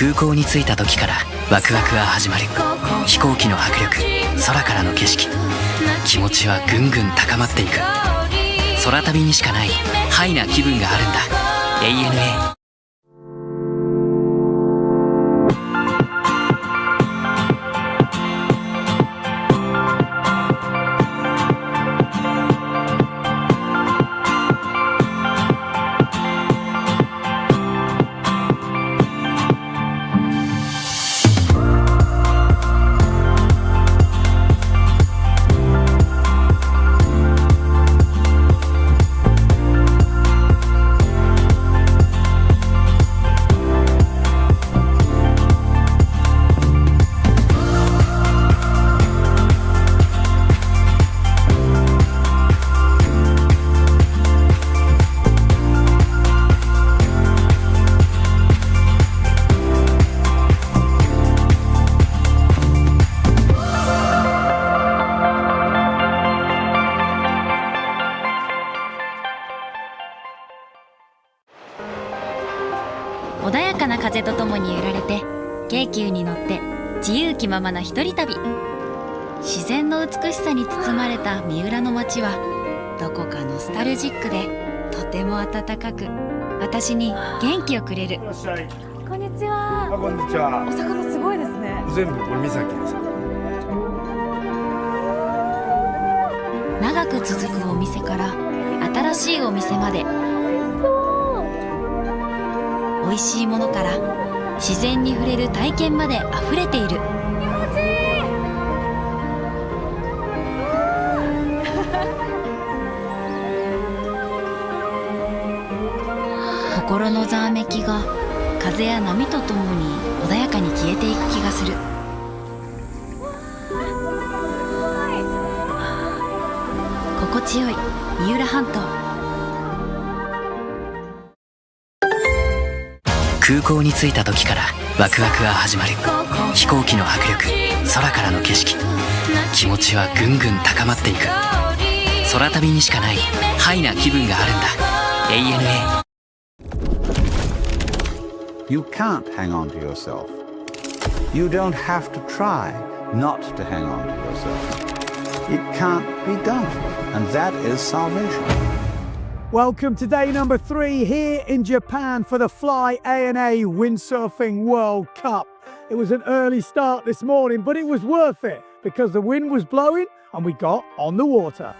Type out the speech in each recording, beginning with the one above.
空港に着いた時からワクワクは始まる。飛行機の迫力、空からの景色、気持ちはぐんぐん高まっていく。空旅にしかないハイな気分があるんだ。 ANA。穏やかな風とともに揺られて京急に乗って自由気ままな一人旅。自然の美しさに包まれた三浦の街はどこかノスタルジックでとても温かく、私に元気をくれる。こんにちは。こんにちは。お魚すごいですね。全部これ岬です。長く続くお店から新しいお店まで、美味しいものから自然に触れる体験まで溢れている。心のざわめきが風や波とともに穏やかに消えていく気がする。心地よい三浦半島。空港に着いた時からワクワクは始まる。飛行機の迫力、空からの景色、気持ちはぐんぐん高まっていく。空旅にしかないハイな気分があるんだ。 ANA。 You can't hang on to yourself. You don't have to try not to hang on to yourself. It can't be done, and that is salvation. Welcome to day number 3 here in Japan for the Fly ANA Windsurfing World Cup. It was an early start this morning, but it was worth it because the wind was blowing and we got on the water.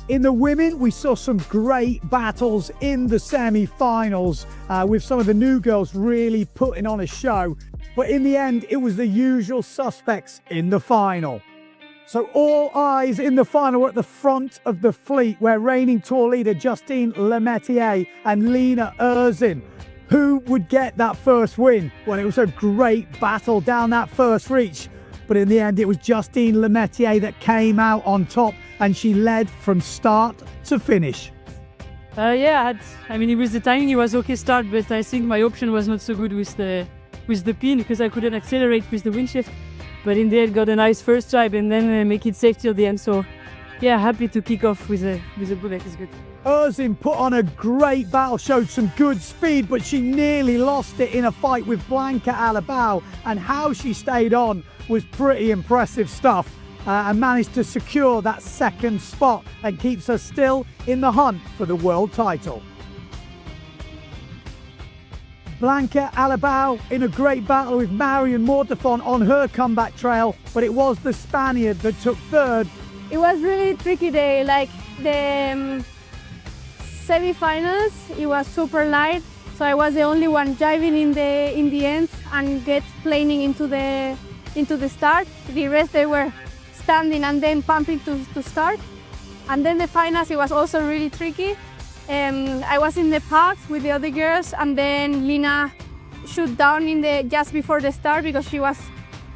In the women, we saw some great battles in the semi-finals with some of the new girls really putting on a show. But in the end, it was the usual suspects in the final. So all eyes in the final were at the front of the fleet, where reigning tour leader Justine Lemaitre and Lena Erzin. Who would get that first win? Well, it was a great battle down that first reach. But in the end, it was Justine Lemaitre that came out on top, and she led from start to finish. Yeah, it was the timing. It was okay start, but I think my option was not so good with the pin because I couldn't accelerate with the wind shift. But in the end, got a nice first try and then make it safe till the end. So yeah, happy to kick off with a bullet. It's good. Erzin put on a great battle, showed some good speed, but she nearly lost it in a fight with Blanca Alabao, and how she stayed on was pretty impressive stuff, and managed to secure that second spot and keeps her still in the hunt for the world title. Blanca Alabao in a great battle with Marion Mortefon on her comeback trail, but it was the Spaniard that took third. It was really tricky day, like the semi-finals, it was super light, so I was the only one diving in the ends and get planing into the start. The rest, they were standing and then pumping to start. And then the finals, it was also really tricky. I was in the park with the other girls, and then Lina shoot down just before the start because she was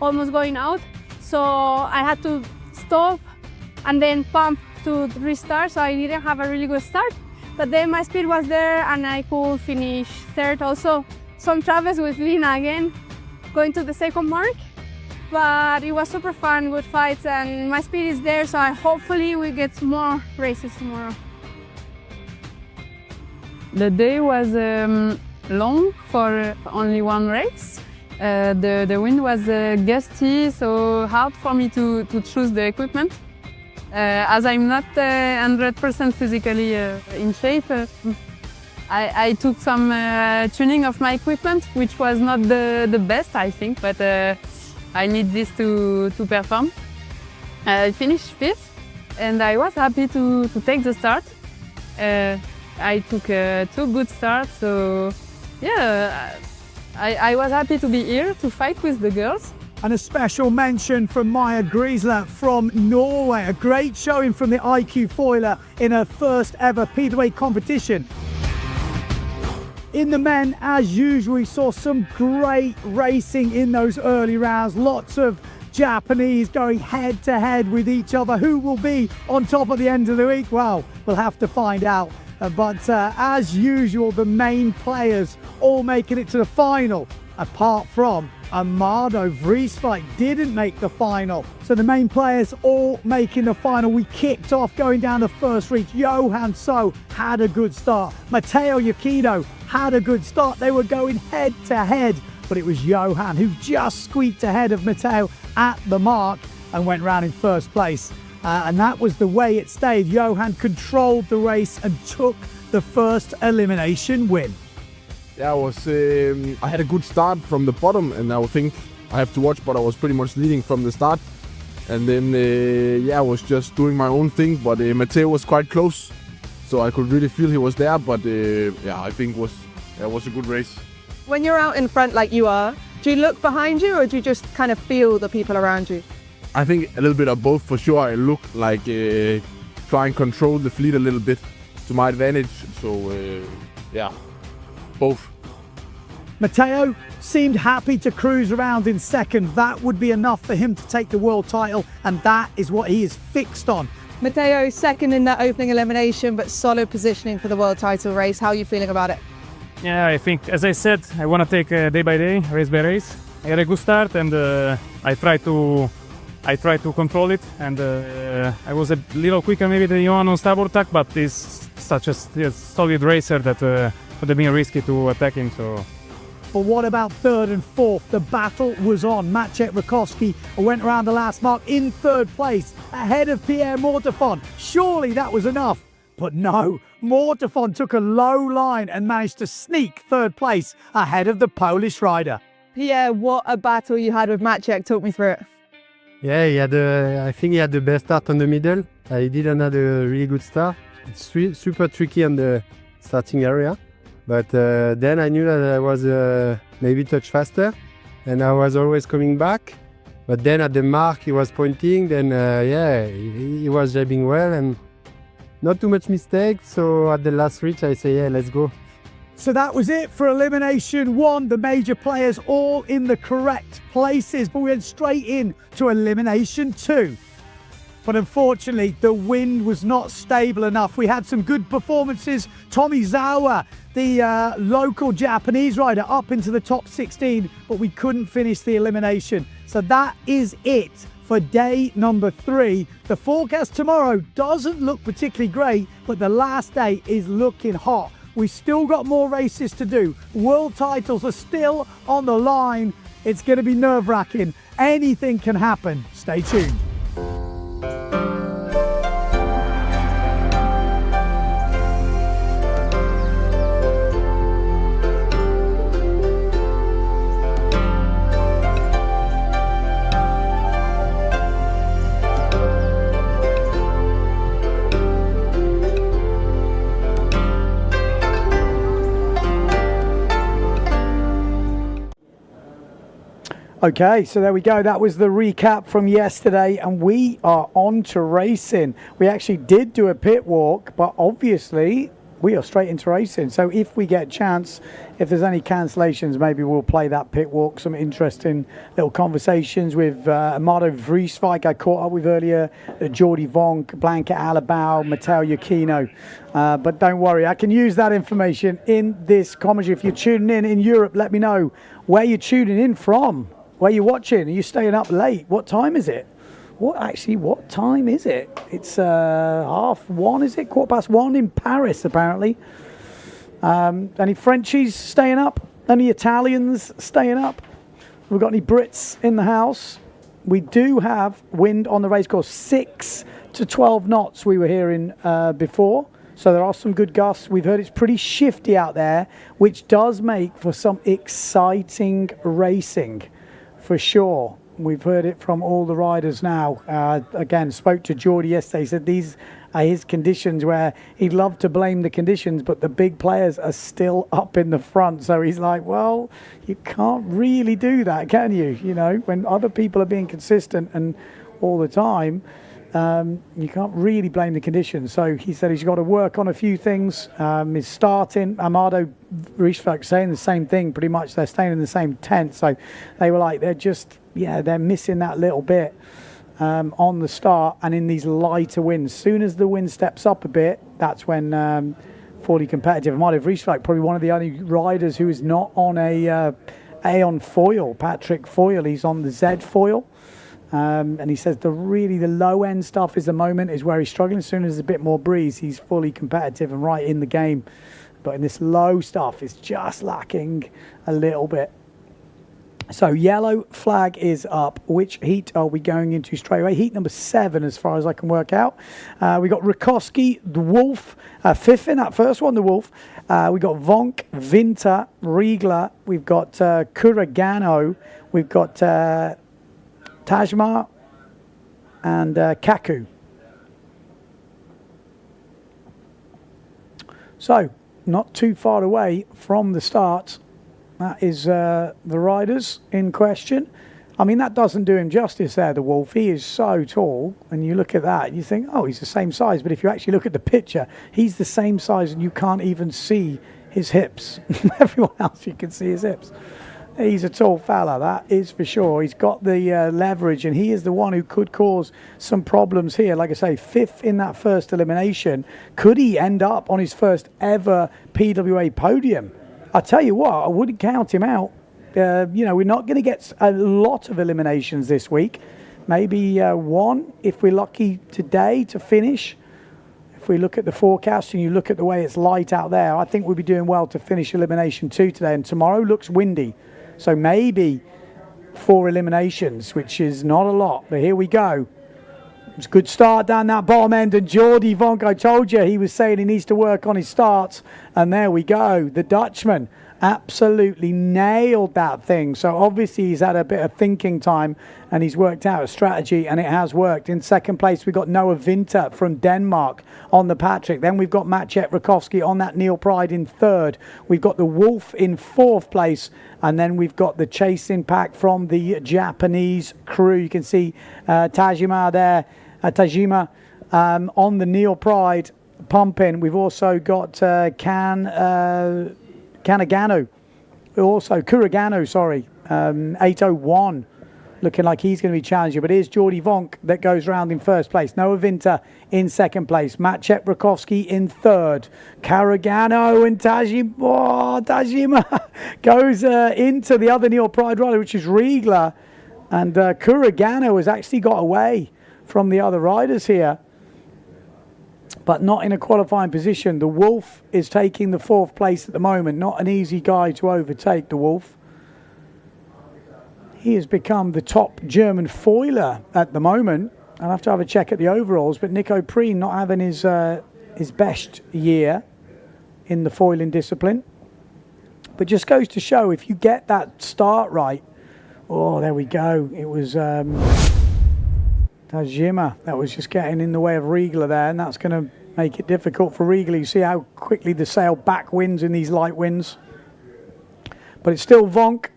almost going out. So I had to stop and then pump to restart, so I didn't have a really good start. But then my speed was there and I could finish third also. Some travels with Lina again, going to the second mark. but it was super fun, good fights, and my speed is there, so hopefully we get more races tomorrow. The day was long for only one race. The wind was gusty, so hard for me to choose the equipment. As I'm not 100% physically in shape, I took some tuning of my equipment, which was not the best, I think, but I need this to perform. I finished 5th, and I was happy to take the start. I took 2 good starts, so yeah, I was happy to be here to fight with the girls. And a special mention from Maja Griesler from Norway. A great showing from the IQ foiler in her first ever PWA competition. In the men, as usual, we saw some great racing in those early rounds. Lots of Japanese going head to head with each other. Who will be on top at the end of the week? Well, we'll have to find out. But as usual, the main players all making it to the final, apart from Amado Vrieswijk didn't make the final. So the main players all making the final. We kicked off going down the first reach. Johan So had a good start. Matteo Yukino had a good start. They were going head to head, but it was Johan who just squeaked ahead of Matteo at the mark and went round in first place. And that was the way it stayed. Johan controlled the race and took the first elimination win. Yeah, I had a good start from the bottom, and I think I have to watch, but I was pretty much leading from the start. And then, I was just doing my own thing, but Matteo was quite close, so I could really feel he was there. But I think it was a good race. When you're out in front like you are, do you look behind you, or do you just kind of feel the people around you? I think a little bit of both for sure. I look like try and control the fleet a little bit to my advantage. So both. Matteo seemed happy to cruise around in second. That would be enough for him to take the world title, and that is what he is fixed on. Matteo second in that opening elimination, but solid positioning for the world title race. How are you feeling about it? Yeah, I think, as I said, I want to take day by day, race by race. I had a good start, and I try to control it, and I was a little quicker maybe than Johan on starboard tack, but he's such a solid racer that would have been risky to attack him. So. But what about third and fourth? The battle was on. Maciek Rakowski went around the last mark in third place, ahead of Pierre Mortefon. Surely that was enough. But no, Mortefon took a low line and managed to sneak third place ahead of the Polish rider. Pierre, what a battle you had with Maciek. Talk me through it. Yeah, I think he had the best start on the middle. He didn't have a really good start. It's super tricky on the starting area. But then I knew that I was maybe touch faster, and I was always coming back. But then at the mark he was pointing, then he was jabbing well and not too much mistakes. So at the last reach I say, yeah, let's go. So that was it for Elimination 1. The major players all in the correct places, but we went straight in to Elimination 2. But unfortunately, the wind was not stable enough. We had some good performances. Tomizawa, the local Japanese rider, up into the top 16, but we couldn't finish the elimination. So that is it for day number 3. The forecast tomorrow doesn't look particularly great, but the last day is looking hot. We've still got more races to do. World titles are still on the line. It's going to be nerve-wracking. Anything can happen. Stay tuned. Okay, so there we go. That was the recap from yesterday, and we are on to racing. We actually did do a pit walk, but obviously we are straight into racing. So if we get a chance, if there's any cancellations, maybe we'll play that pit walk. Some interesting little conversations with Amado Vrieswijk I caught up with earlier, Jordi Vonk, Blanca Alabao, Matteo Yukino. But don't worry, I can use that information in this commentary. If you're tuning in Europe, let me know where you're tuning in from. Where are you watching? Are you staying up late? What time is it? What time is it? It's 1:30, is it? 1:15 in Paris, apparently. Any Frenchies staying up? Any Italians staying up? We've got any Brits in the house? We do have wind on the race course, 6 to 12 knots we were hearing before. So there are some good gusts. We've heard it's pretty shifty out there, which does make for some exciting racing, for sure. We've heard it from all the riders now. Again, spoke to Geordie yesterday. He said these are his conditions where he'd love to blame the conditions, but the big players are still up in the front. So he's like, well, you can't really do that, can you? You know, when other people are being consistent and all the time, you can't really blame the conditions. So he said he's got to work on a few things. He's starting. Amado Riesfolk saying the same thing, pretty much. They're staying in the same tent. So they were like, they're missing that little bit on the start and in these lighter winds. Soon as the wind steps up a bit, that's when fully competitive. Amado Riesfolk, probably one of the only riders who is not on on foil, Patrick foil. He's on the Z foil. And he says the low end stuff is the moment is where he's struggling. As soon as there's a bit more breeze, he's fully competitive and right in the game. But in this low stuff, it's just lacking a little bit. So yellow flag is up. Which heat are we going into straight away? Heat number 7, as far as I can work out. We got Rakowski, the Wolf, fifth in that first one, the Wolf. We got Vonk, Winter, Riegler. We've got Kuragano. We've got Tajma and Kaku. So, not too far away from the start. That is the riders in question. I mean, that doesn't do him justice there, the Wolf. He is so tall, and you look at that, and you think, oh, he's the same size. But if you actually look at the picture, he's the same size, and you can't even see his hips. Everyone else, you can see his hips. He's a tall fella, that is for sure. He's got the leverage, and he is the one who could cause some problems here. Like I say, 5th in that first elimination. Could he end up on his first ever PWA podium? I tell you what, I wouldn't count him out. You know, we're not going to get a lot of eliminations this week. Maybe one, if we're lucky today to finish. If we look at the forecast and you look at the way it's light out there, I think we'll be doing well to finish elimination 2 today. And tomorrow looks windy. So maybe 4 eliminations, which is not a lot. But here we go. It's a good start down that bottom end. And Jordi Vonk, I told you, he was saying he needs to work on his starts. And there we go. The Dutchman absolutely nailed that thing. So obviously he's had a bit of thinking time and he's worked out a strategy, and it has worked. In second place, we've got Noah Winter from Denmark on the Patrick. Then we've got Maciej Rakowski on that Neil Pride in 3rd. We've got the Wolf in 4th place. And then we've got the chasing pack from the Japanese crew. You can see Tajima there, Tajima on the Neil Pride pumping. We've also got Kuragano, 801, looking like he's going to be challenging. But here's Jordi Vonk that goes round in 1st place. Noah Winter in 2nd place. Maciej Rakowski in 3rd. Kuragano and Tajima goes into the other Neil Pride rider, which is Riegler. And Kuragano has actually got away from the other riders here, but not in a qualifying position. The Wolf is taking the 4th place at the moment. Not an easy guy to overtake, the Wolf. He has become the top German foiler at the moment. I'll have to have a check at the overalls, but Nico Preen not having his best year in the foiling discipline. But just goes to show, if you get that start right, oh, there we go. It was Tajima that was just getting in the way of Riegler there, and that's going to make it difficult for Riegler. You see how quickly the sail back wins in these light winds. But it's still Vonk,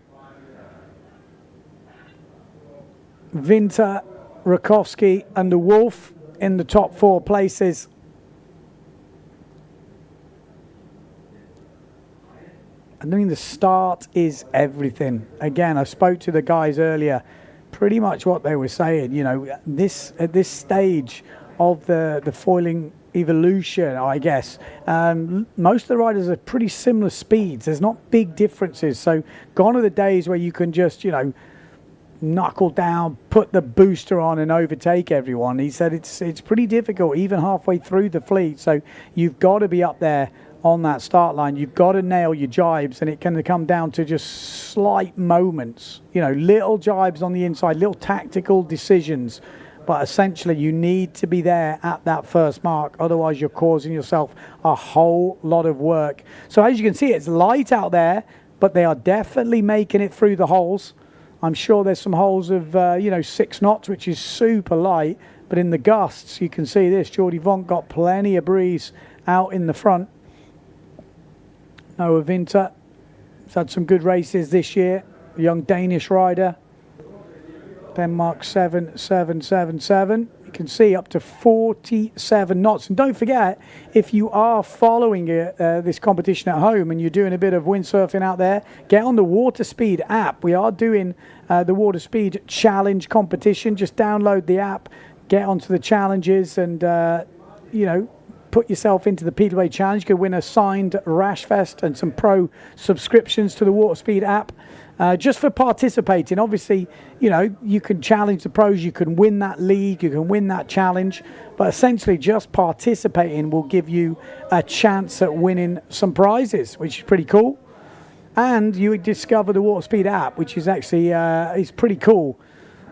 Winter, Rakowski and the Wolf in the top 4 places. I mean, the start is everything. Again, I spoke to the guys earlier, pretty much what they were saying. You know, at this stage of the foiling evolution, I guess, most of the riders are pretty similar speeds. There's not big differences. So gone are the days where you can just, you know, knuckle down, put the booster on and overtake everyone. He said it's pretty difficult even halfway through the fleet, so you've got to be up there on that start line. You've got to nail your jibes, and it can come down to just slight moments, you know, little jibes on the inside, little tactical decisions, but essentially you need to be there at that first mark, otherwise you're causing yourself a whole lot of work. So as you can see, it's light out there, but they are definitely making it through the holes. I'm sure there's some holes of 6 knots, which is super light, but in the gusts you can see this. Jordy Vonk got plenty of breeze out in the front. Noah Winter has had some good races this year. A young Danish rider. Denmark 7777. You can see up to 47 knots. And don't forget, if you are following this competition at home and you're doing a bit of windsurfing out there, get on the Water Speed app. We are doing the Water Speed Challenge competition. Just download the app, get onto the challenges, and put yourself into the PWA Challenge. You could win a signed Rash Vest and some pro subscriptions to the Water Speed app just for participating. Obviously, you can challenge the pros, you can win that league, you can win that challenge, but essentially just participating will give you a chance at winning some prizes, which is pretty cool. And you would discover the Water Speed app, which is actually is pretty cool.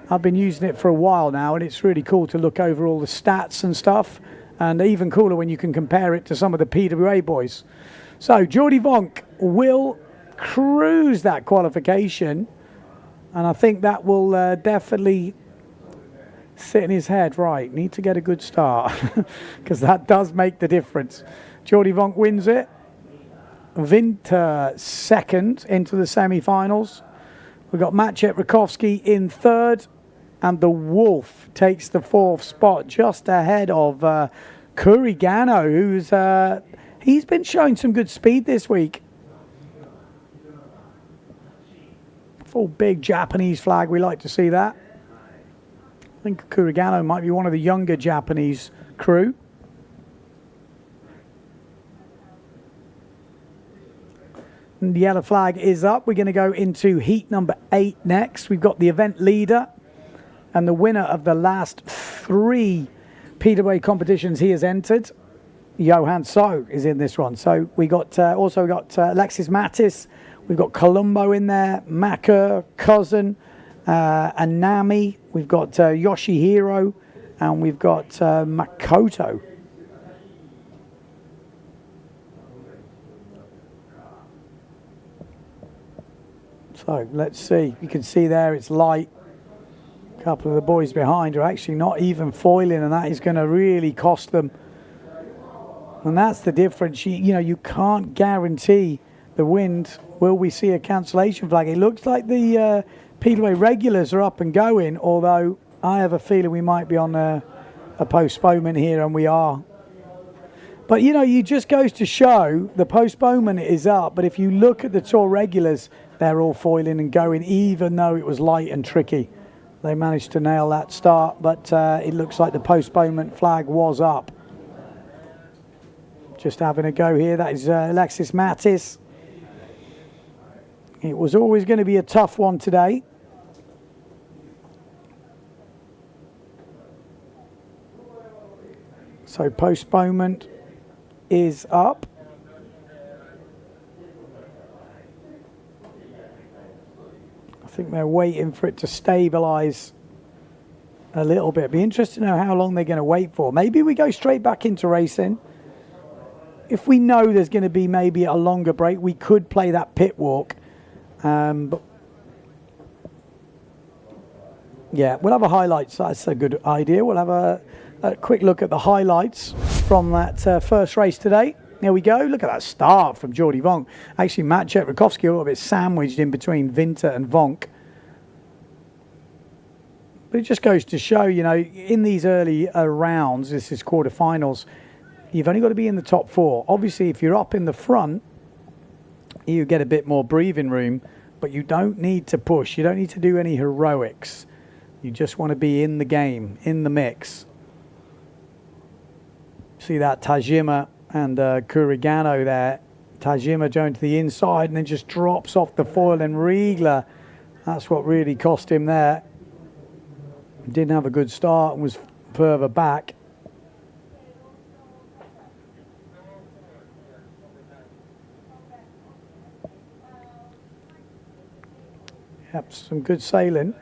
I've been using it for a while now, and it's really cool to look over all the stats and stuff. And even cooler when you can compare it to some of the PWA boys. So Jordy Vonk will cruise that qualification, and I think that will definitely sit in his head. Right, need to get a good start, because that does make the difference. Jordy Vonk wins it. Winter second into the semi-finals. We've got Maciej Rakowski in third, and the Wolf takes the fourth spot, just ahead of Kurigano, who's he's been showing some good speed this week. Full big Japanese flag, we like to see that. I think Kurigano might be one of the younger Japanese crew. And the yellow flag is up. We're going to go into heat number 8 next. We've got the event leader and the winner of the last 3 PWA competitions he has entered. Johan So is in this one. So we got also got Alexis Mattis. We've got Colombo in there, Maka, Cousin, Anami. We've got Yoshihiro, and we've got Makoto. So let's see. You can see there it's light. A couple of the boys behind are actually not even foiling, and that is going to really cost them. And that's the difference. You can't guarantee the wind. Will we see a cancellation flag? It looks like the PWA regulars are up and going, although I have a feeling we might be on a postponement here, and we are. But you just goes to show the postponement is up, but if you look at the tour regulars, they're all foiling and going, even though it was light and tricky. They managed to nail that start, but it looks like the postponement flag was up. Just having a go here. That is Alexis Mattis. It was always going to be a tough one today. So postponement is up. I think they're waiting for it to stabilize a little bit. Be interested to know how long they're going to wait for. Maybe we go straight back into racing. If we know there's going to be maybe a longer break, we could play that pit walk. But yeah, we'll have a highlights. That's a good idea. We'll have a quick look at the highlights from that first race today. There we go. Look at that start from Jordy Vonk. Actually, Maciej Rakowski a little bit sandwiched in between Winter and Vonk. But it just goes to show, in these early rounds, this is quarterfinals, you've only got to be in the top 4. Obviously, if you're up in the front, you get a bit more breathing room, but you don't need to push. You don't need to do any heroics. You just want to be in the game, in the mix. See that Tajima and Kurigano there. Tajima going to the inside and then just drops off the foil, and Riegler That's what really cost him there. Didn't have a good start and was further back. Yep, some good sailing.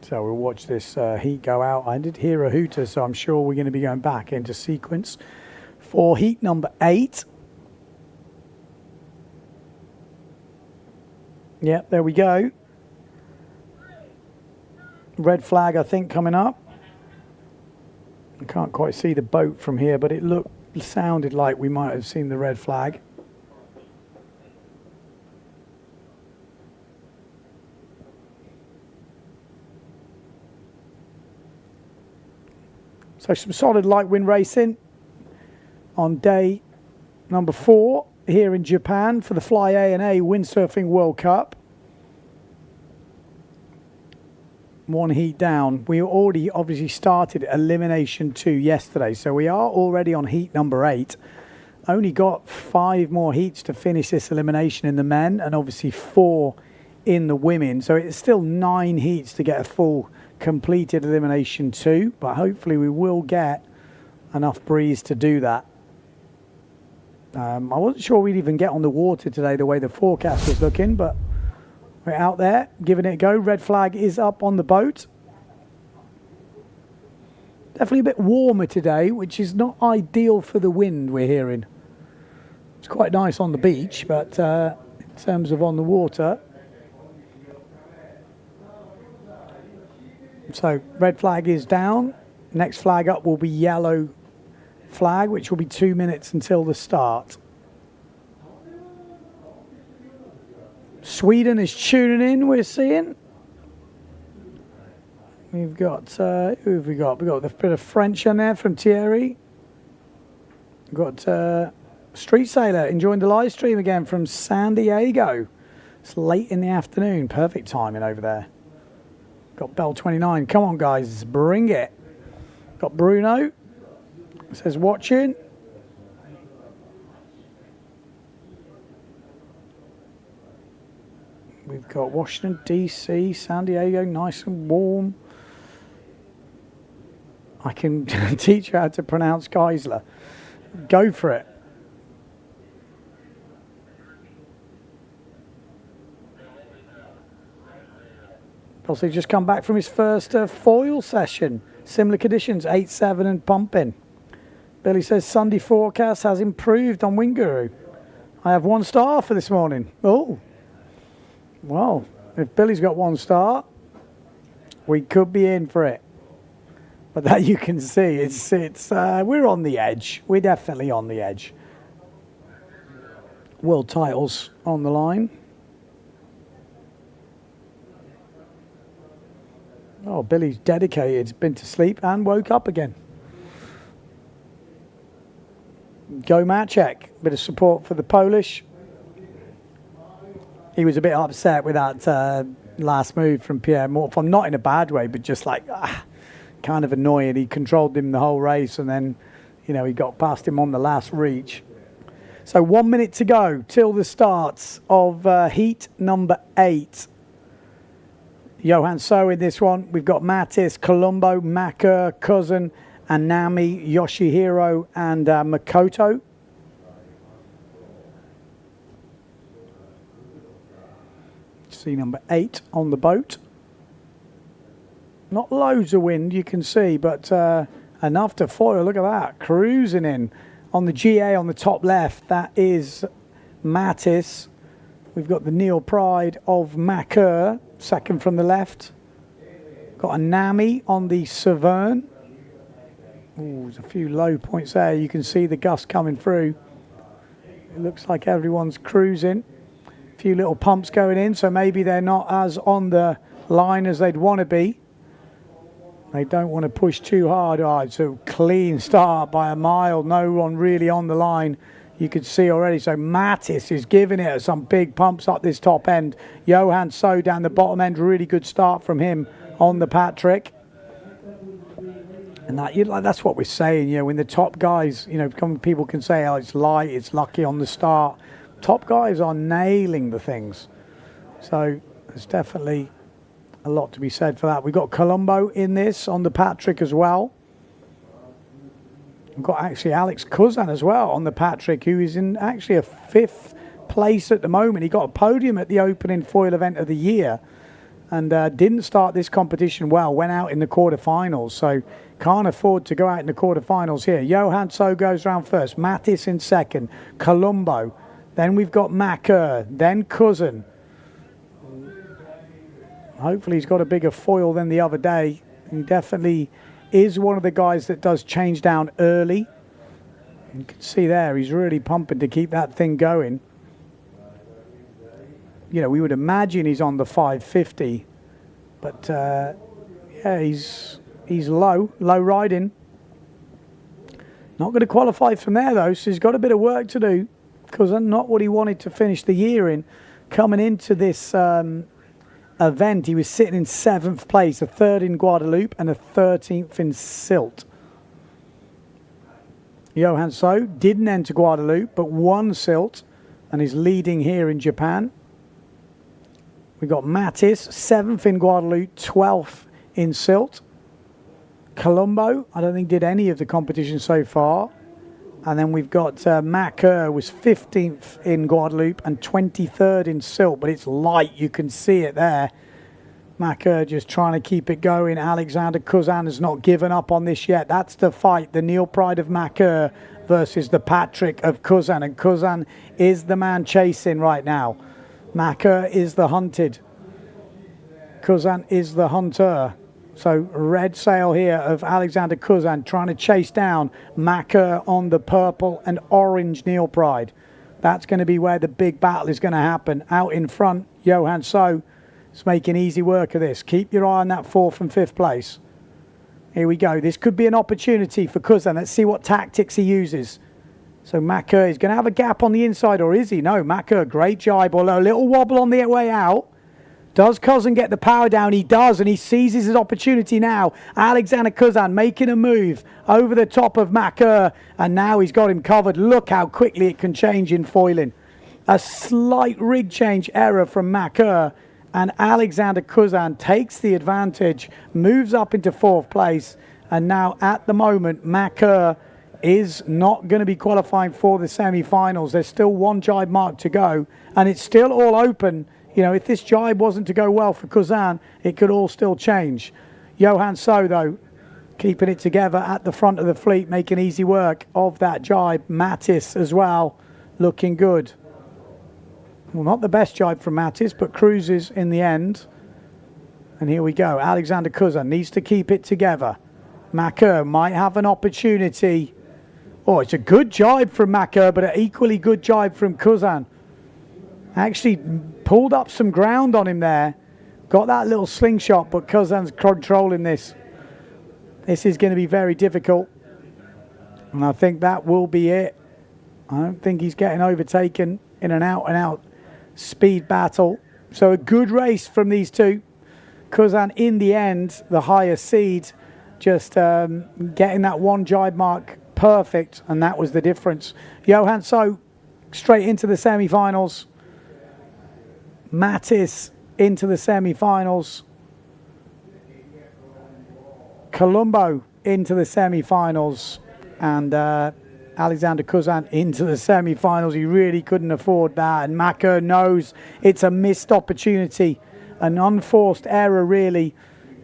So we'll watch this heat go out. I did hear a hooter, so I'm sure we're going to be going back into sequence for heat number 8. Yep, there we go. Red flag, I think, coming up. I can't quite see the boat from here, but it sounded like we might have seen the red flag. So some solid light wind racing on day number 4 here in Japan for the Fly A&A Windsurfing World Cup. 1 heat down. We already obviously started Elimination 2 yesterday, so we are already on heat number 8. Only got 5 more heats to finish this elimination in the men, and obviously 4 in the women. So it's still 9 heats to get a full completed Elimination 2, but hopefully we will get enough breeze to do that. I wasn't sure we'd even get on the water today the way the forecast was looking, but we're out there giving it a go. Red flag is up on the boat. Definitely a bit warmer today, which is not ideal for the wind we're hearing. It's quite nice on the beach, but in terms of on the water. So red flag is down. Next flag up will be yellow flag, which will be 2 minutes until the start. Sweden is tuning in, we're seeing. We've got, who have we got? We've got a bit of French on there from Thierry. We've got Street Sailor enjoying the live stream again from San Diego. It's late in the afternoon, perfect timing over there. Got Bell 29, come on guys, bring it. Got Bruno, says watching. We've got Washington, DC, San Diego, nice and warm. I can teach you how to pronounce Geisler. Go for it. Also just come back from his first foil session. Similar conditions, 8-7 and pumping. Billy says Sunday forecast has improved on Winguru. I have 1 star for this morning. Oh, well, if Billy's got 1 star, we could be in for it. But that you can see, we're on the edge. We're definitely on the edge. World titles on the line. Oh, Billy's dedicated, been to sleep and woke up again. Go Maciek, bit of support for the Polish. He was a bit upset with that last move from Pierre Morphy, not in a bad way, but just like kind of annoying. He controlled him the whole race, and then, you know, he got past him on the last reach. So 1 minute to go till the start of heat number 8. Johan So in this one. We've got Mattis, Colombo, Maka, Cousin, Anami, Yoshihiro, and Makoto. See number 8 on the boat. Not loads of wind, you can see, but enough to foil. Look at that, cruising in. On the GA on the top left, that is Mattis. We've got the Neil Pride of Makur, second from the left. Got a Nami on the Severn. Ooh, there's a few low points there. You can see the gust coming through. It looks like everyone's cruising. A few little pumps going in, so maybe they're not as on the line as they'd want to be. They don't want to push too hard. Oh, it's a clean start by a mile. No one really on the line. You could see already. So Mattis is giving it some big pumps up this top end. Johan So down the bottom end. Really good start from him on the Patrick. And that's what we're saying, when the top guys, people can say, oh, it's light, it's lucky on the start. Top guys are nailing the things. So there's definitely a lot to be said for that. We've got Colombo in this on the Patrick as well. We've got actually Alex Kuzan as well on the Patrick, who is in actually a 5th place at the moment. He got a podium at the opening foil event of the year and didn't start this competition well, went out in the quarterfinals. So can't afford to go out in the quarterfinals here. Johan So goes round first, Mattis in second, Colombo. Then we've got Macker, then Kuzan. Hopefully he's got a bigger foil than the other day. He definitely is one of the guys that does change down early. You can see there, he's really pumping to keep that thing going. We would imagine he's on the 550, but yeah, he's low riding. Not going to qualify from there though, so he's got a bit of work to do, because that's not what he wanted to finish the year in. Coming into this event, he was sitting in 7th place, a 3rd in Guadeloupe and a 13th in Silt. Johan So didn't enter Guadeloupe, but won Silt and is leading here in Japan. We've got Mattis, 7th in Guadeloupe, 12th in Silt. Colombo, I don't think did any of the competition so far. And then we've got Macker was 15th in Guadeloupe and 23rd in Silt, but it's light, you can see it there. Macker just trying to keep it going. Alexander Kuzan has not given up on this yet. That's the fight, the Neil Pride of Macker versus the Patrick of Kuzan. And Kuzan is the man chasing right now. Macker is the hunted. Kuzan is the hunter. So red sail here of Alexander Kuzan trying to chase down Macker on the purple and orange Neil Pride. That's going to be where the big battle is going to happen. Out in front, Johan So is making easy work of this. Keep your eye on that 4th and 5th place. Here we go. This could be an opportunity for Kuzan. Let's see what tactics he uses. So Macker is going to have a gap on the inside, or is he? No, Macker, great jibe, although a little wobble on the way out. Does Kuzan get the power down? He does, and he seizes his opportunity now. Alexander Kuzan making a move over the top of Macker, and now he's got him covered. Look how quickly it can change in foiling. A slight rig change error from Macker, and Alexander Kuzan takes the advantage, moves up into 4th place, and now at the moment, Macker is not going to be qualifying for the semi-finals. There's still one jibe mark to go, and it's still all open. If this jibe wasn't to go well for Kuzan, it could all still change. Johan So, though, keeping it together at the front of the fleet, making easy work of that jibe. Mattis as well, looking good. Well, not the best jibe from Mattis, but cruises in the end. And here we go. Alexander Kuzan needs to keep it together. Macker might have an opportunity. Oh, it's a good jibe from Macker, but an equally good jibe from Kuzan. Actually pulled up some ground on him there. Got that little slingshot, but Kuzan's controlling this. This is going to be very difficult. And I think that will be it. I don't think he's getting overtaken in an out-and-out speed battle. So a good race from these two. Kuzan, in the end, the higher seed, just getting that one jibe mark perfect, and that was the difference. Johan So straight into the semi-finals. Mattis into the semi-finals. Colombo into the semi-finals. And Alexander Kuzan into the semi-finals. He really couldn't afford that. And Macker knows it's a missed opportunity. An unforced error, really,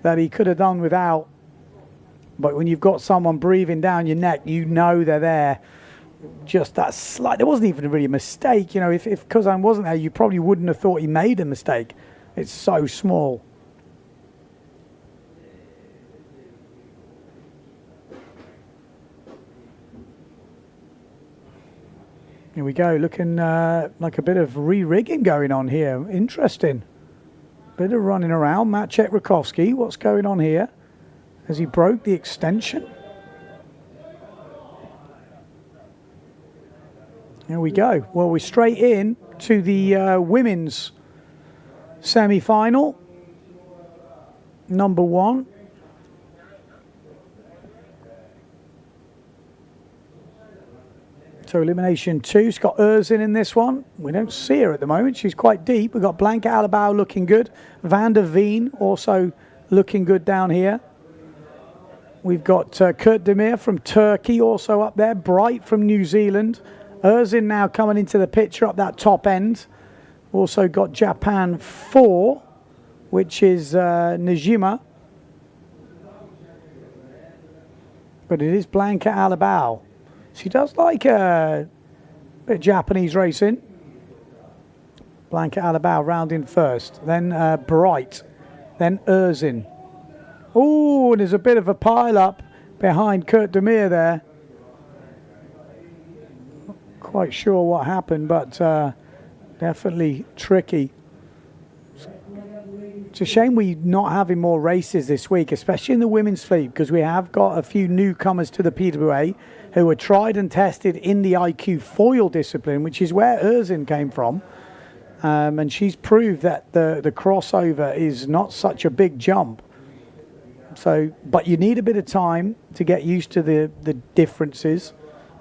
that he could have done without. But when you've got someone breathing down your neck, you know they're there. Just that slight, there wasn't even really a mistake. If Kuzan wasn't there, you probably wouldn't have thought he made a mistake. It's so small. Here we go, looking like a bit of re-rigging going on here. Interesting. Bit of running around. Maciej Rakowski, what's going on here? Has he broke the extension? Here we go. Well, we're straight in to the women's semi-final. Number 1. So elimination 2's got Erzin in this one. We don't see her at the moment. She's quite deep. We've got Blanca Alabau looking good. Van der Veen also looking good down here. We've got Kurt Demir from Turkey also up there. Bright from New Zealand. Erzin now coming into the picture up that top end. Also got Japan 4, which is Najima. But it is Blanca Alabau. She does like a bit of Japanese racing. Blanca Alabau rounding first. Then Bright. Then Erzin. Oh, and there's a bit of a pile up behind Kurt Demir there. Not quite sure what happened, but definitely tricky. It's a shame we're not having more races this week, especially in the women's fleet, because we have got a few newcomers to the PWA who were tried and tested in the IQ foil discipline, which is where Erzin came from. And she's proved that the crossover is not such a big jump. So, but you need a bit of time to get used to the differences.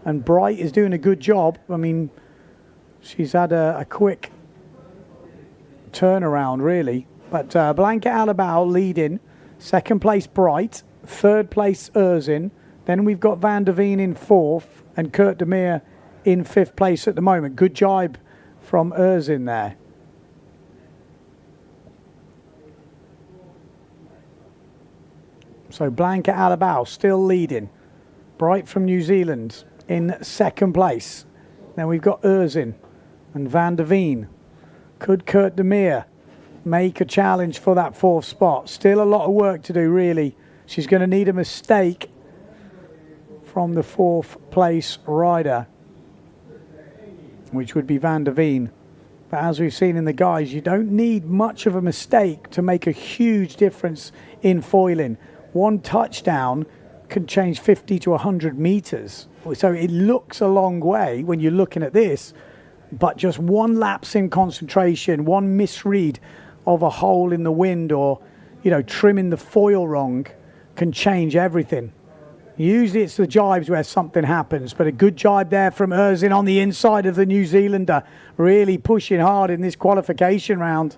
And Bright is doing a good job. I mean, she's had a quick turnaround, really. But Blanca Alabau leading. Second place, Bright. Third place, Erzin. Then we've got Van der Veen in fourth. And Kurt Demir in fifth place at the moment. Good jibe from Erzin there. So Blanca Alabau still leading. Bright from New Zealand in second place. Then we've got Erzin and Van der Veen. Could Kurt Demir make a challenge for that fourth spot? Still a lot of work to do, really. She's going to need a mistake from the fourth place rider, which would be Van der Veen. But as we've seen in the guys, you don't need much of a mistake to make a huge difference in foiling. One touchdown can change 50 to 100 meters. So it looks a long way when you're looking at this, but just one lapse in concentration, one misread of a hole in the wind, or, you know, trimming the foil wrong, can change everything. Usually it's the jibes where something happens, but a good jibe there from Erzin on the inside of the New Zealander, really pushing hard in this qualification round.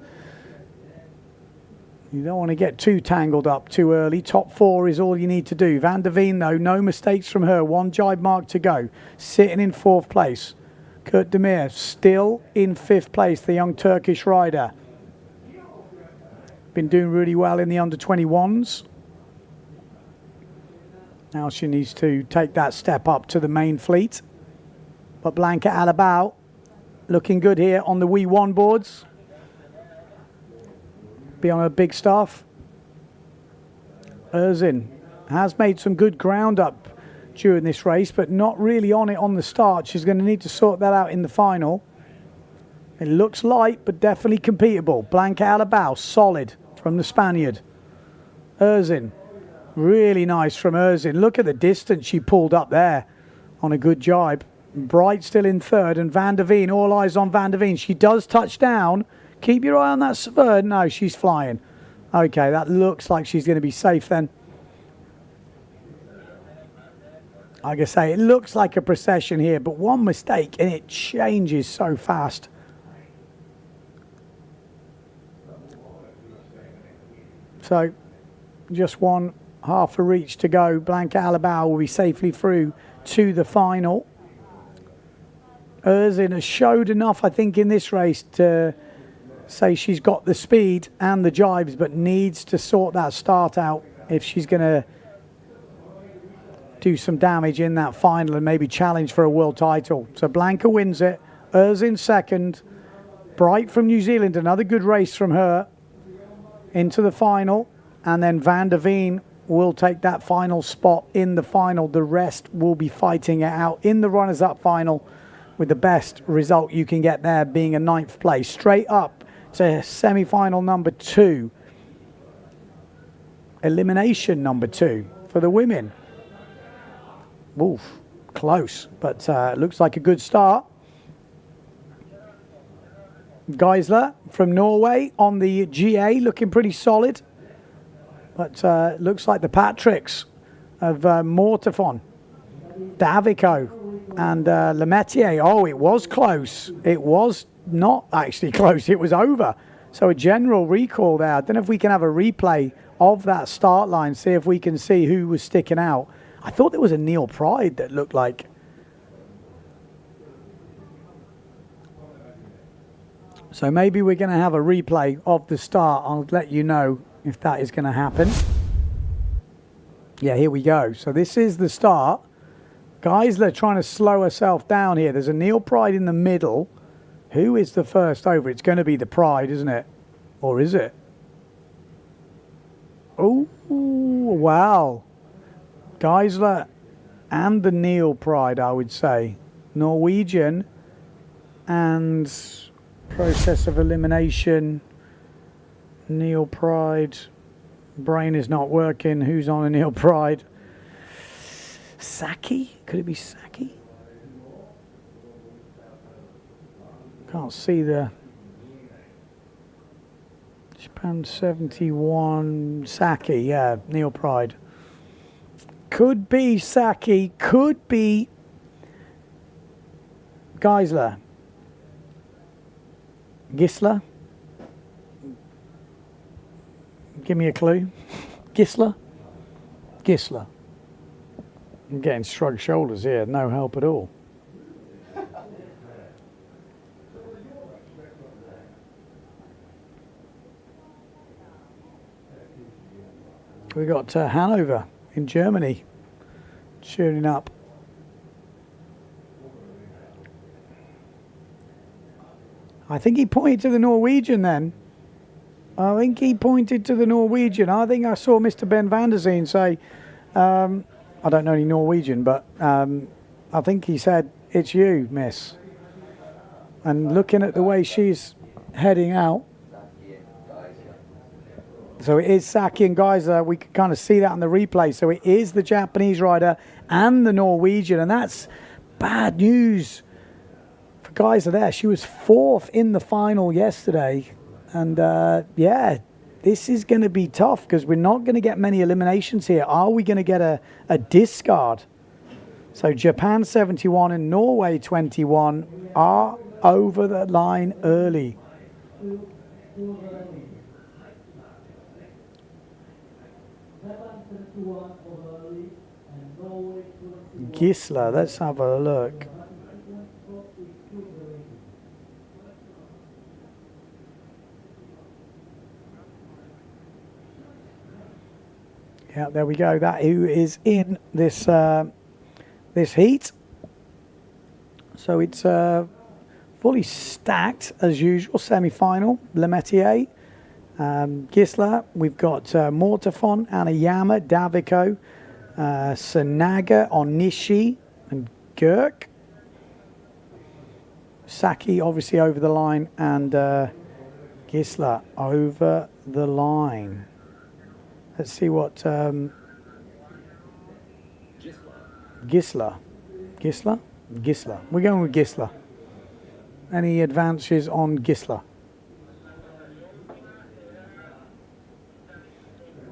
You don't want to get too tangled up too early. Top four is all you need to do. Van der Veen, though, no mistakes from her. One jibe mark to go. Sitting in fourth place. Kurt Demir still in fifth place, the young Turkish rider. Been doing really well in the under-21s. Now she needs to take that step up to the main fleet. But Blanca Alabau looking good here on the W1 boards. Be on her big stuff. Erzin has made some good ground up during this race, but not really on it on the start. She's going to need to sort that out in the final. It looks light, but definitely competable. Blanca Alabau, solid from the Spaniard. Erzin, really nice from Erzin. Look at the distance she pulled up there on a good jibe. Bright still in third, and Van der Veen, all eyes on Van der Veen. She does touch down. Keep your eye on that third. No, she's flying. Okay, that looks like she's going to be safe then. Like I say, it looks like a procession here, but one mistake and it changes so fast. So, just one half a reach to go. Blanca Alabau will be safely through to the final. Erzin has showed enough, I think, in this race to say she's got the speed and the jibes, but needs to sort that start out if she's going to do some damage in that final and maybe challenge for a world title. So Blanca wins it. Erzin second. Bright from New Zealand, another good race from her into the final. And then Van der Veen will take that final spot in the final. The rest will be fighting it out in the runners-up final, with the best result you can get there being a 9th place. Straight up to semi-final number 2. Elimination number 2 for the women. Oof, close, but looks like a good start. Geisler from Norway on the GA, looking pretty solid. But looks like the Patricks of Mortefon. Davico And Lemaitre, oh, it was close. It was not actually close. It was over. So a general recall there. I don't know if we can have a replay of that start line, see if we can see who was sticking out. I thought there was a Neil Pride that looked like. So maybe we're going to have a replay of the start. I'll let you know if that is going to happen. Yeah, here we go. So this is the start. Geisler trying to slow herself down here. There's a Neil Pride in the middle. Who is the first over? It's going to be the Pride, isn't it? Or is it? Oh, wow. Geisler and the Neil Pride, I would say. Norwegian and process of elimination. Neil Pride. Brain is not working. Who's on a Neil Pride? Saki? Could it be Saki? Can't see the Japan 71. Saki, yeah, Neil Pride. Could be Saki, could be Geisler. Gisler? Give me a clue. Gisler? Gisler. I'm getting shrugged shoulders here, no help at all. We got Hanover in Germany tuning up. I think he pointed to the Norwegian then. I think he pointed to the Norwegian. I think I saw Mr. Ben van der Zeen say, I don't know any Norwegian, but I think he said, "It's you, miss." And looking at the way she's heading out, so it is Saki and Geisler. We can kind of see that on the replay. So it is the Japanese rider and the Norwegian, and that's bad news for Geisler there. She was 4th in the final yesterday, and yeah, this is going to be tough because we're not going to get many eliminations here. Are we going to get a discard? So Japan 71 and Norway 21 are over the line early. Gisler, let's have a look. Yeah, there we go. That who is in this this heat. So it's fully stacked as usual. Semi-final, Lemaitre, Gisler. We've got Mortafon, Anayama, Daviko, Sanaga, Onishi, and Girk. Saki obviously over the line, and Gisler over the line. Let's see what Gisler. We're going with Gisler. Any advances on Gisler?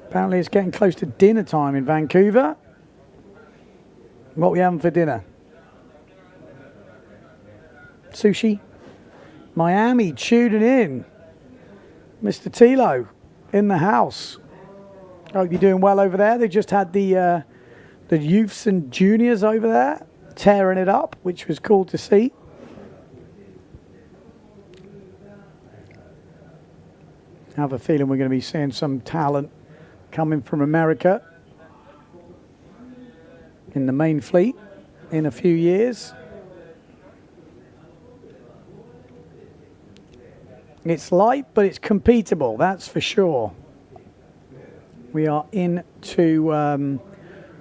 Apparently it's getting close to dinner time in Vancouver. What are we having for dinner? Sushi. Miami tuning in. Mr. Tilo in the house. Hope you're doing well over there. They just had the youths and juniors over there tearing it up, which was cool to see. I have a feeling we're going to be seeing some talent coming from America in the main fleet in a few years. It's light, but it's competable, that's for sure. We are into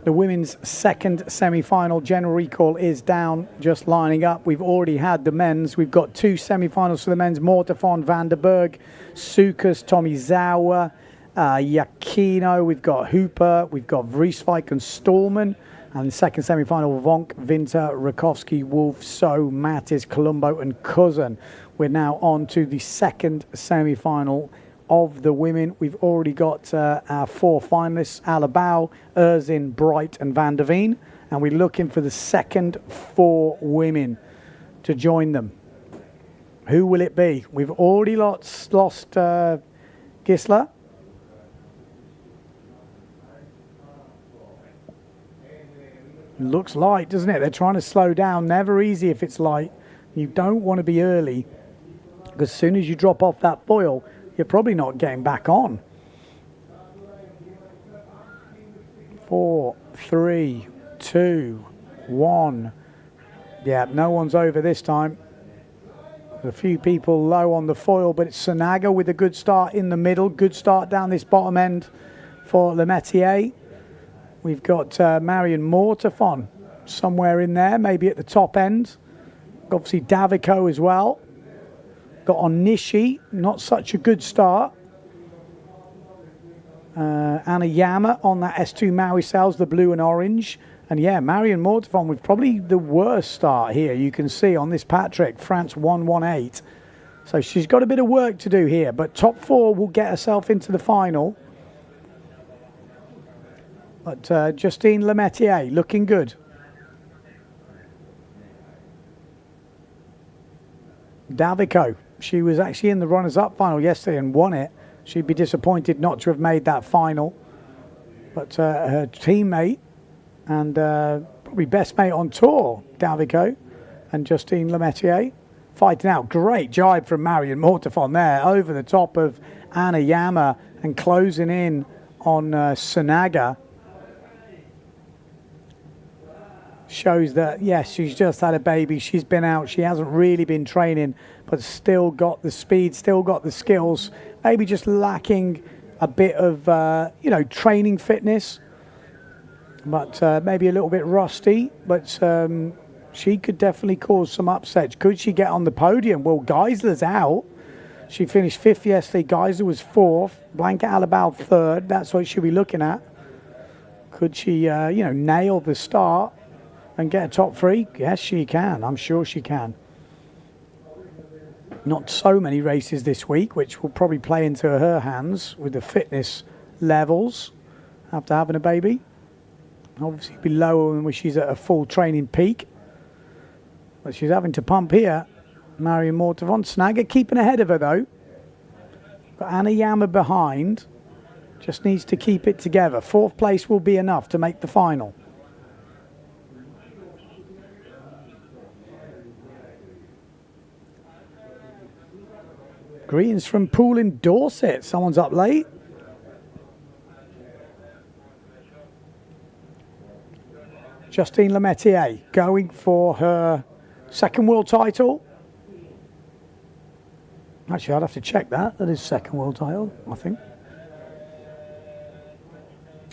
the women's second semi-final. General recall is down, just lining up. We've already had the men's. We've got 2 semi-finals for the men's. Mortafon, Vanderberg, Sukas, Tomizawa, Yakino. We've got Hooper. We've got Vrieswijk and Stallman. And the second semi-final, Vonk, Winter, Rakowski, Wolf, So, Mattis, Colombo and Cousin. We're now on to the second semi-final of the women. We've already got our 4 finalists: Alabau, Erzin, Bright and Van der Veen. and we're looking for the second 4 women to join them. Who will it be? We've already lost Gisela. Looks light, doesn't it? They're trying to slow down. Never easy if it's light. You don't want to be early, because as soon as you drop off that foil, you're probably not getting back on. 4, 3, 2, 1. Yeah, no one's over this time. A few people low on the foil, but it's Sanaga with a good start in the middle. Good start down this bottom end for Le Métier. We've got Marion Mortefon somewhere in there, maybe at the top end. Obviously Davico as well. Got Onishi, not such a good start. Anna Yama on that S2 Maui Sails, the blue and orange. And yeah, Marion Mortefon with probably the worst start here. You can see on this Patrick, France 118. So she's got a bit of work to do here, but top 4 will get herself into the final. But Justine Le Métier looking good. Davico, she was actually in the runners-up final yesterday and won it. She'd be disappointed not to have made that final. But her teammate and probably best mate on tour, Davico, and Justine Le Métier, fighting out. Great jibe from Marion Mortefon there, over the top of Anna Yama and closing in on Sanaga. Shows that, yes, she's just had a baby. She's been out. She hasn't really been training, but still got the speed, still got the skills. Maybe just lacking a bit of, training fitness. But maybe a little bit rusty. But she could definitely cause some upsets. Could she get on the podium? Well, Geisler's out. She finished 5th yesterday. Geisler was 4th. Blanca Alabal 3rd. That's what she'll be looking at. Could she, nail the start and get a top 3? Yes, she can. I'm sure she can. Not so many races this week, which will probably play into her hands with the fitness levels after having a baby. Obviously be lower than when she's at a full training peak. But she's having to pump here. Marion Mortefon. Snagger keeping ahead of her though. But Anna Yama behind. Just needs to keep it together. 4th place will be enough to make the final. Greetings from Poole in Dorset. Someone's up late. Justine Le Métier going for her 2nd world title. Actually, I'd have to check that. That is 2nd world title, I think.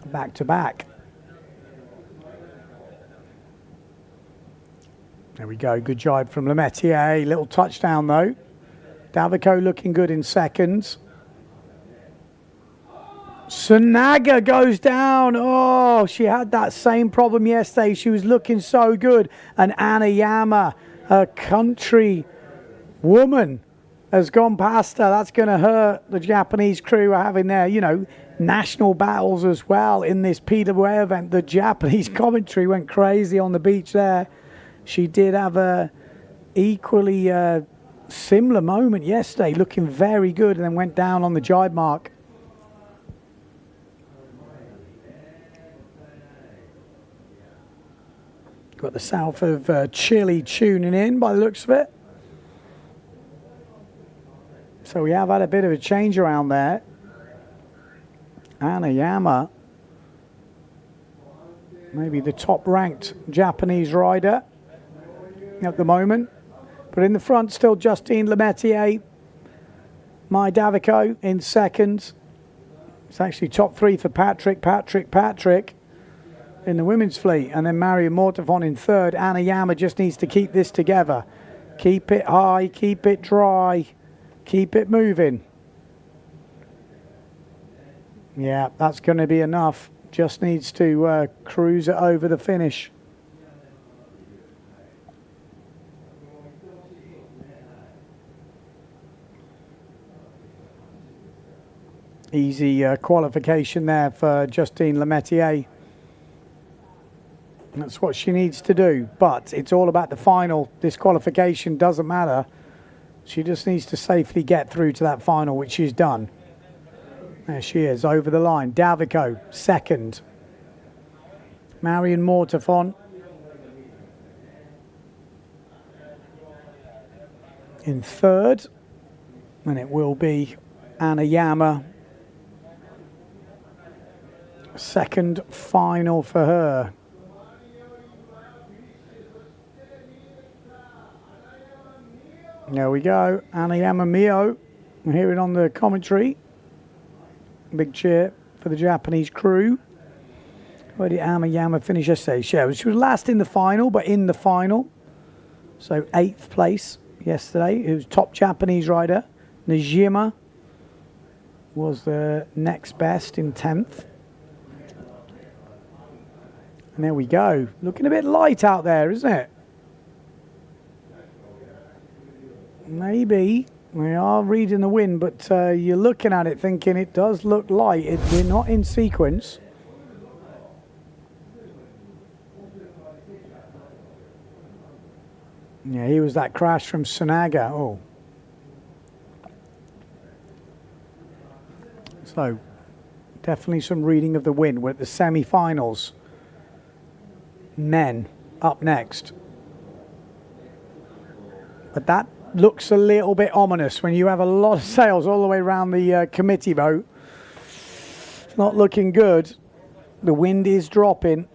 Back to back. There we go. Good jibe from Le Métier. Little touchdown though. Davico looking good in 2nd. Sanaga goes down. Oh, she had that same problem yesterday. She was looking so good. And Anna Yama, her country woman, has gone past her. That's going to hurt the Japanese crew are having their, national battles as well in this PWA event. The Japanese commentary went crazy on the beach there. She did have a equally similar moment yesterday, looking very good, and then went down on the jibe mark. Got the south of Chile tuning in by the looks of it. So we have had a bit of a change around there. Anna Yama, maybe the top ranked Japanese rider at the moment. But in the front still Justine Le Métier. Mai Davico in 2nd. It's actually top 3 for Patrick in the women's fleet. And then Marion Mortefon in 3rd. Anna Yama just needs to keep this together. Keep it high, keep it dry, keep it moving. Yeah, that's going to be enough. Just needs to cruise it over the finish. Easy qualification there for Justine Le Métier. That's what she needs to do. But it's all about the final. This qualification doesn't matter. She just needs to safely get through to that final, which she's done. There she is, over the line. Davico, second. Marion Mortafont in third. And it will be Anna Yama. Second final for her. There we go, Anna Yama Mio. I'm hearing on the commentary. Big cheer for the Japanese crew. Where did Anna Yama finish yesterday? She was last in the final, but in the final. So 8th place yesterday. It was top Japanese rider. Najima was the next best in 10th. And there we go. Looking a bit light out there, isn't it? Maybe. We are reading the wind, but you're looking at it thinking it does look light. We're not in sequence. Yeah, he was that crash from Sanaga. Oh. So, definitely some reading of the wind. We're at the semi-finals. Men up next. But that looks a little bit ominous when you have a lot of sails all the way around the committee boat. It's not looking good. The wind is dropping.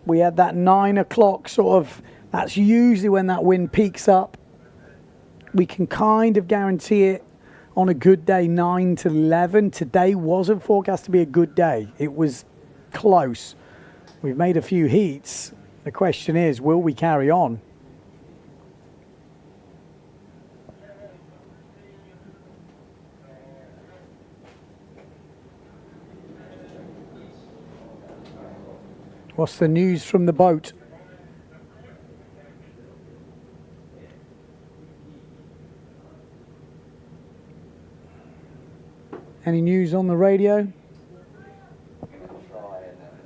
We had that 9 o'clock sort of, that's usually when that wind peaks up. We can kind of guarantee it on a good day, 9 to 11. Today wasn't forecast to be a good day. It was close. We've made a few heats. The question is, will we carry on? What's the news from the boat? Any news on the radio?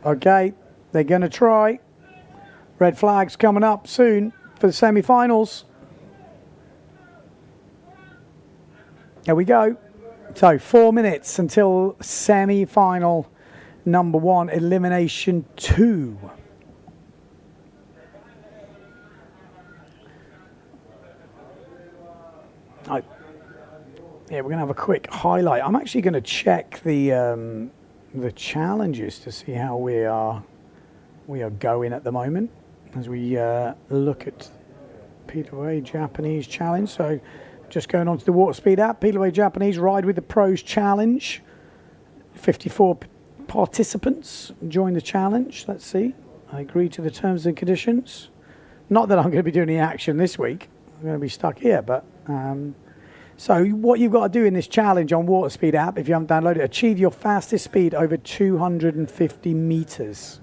Okay, they're going to try. Red flag's coming up soon for the semi-finals. There we go. So 4 minutes until semi-final number 1, elimination 2. Yeah, we're going to have a quick highlight. I'm actually going to check the challenges to see how we are going at the moment as we look at PWA Japanese Challenge. So just going on to the Water Speed app, PWA Japanese Ride with the Pros Challenge. 54 participants join the challenge. Let's see. I agree to the terms and conditions. Not that I'm going to be doing any action this week. I'm going to be stuck here, but... So what you've got to do in this challenge on Water Speed app, if you haven't downloaded it, achieve your fastest speed over 250 meters.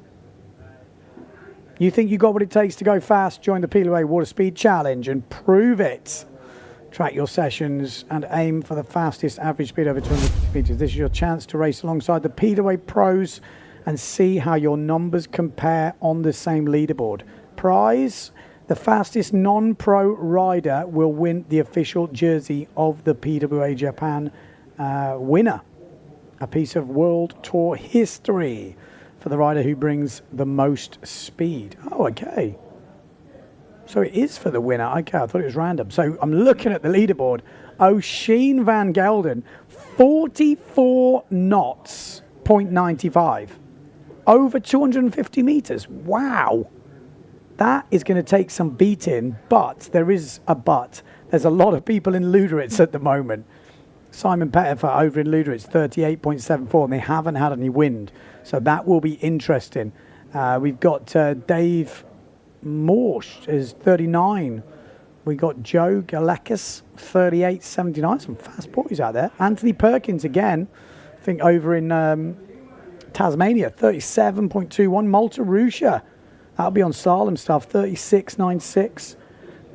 You think you got what it takes to go fast? Join the PWA Water Speed Challenge and prove it. Track your sessions and aim for the fastest average speed over 250 meters. This is your chance to race alongside the PWA pros and see how your numbers compare on the same leaderboard. Prize: the fastest non-pro rider will win the official jersey of the PWA Japan winner. A piece of World Tour history for the rider who brings the most speed. Oh, okay. So it is for the winner. Okay, I thought it was random. So I'm looking at the leaderboard. O'Sheen Van Gelden, 44 knots, 0.95. Over 250 meters. Wow. That is going to take some beating, but there is a but. There's a lot of people in Luderitz at the moment. Simon Pettifer over in Luderitz, 38.74, and they haven't had any wind. So that will be interesting. We've got Dave Morsch is 39. We got Joe Galekis, 38.79. Some fast boys out there. Anthony Perkins again, I think over in Tasmania, 37.21. Malta Russia. That'll be on Slalom stuff, 36.96.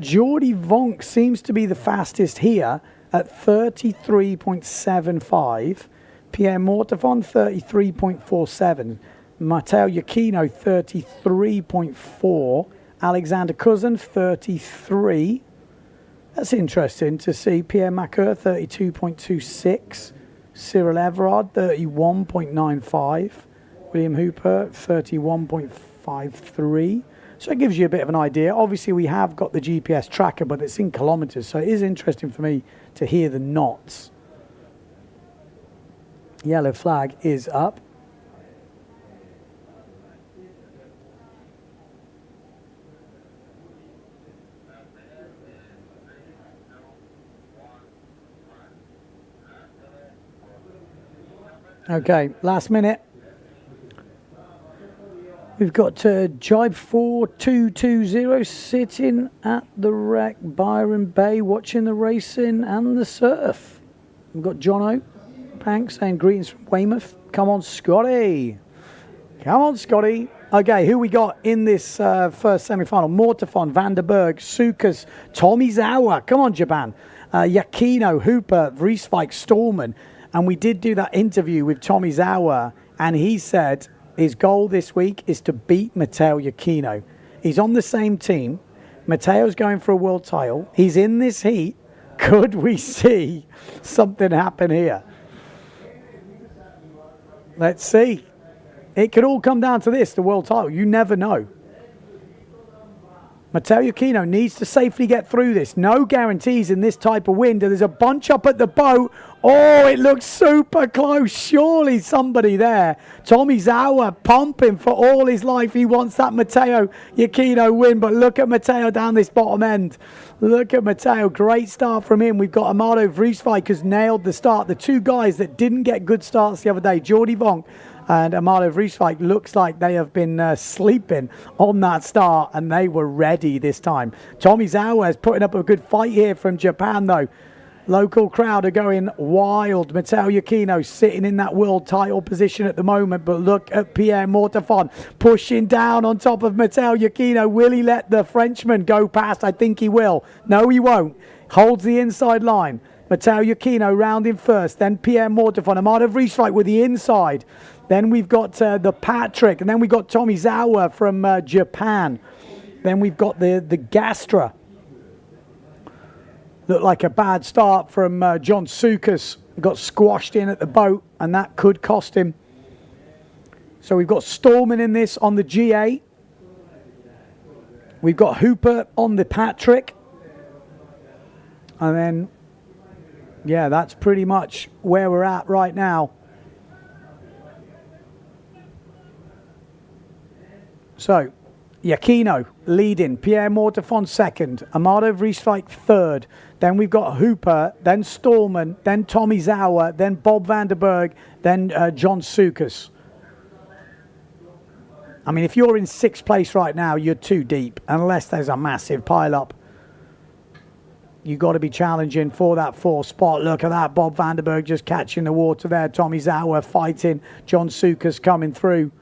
Jordi Vonk seems to be the fastest here at 33.75. Pierre Mortafon, 33.47. Matteo Giacchino 33.4. Alexander Cousin 33. That's interesting to see. Pierre Macquer 32.26. Cyril Everard 31.95. William Hooper 31.53. So it gives you a bit of an idea. Obviously we have got the GPS tracker, but it's in kilometers, so it is interesting for me to hear the knots. Yellow flag is up. Okay, last minute. We've got Jibe 4220 sitting at the wreck, Byron Bay, watching the racing and the surf. We've got Jono Pank saying greetings from Weymouth. Come on, Scotty. Come on, Scotty. Okay, who we got in this first semi-final? Mortafon, Vanderberg, Sukas, Tomizawa. Come on, Japan. Giacchino, Hooper, Vrieswijk, Storman. And we did do that interview with Tomizawa, and he said his goal this week is to beat Matteo Giacchino. He's on the same team. Matteo's going for a world title. He's in this heat. Could we see something happen here? Let's see. It could all come down to this, the world title. You never know. Matteo Giacchino needs to safely get through this. No guarantees in this type of wind. There's a bunch up at the boat. Oh, it looks super close. Surely somebody there. Tomizawa pumping for all his life. He wants that Matteo Giacchino win. But look at Matteo down this bottom end. Look at Matteo. Great start from him. We've got Amado Vrieswijk who's nailed the start. The two guys that didn't get good starts the other day, Jordi Vonk and Amado Vrieswijk, looks like they have been sleeping on that start, and they were ready this time. Tomizawa is putting up a good fight here from Japan, though. Local crowd are going wild. Matteo Giacchino sitting in that world title position at the moment, but look at Pierre Mortafon pushing down on top of Matteo Giacchino. Will he let the Frenchman go past? I think he will. No, he won't. Holds the inside line. Matteo Giacchino rounding first, then Pierre Mortafon. Amado Vrieswijk with the inside. Then we've got the Patrick, and then we've got Tomizawa from Japan. Then we've got the Gastra. Looked like a bad start from John Sukas. Got squashed in at the boat, and that could cost him. So we've got Storman in this on the G8. We've got Hooper on the Patrick. And then, yeah, that's pretty much where we're at right now. So, Giacchino leading, Pierre Mortafon second, Amado Vrieswijk third. Then we've got Hooper, then Storman, then Tomizawa, then Bob Vanderberg, then John Sukas. I mean, if you're in sixth place right now, you're too deep, unless there's a massive pile-up. You've got to be challenging for that fourth spot. Look at that, Bob Vanderberg just catching the water there. Tomizawa fighting, John Sukas coming through.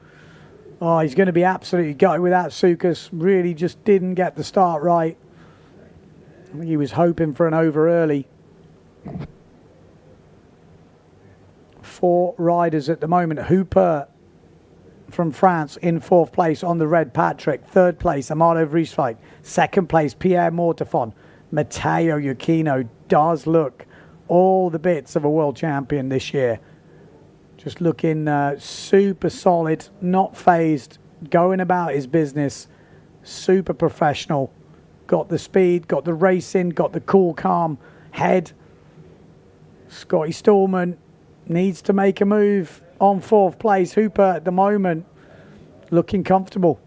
Oh, he's going to be absolutely gutted without Sukas. Really just didn't get the start right. I think he was hoping for an over early. 4 riders at the moment. Hooper from France in 4th place on the red Patrick. 3rd place, Amado Vrieswijk. 2nd place, Pierre Mortafon. Matteo Giacchino does look all the bits of a world champion this year. Just looking super solid, not phased, going about his business, super professional. Got the speed, got the racing, got the cool, calm head. Scotty Storman needs to make a move on 4th place. Hooper at the moment looking comfortable.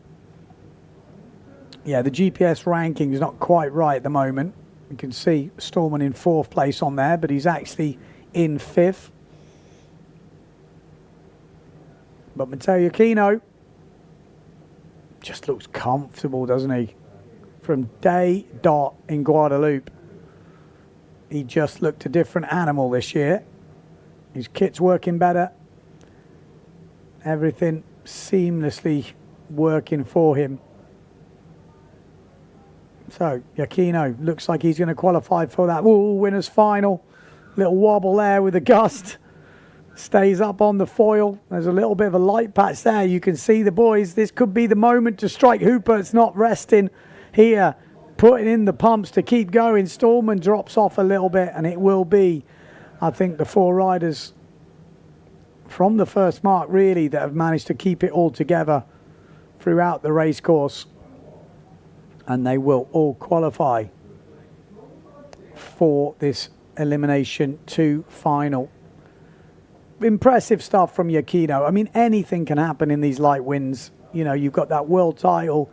Yeah, the GPS ranking is not quite right at the moment. You can see Storman in 4th place on there, but he's actually in 5th. But Matteo Giacchino just looks comfortable, doesn't he? From day dot in Guadeloupe, he just looked a different animal this year. His kit's working better. Everything seamlessly working for him. So Giacchino looks like he's going to qualify for that winners final. Little wobble there with a gust. Stays up on the foil. There's a little bit of a light patch there. You can see the boys. This could be the moment to strike. Hoopert's not resting here, putting in the pumps to keep going. Stallman drops off a little bit, and it will be, I think, the 4 riders from the first mark, really, that have managed to keep it all together throughout the race course. And they will all qualify for this Elimination 2 final. Impressive stuff from Yukino. I mean, anything can happen in these light winds. You know, you've got that world title.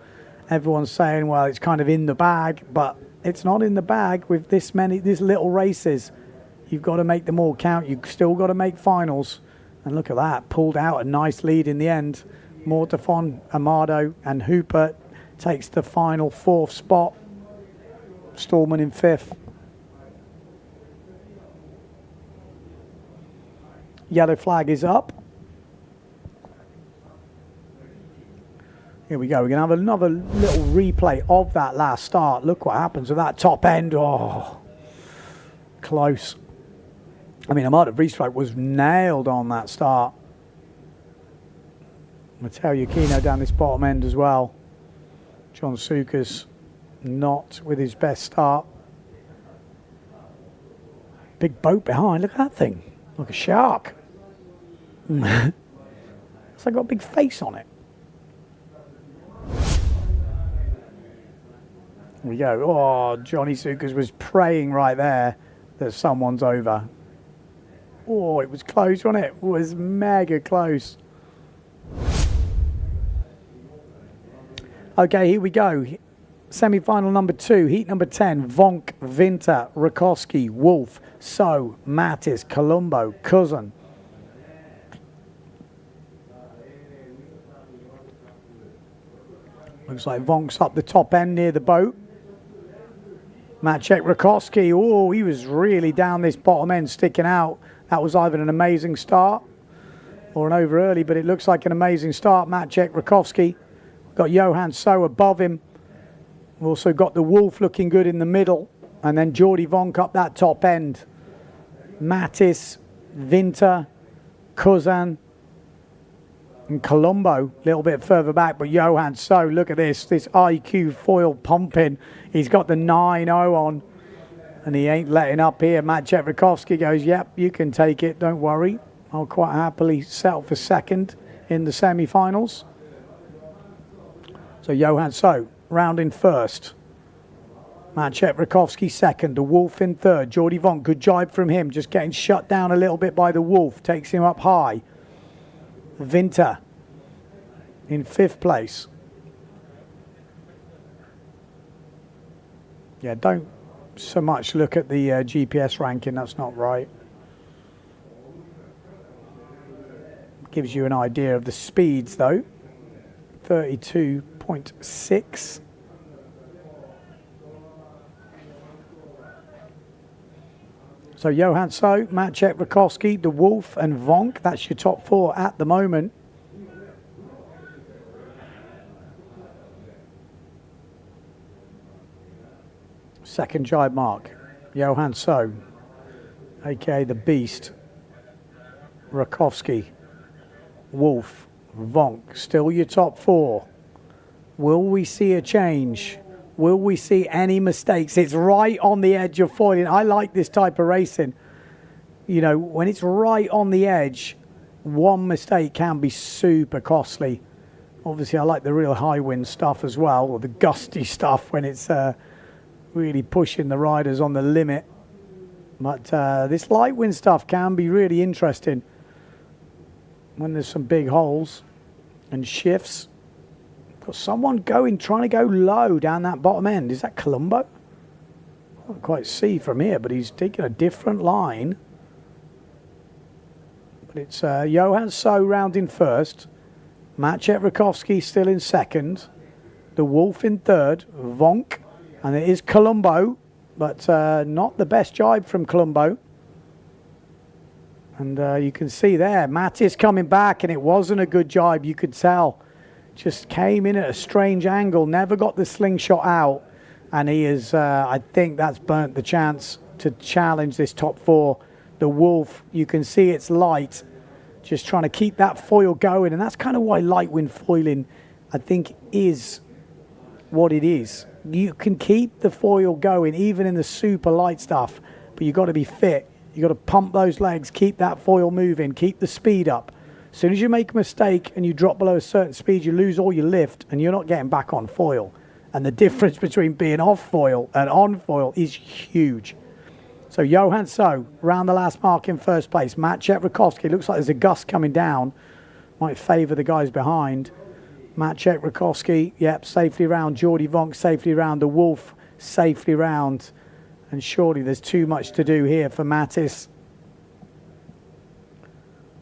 Everyone's saying, well, it's kind of in the bag, but it's not in the bag with these little races. You've got to make them all count. You've still got to make finals. And look at that, pulled out a nice lead in the end. Mortafon, Amado, and Hooper takes the final 4th spot. Stallman in 5th. Yellow flag is up. Here we go. We're going to have another little replay of that last start. Look what happens with that top end. Oh, close. I mean, Amado Vreeswijk was nailed on that start. Matteo Yukino down this bottom end as well. John Sukas not with his best start. Big boat behind. Look at that thing. Like a shark. It's like got a big face on it. Here we go. Oh, Johnny Sukas was praying right there that someone's over. Oh, it was close, wasn't it? It was mega close. Okay, here we go. Semi-final number 2, heat number 10. Vonk, Winter, Rakowski, Wolf, So, Mattis, Colombo, Cousin. Looks like Vonk's up the top end near the boat. Maciek Rakowski, oh, he was really down this bottom end, sticking out. That was either an amazing start or an over early, but it looks like an amazing start. Maciek Rakowski. Got Johan So above him. We've also got the Wolf looking good in the middle. And then Jordi Vonk up that top end. Mattis, Winter, Cousin, and Colombo a little bit further back. But Johan So, look at this IQ foil pumping. He's got the 9.0 on. And he ain't letting up here. Maciej Rakowski goes, yep, you can take it, don't worry. I'll quite happily settle for second in the semi-finals. So Johan So, round in first. Maciej Rakowski second, the Wolf in third. Jordi Vonk, good jibe from him, just getting shut down a little bit by the Wolf, takes him up high. Winter in 5th place. Yeah, don't so much look at the GPS ranking, that's not right. Gives you an idea of the speeds though. 32.6. So Johan So, Maciej Rakowski, the Wolf and Vonk, that's your top 4 at the moment. Second jibe mark, Johan So, aka the Beast. Rakowski, Wolf, Vonk, still your top 4. Will we see a change? Will we see any mistakes? It's right on the edge of foiling. I like this type of racing. You know, when it's right on the edge, one mistake can be super costly. Obviously, I like the real high wind stuff as well, or the gusty stuff when it's really pushing the riders on the limit. But this light wind stuff can be really interesting when there's some big holes and shifts. Got someone trying to go low down that bottom end. Is that Colombo? I can't quite see from here, but he's taking a different line. But it's Johan So round in first. Maciej Rakowski still in second. The Wolf in third. Vonk. And it is Colombo, but not the best jibe from Colombo. And you can see there, Mattis coming back, and it wasn't a good jibe, you could tell. Just came in at a strange angle, never got the slingshot out. And he is, I think that's burnt the chance to challenge this top 4. The Wolf, you can see it's light, just trying to keep that foil going. And that's kind of why light wind foiling, I think, is what it is. You can keep the foil going even in the super light stuff, but you've got to be fit. You've got to pump those legs, keep that foil moving, keep the speed up. As soon as you make a mistake and you drop below a certain speed, you lose all your lift and you're not getting back on foil. And the difference between being off foil and on foil is huge. So Johan So, round the last mark in first place. Maciej Rakowski, looks like there's a gust coming down. Might favour the guys behind. Maciej Rakowski, yep, safely round. Jordi Vonk, safely round. The Wolf, safely round. And surely there's too much to do here for Mattis.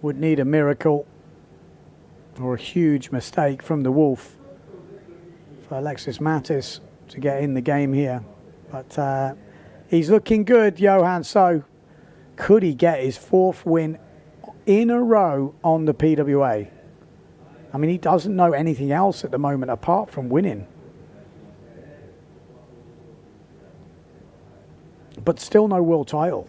Would need a miracle or a huge mistake from the Wolf for Alexis Mattis to get in the game here. But he's looking good, Johan So. Could he get his 4th win in a row on the PWA? I mean, he doesn't know anything else at the moment apart from winning. But still no world title.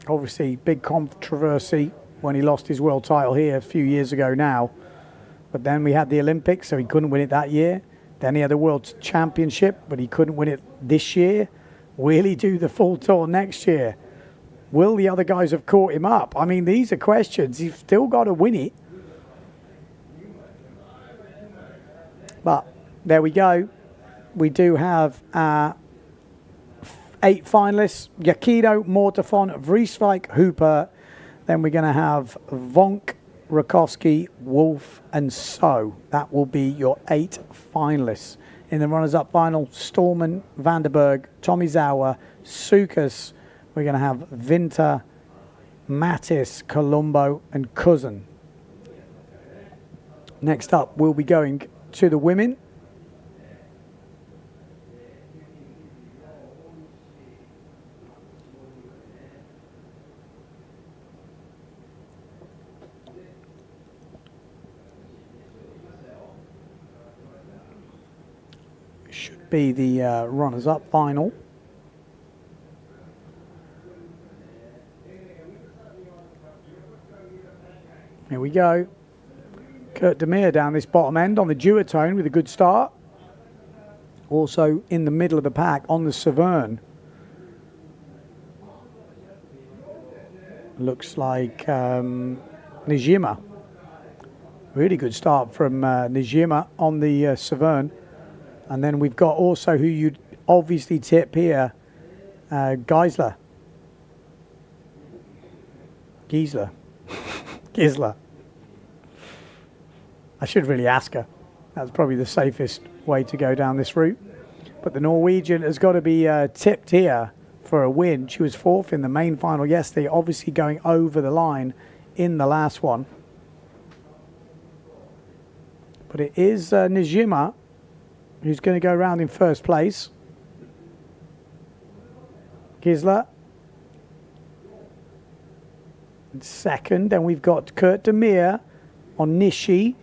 Obviously, big controversy when he lost his world title here a few years ago now. But then we had the Olympics, so he couldn't win it that year. Then he had the World Championship, but he couldn't win it this year. Will he do the full tour next year? Will the other guys have caught him up? I mean, these are questions. He's still got to win it. But there we go. We do have 8 finalists. Yakido, Mortafon, Vrieswijk, Hooper. Then we're going to have Vonk, Rakowski, Wolf and So. That will be your 8 finalists. In the runners-up final, Storman, Vanderberg, Tomizawa, Sukas. We're going to have Vinter, Mattis, Colombo and Cousin. Next up, we'll be going to the women. Should be the runners-up final. Here we go. Kurt Demir down this bottom end on the duotone with a good start. Also in the middle of the pack on the Severn. Looks like Nijima. Really good start from Nijima on the Severn. And then we've got also who you'd obviously tip here, Gisler. I should really ask her. That's probably the safest way to go down this route. But the Norwegian has got to be tipped here for a win. She was 4th in the main final yesterday, obviously going over the line in the last one. But it is Nijima who's going to go around in first place. Gisler in second. Then we've got Kurt Demir on Nishi.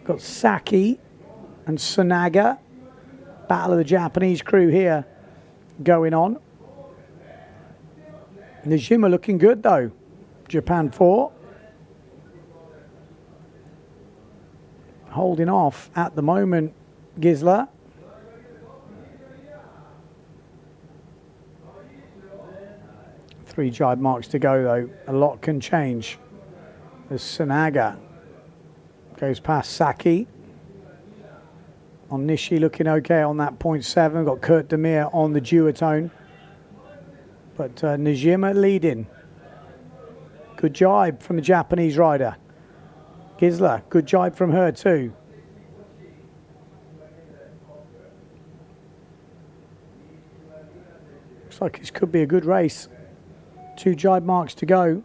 Got Saki and Sonaga. Battle of the Japanese crew here going on. Nijima looking good though. Japan 4. Holding off at the moment, Gisler. Three jibe marks to go though. A lot can change as Sonaga goes past Saki. On Nishi looking okay on that 0.7. We've got Kurt Demir on the duotone. But Nijima leading. Good jibe from the Japanese rider. Gisler, good jibe from her too. Looks like this could be a good race. 2 jibe marks to go.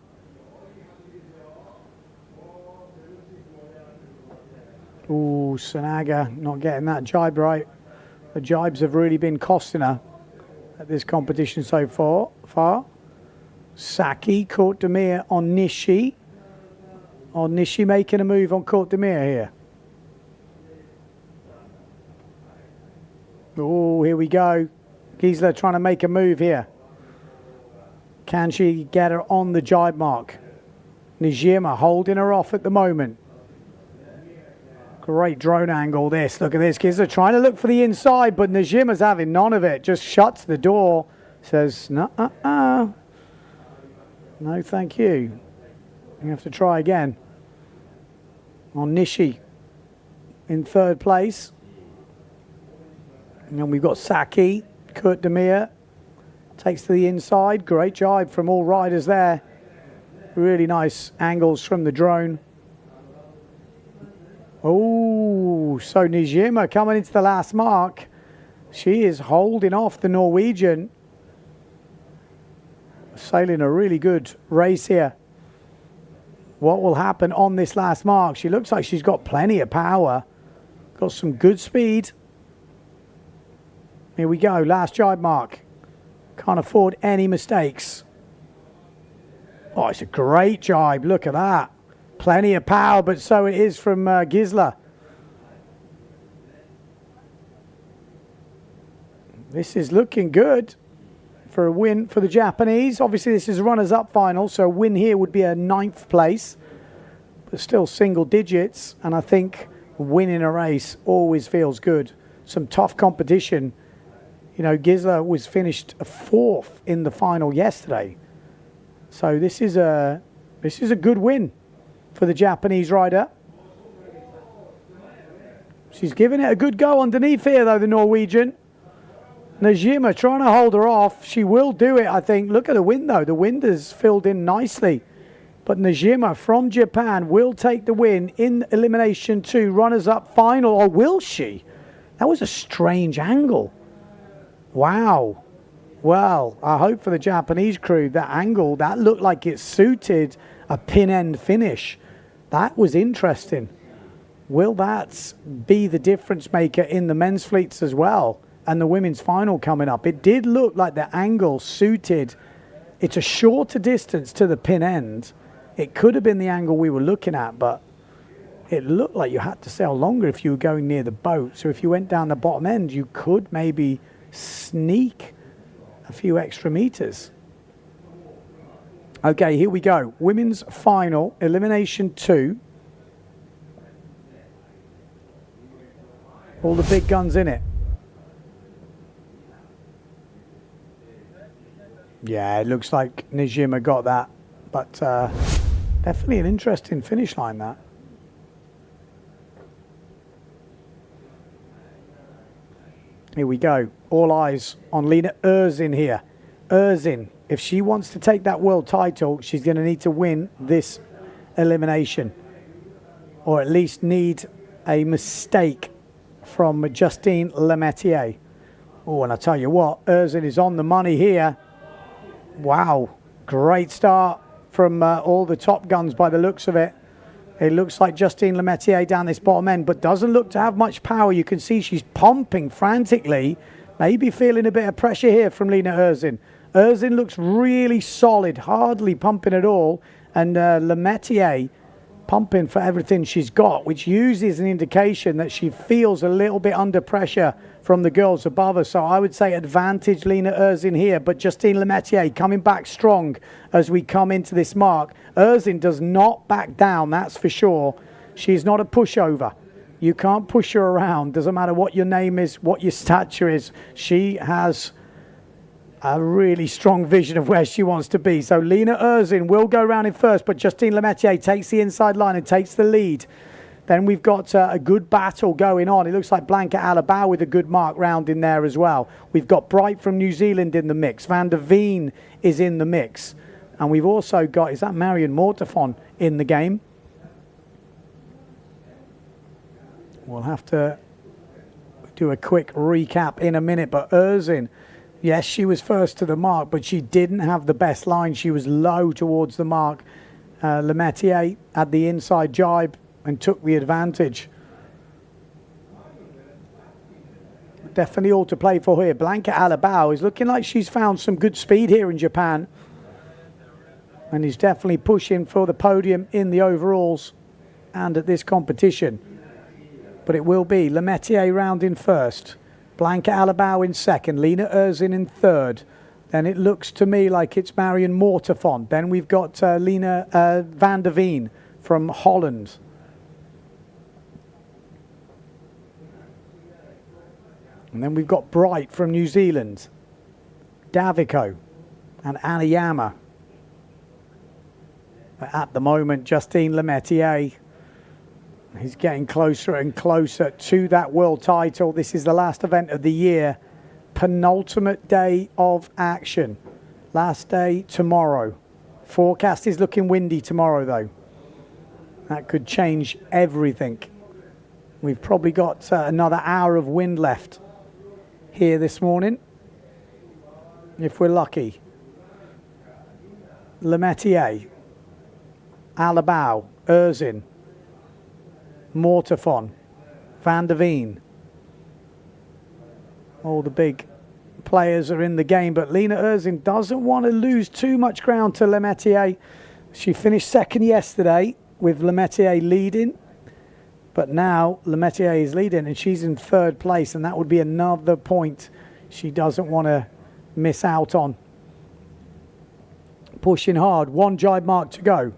Ooh, Sonaga not getting that jibe right. The jibes have really been costing her at this competition so far. Saki, Court Demir on Nishi. On Nishi making a move on Court Demir here. Oh, here we go. Gisler trying to make a move here. Can she get her on the jibe mark? Najima holding her off at the moment. Great drone angle this. Look at this. Kids are trying to look for the inside, but Najima's having none of it. Just shuts the door. Says, no, no, thank you. You have to try again. On Nishi in third place. And then we've got Saki, Kurt Demir. Takes to the inside. Great jibe from all riders there. Really nice angles from the drone. Oh, so Nijima coming into the last mark. She is holding off the Norwegian. Sailing a really good race here. What will happen on this last mark? She looks like she's got plenty of power. Got some good speed. Here we go, last jibe mark. Can't afford any mistakes. Oh, it's a great jibe. Look at that. Plenty of power, but so it is from Gisela. This is looking good for a win for the Japanese. Obviously, this is a runners-up final, so a win here would be a 9th place, but still single digits. And I think winning a race always feels good. Some tough competition. You know, Gisela was finished 4th in the final yesterday, so this is a good win for the Japanese rider. She's giving it a good go underneath here, though, the Norwegian. Najima trying to hold her off. She will do it, I think. Look at the wind, though. The wind has filled in nicely. But Najima from Japan will take the win in Elimination 2, runners-up final. Or will she? That was a strange angle. Wow. Well, I hope for the Japanese crew, that angle, that looked like it suited a pin-end finish. That was interesting. Will that be the difference maker in the men's fleets as well? And the women's final coming up. It did look like the angle suited. It's a shorter distance to the pin end. It could have been the angle we were looking at, but it looked like you had to sail longer if you were going near the boat. So if you went down the bottom end, you could maybe sneak a few extra meters. Okay, here we go. Women's final, Elimination 2. All the big guns in it. Yeah, it looks like Najima got that, but definitely an interesting finish line, that. Here we go. All eyes on Lena Erzin here. Erzin, if she wants to take that world title, she's going to need to win this elimination, or at least need a mistake from Justine Lemaitre. Oh, and I tell you what, Erzin is on the money here. Wow, great start from all the top guns by the looks of it. It looks like Justine Lemaitre down this bottom end, but doesn't look to have much power. You can see she's pumping frantically, maybe feeling a bit of pressure here from Lena Erzin. Erzin looks really solid, hardly pumping at all, and Lemaitre pumping for everything she's got, which uses an indication that she feels a little bit under pressure from the girls above her. So I would say advantage Lena Erzin here, but Justine Lemaitre coming back strong as we come into this mark. Erzin does not back down, that's for sure. She's not a pushover. You can't push her around. Doesn't matter what your name is, what your stature is. She has a really strong vision of where she wants to be. So Lena Erzin will go round in first, but Justine Lemaitre takes the inside line and takes the lead. Then we've got a good battle going on. It looks like Blanca Alabau with a good mark round in there as well. We've got Bright from New Zealand in the mix. Van der Veen is in the mix. And we've also got, is that Marion Mortefon in the game? We'll have to do a quick recap in a minute. But Erzin, yes, she was first to the mark, but she didn't have the best line. She was low towards the mark. Lemaitre had the inside jibe and took the advantage. Definitely all to play for here. Blanca Alabau is looking like she's found some good speed here in Japan, and is definitely pushing for the podium in the overalls and at this competition. But it will be Lemaitre round in first, Blanca Alabau in second, Lena Erzin in third, then it looks to me like it's Marion Morterfont. Then we've got Lena van der Veen from Holland. And then we've got Bright from New Zealand, Davico and Aniyama. But at the moment, Justine Lemaitre is getting closer and closer to that world title. This is the last event of the year. Penultimate day of action. Last day tomorrow. Forecast is looking windy tomorrow though. That could change everything. We've probably got another hour of wind left here this morning, if we're lucky. Lemaitre, Alabau, Erzin, Morterfont, van der Veen. All the big players are in the game, but Lena Erzin doesn't want to lose too much ground to Lemaitre. She finished second yesterday with Lemaitre leading, but now Lemaitre is leading and she's in third place, and that would be another point she doesn't want to miss out on. Pushing hard, one jibe mark to go.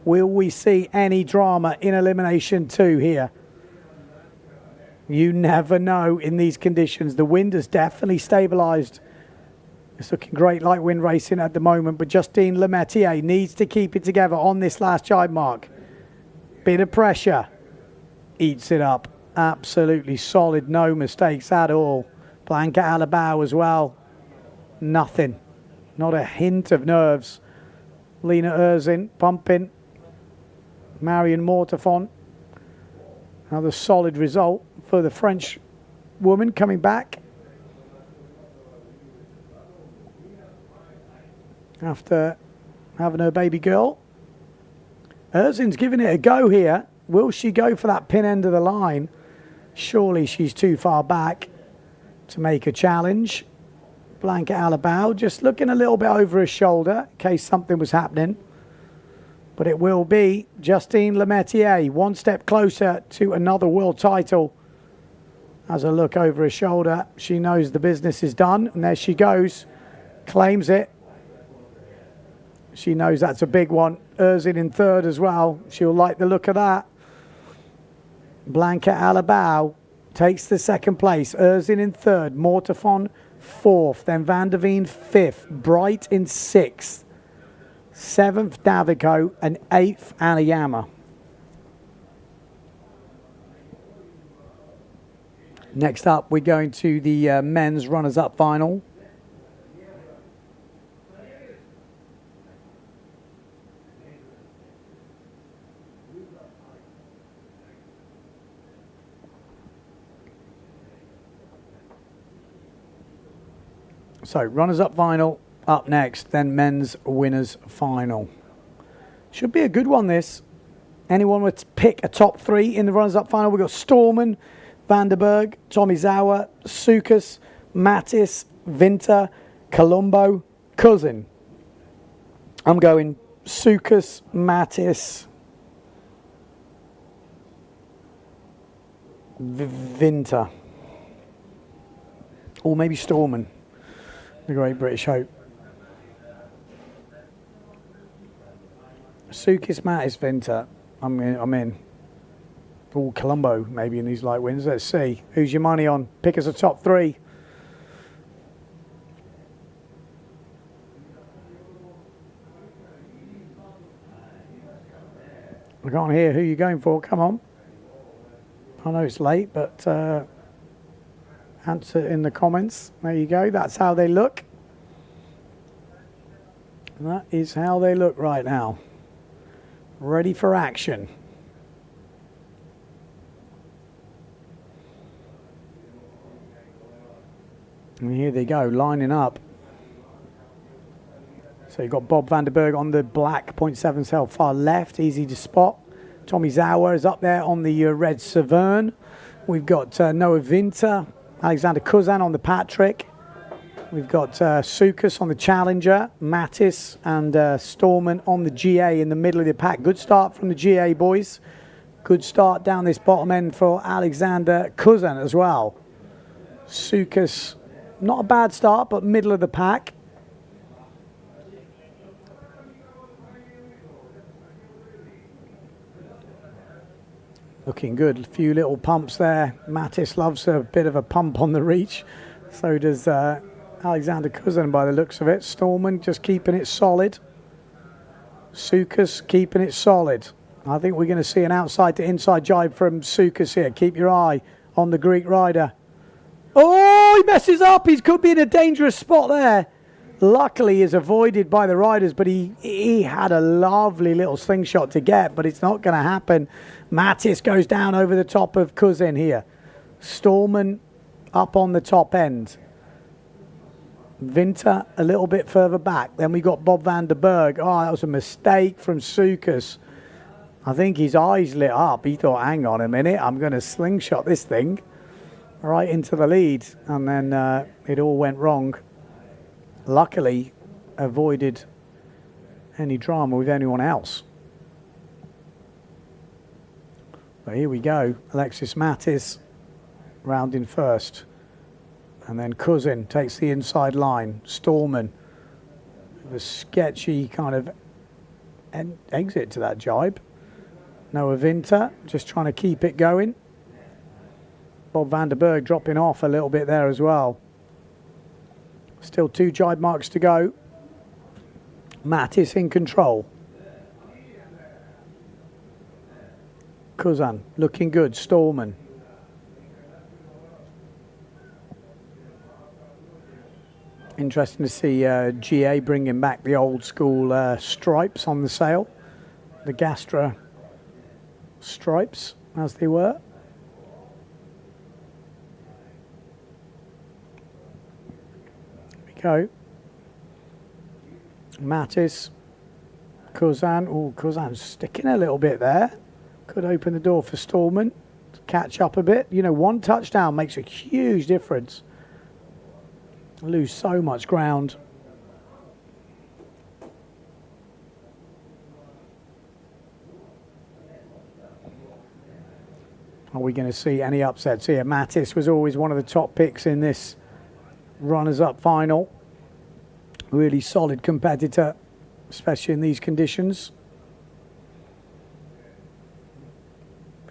Will we see any drama in Elimination 2 here? You never know in these conditions. The wind has definitely stabilised. It's looking great light wind racing at the moment, but Justine Lemaitre needs to keep it together on this last jibe mark. Bit of pressure. Eats it up. Absolutely solid. No mistakes at all. Blanca Alabau as well. Nothing. Not a hint of nerves. Lena Erzin pumping. Marion Morterfont. Another solid result for the French woman coming back after having her baby girl. Erzin's giving it a go here. Will she go for that pin end of the line? Surely she's too far back to make a challenge. Blanca Alabau just looking a little bit over her shoulder in case something was happening. But it will be Justine Lemaitre, one step closer to another world title. Has a look over her shoulder. She knows the business is done. And there she goes. Claims it. She knows that's a big one. Erzin in third as well. She'll like the look of that. Blanca Alabau takes the second place. Erzin in third. Morterfont fourth. Then van der Veen fifth. Bright in sixth. Seventh, Davico. And eighth, Aniyama. Next up, we're going to the men's runners-up final. So, runners-up final up next, then men's winners final. Should be a good one, this. Anyone would pick a top three in the runners-up final? We've got Storman, Vanderberg, Tomizawa, Sukas, Mattis, Vinter, Colombo, Cousin. I'm going Sukas, Mattis, Vinter. Or maybe Storman, the great British hope. Sukas, Mattis, Vinter. I'm in. Oh, Colombo maybe in these light winds. Let's see. Who's your money on? Pick us a top three. I can't hear who you're going for. Come on. I know it's late, but answer in the comments. There you go. That's how they look. That is how they look right now. Ready for action. And here they go, lining up. So you've got Bob Vanderberg on the black 0.7 cell far left, easy to spot. Tomizawa is up there on the red Severn. We've got Noah Vinter, Alexander Cousin on the Patrick. We've got Sukas on the Challenger, Mattis and Storman on the GA in the middle of the pack. Good start from the GA boys. Good start down this bottom end for Alexander Cousin as well. Sukas not a bad start, but middle of the pack. Looking good. A few little pumps there. Mattis loves a bit of a pump on the reach. So does Alexander Kuzan by the looks of it. Storman just keeping it solid. Sukas keeping it solid. I think we're going to see an outside to inside jibe from Sukas here. Keep your eye on the Greek rider. Oh, he messes up. He could be in a dangerous spot there. Luckily, he's avoided by the riders, but he had a lovely little slingshot to get, but it's not going to happen. Mattis goes down over the top of Kuzin here. Storman up on the top end. Winter a little bit further back. Then we got Bob van der Berg. Oh, that was a mistake from Sukas. I think his eyes lit up. He thought, hang on a minute, I'm going to slingshot this thing right into the lead. And then it all went wrong. Luckily, avoided any drama with anyone else. But here we go. Alexis Mattis rounding first. And then Kuzin takes the inside line. Storman, the sketchy kind of exit to that jibe. Noah Winter just trying to keep it going. Bob van der Berg dropping off a little bit there as well. Still 2 jibe marks to go. Mattis in control. Kuzan looking good. Storman. Interesting to see GA bringing back the old school stripes on the sail. The Gastra stripes as they were. Here we go. Mattis. Kuzan. Oh, Kuzan's sticking a little bit there. Could open the door for Storman to catch up a bit. You know, 1 touchdown makes a huge difference. Lose so much ground. Are we going to see any upsets here? Mattis was always one of the top picks in this runners-up final. Really solid competitor, especially in these conditions.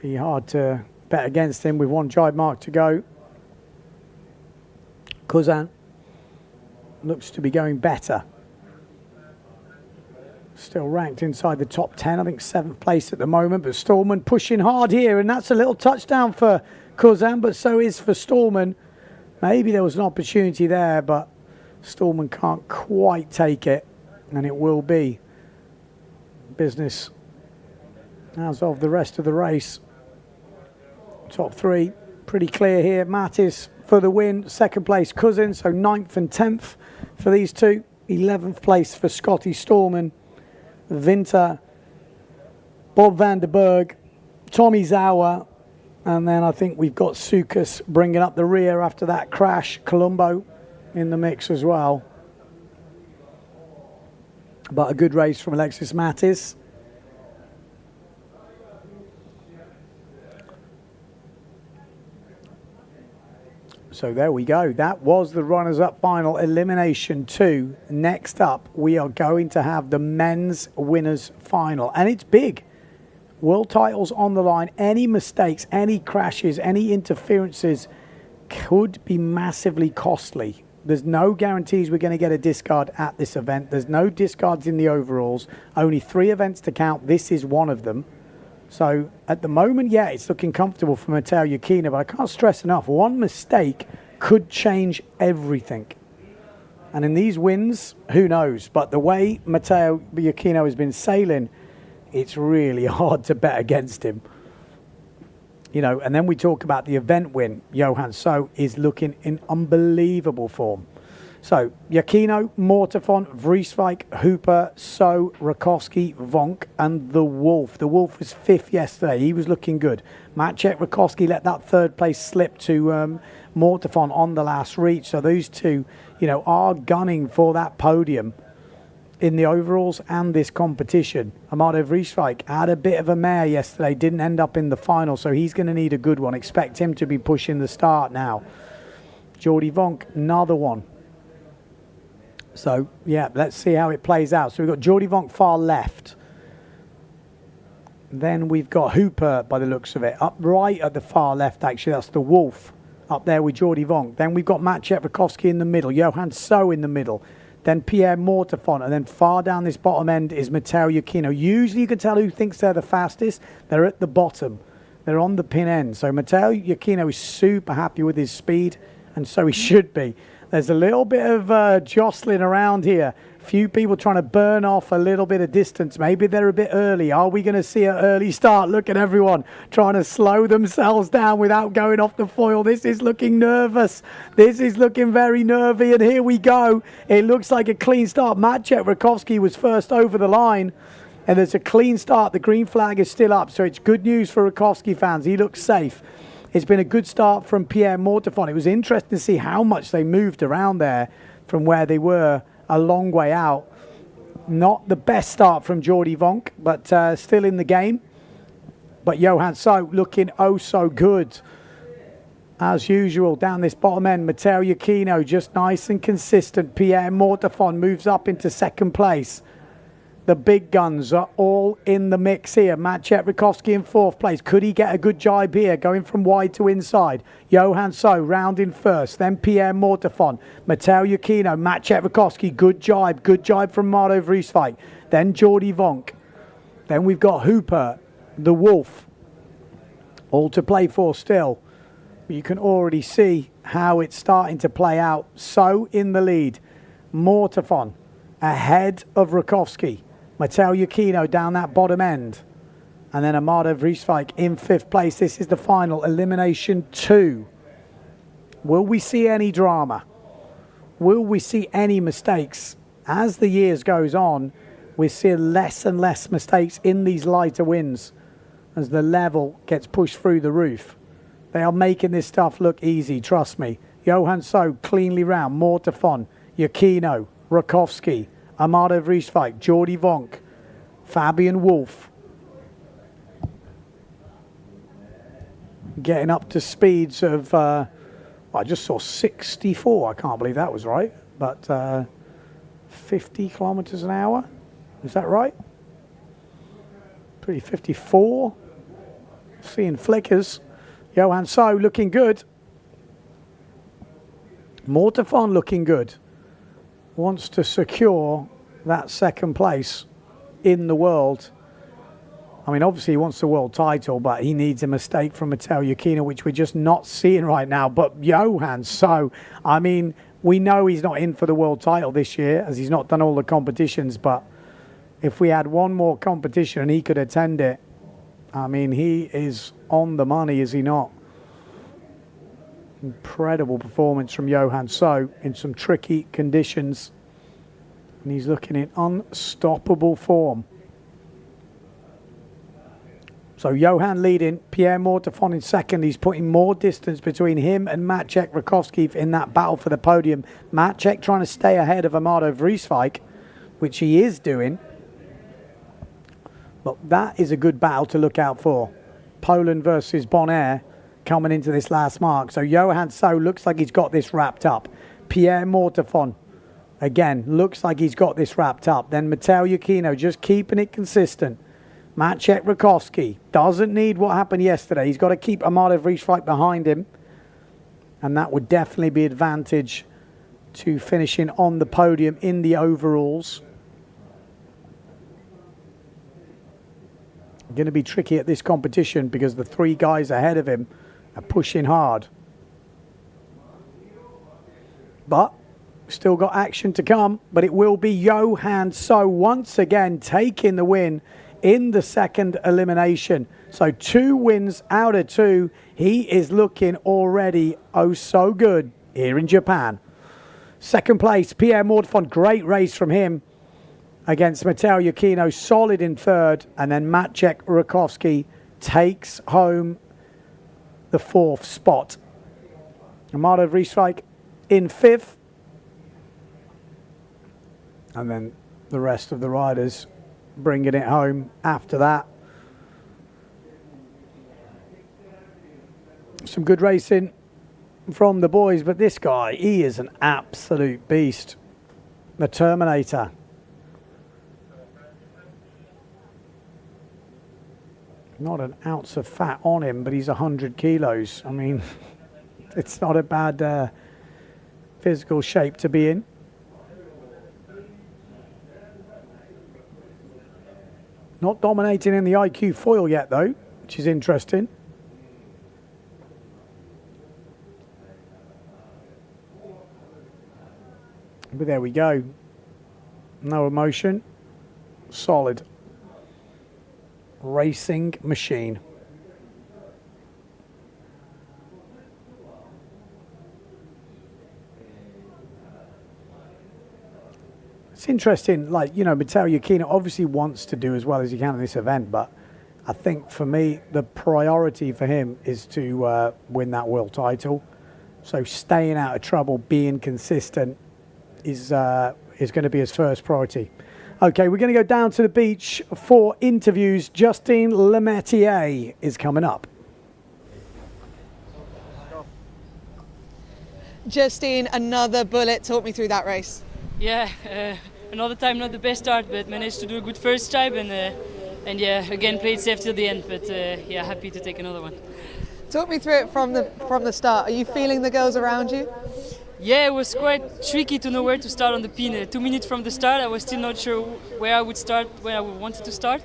Be hard to bet against him with 1 jibe mark to go. Kuzan looks to be going better. Still ranked inside the top 10. I think 7th place at the moment. But Storman pushing hard here. And that's a little touchdown for Kuzan. But so is for Storman. Maybe there was an opportunity there. But Storman can't quite take it. And it will be business as of the rest of the race. Top 3 pretty clear here. Mattis for the win. 2nd place Kuzin. So 9th and 10th for these two. 11th place for Scotty Storman. Winter, Bob van der Berg, Tommy Zawa, and then I think we've got Sukas bringing up the rear after that crash. Colombo in the mix as well. But a good race from Alexis Mattis. So there we go. That was the runners-up final, Elimination 2. Next up, we are going to have the men's winners final. And it's big. World titles on the line. Any mistakes, any crashes, any interferences could be massively costly. There's no guarantees we're going to get a discard at this event. There's no discards in the overalls. Only 3 events to count. This is one of them. So at the moment, yeah, it's looking comfortable for Matteo Iachino, but I can't stress enough, 1 mistake could change everything. And in these wins, who knows? But the way Matteo Iachino has been sailing, it's really hard to bet against him. You know, and then we talk about the event win. Johan So is looking in unbelievable form. So, Iachino, Mortefon, Vrieswijk, Hooper, So, Rakowski, Vonk, and the Wolf. The Wolf was 5th yesterday. He was looking good. Maciek Rakowski let that 3rd place slip to Mortefon on the last reach. So those two, you know, are gunning for that podium in the overalls and this competition. Amado Vrieswijk had a bit of a mare yesterday, didn't end up in the final, so he's going to need a good one. Expect him to be pushing the start now. Jordy Vonk, another one. So, yeah, let's see how it plays out. So we've got Jordy Vonk far left. Then we've got Hooper, by the looks of it, up right at the far left, actually. That's the Wolf up there with Jordy Vonk. Then we've got Maciej Rakowski in the middle, Johan So in the middle, then Pierre Mortefon, and then far down this bottom end is Matteo Iachino. Usually you can tell who thinks they're the fastest. They're at the bottom. They're on the pin end. So Matteo Iachino is super happy with his speed, and so he should be. There's a little bit of jostling around here. Few people trying to burn off a little bit of distance. Maybe they're a bit early. Are we going to see an early start? Look at everyone trying to slow themselves down without going off the foil. This is looking nervous. This is looking very nervy. And here we go. It looks like a clean start. Maciej Rakowski was first over the line. And there's a clean start. The green flag is still up. So it's good news for Rakowski fans. He looks safe. It's been a good start from Pierre Mortefon. It was interesting to see how much they moved around there from where they were a long way out. Not the best start from Jordy Vonk, but still in the game. But Johan So looking oh so good. As usual, down this bottom end, Matteo Iachino just nice and consistent. Pierre Mortefon moves up into second place. The big guns are all in the mix here. Maciej Rakowski in fourth place. Could he get a good jibe here, going from wide to inside? Johan So rounding first. Then Pierre Mortefon. Matteo Iachino. Maciej Rakowski. Good jibe from Mardo Vrieswijk. Then Jordy Vonk. Then we've got Hooper, the Wolf. All to play for still. But you can already see how it's starting to play out. So in the lead. Mortefon ahead of Rakowski. Matteo Iachino down that bottom end. And then Mardo Vrieswijk in fifth place. This is the final, Elimination 2. Will we see any drama? Will we see any mistakes? As the years goes on, we're seeing less and less mistakes in these lighter wins as the level gets pushed through the roof. They are making this stuff look easy, trust me. Johan So cleanly round. Mortefon, Iachino, Rakowski, Mardo Vrieswijk, Jordy Vonk, Fabian Wolf. Getting up to speeds of, I just saw 64. I can't believe that was right. But 50 kilometers an hour. Is that right? Pretty 54. Seeing flickers. Johan So looking good. Mortefon looking good. Wants to secure that second place in the world. I mean, obviously he wants the world title, but he needs a mistake from Matteo Iachino, which we're just not seeing right now. But Johan So, I mean, we know he's not in for the world title this year as he's not done all the competitions, but if we had one more competition and he could attend it, I mean, he is on the money, is he not? Incredible performance from Johan So in some tricky conditions. And he's looking in unstoppable form. So Johan leading, Pierre Mortefon in second. He's putting more distance between him and Maciej Rakowski in that battle for the podium. Maciej trying to stay ahead of Mardo Vrieswijk, which he is doing. But that is a good battle to look out for. Poland versus Bonaire coming into this last mark. So Johan So looks like he's got this wrapped up. Pierre Mortefon, again, looks like he's got this wrapped up. Then Matteo Iachino just keeping it consistent. Maciej Rakowski doesn't need what happened yesterday. He's got to keep Mardo Vrieswijk behind him. And that would definitely be advantage to finishing on the podium in the overalls. Going to be tricky at this competition because the three guys ahead of him are pushing hard. But still got action to come. But it will be Johan So once again taking the win in the second elimination. So 2 wins out of 2. He is looking already oh so good here in Japan. Second place, Pierre Mortefon. Great race from him against Matteo Iachino. Solid in third. And then Maciej Rakowski takes home the 4th spot. Mardo Vrieswijk in 5th. And then the rest of the riders bringing it home after that. Some good racing. from the boys, but this guy, he is an absolute beast. The Terminator. Not an ounce of fat on him, but he's 100 kilos. I mean, it's not a bad physical shape to be in. Not dominating in the IQ foil yet, though, which is interesting. But there we go. No emotion. Solid. Racing machine. It's interesting, like, you know, Matteo Iachino obviously wants to do as well as he can in this event, but I think for me, the priority for him is to win that world title. So staying out of trouble, being consistent is going to be his first priority. Okay, we're going to go down to the beach for interviews. Justine Lemaitre is coming up. Justine, another bullet. Talk me through that race. Yeah, another time not the best start, but managed to do a good first stripe and yeah, again played safe till the end. But yeah, happy to take another one. Talk me through it from the start. Are you feeling the girls around you? Yeah, it was quite tricky to know where to start on the pin. 2 minutes from the start, I was still not sure where I would start, where I wanted to start.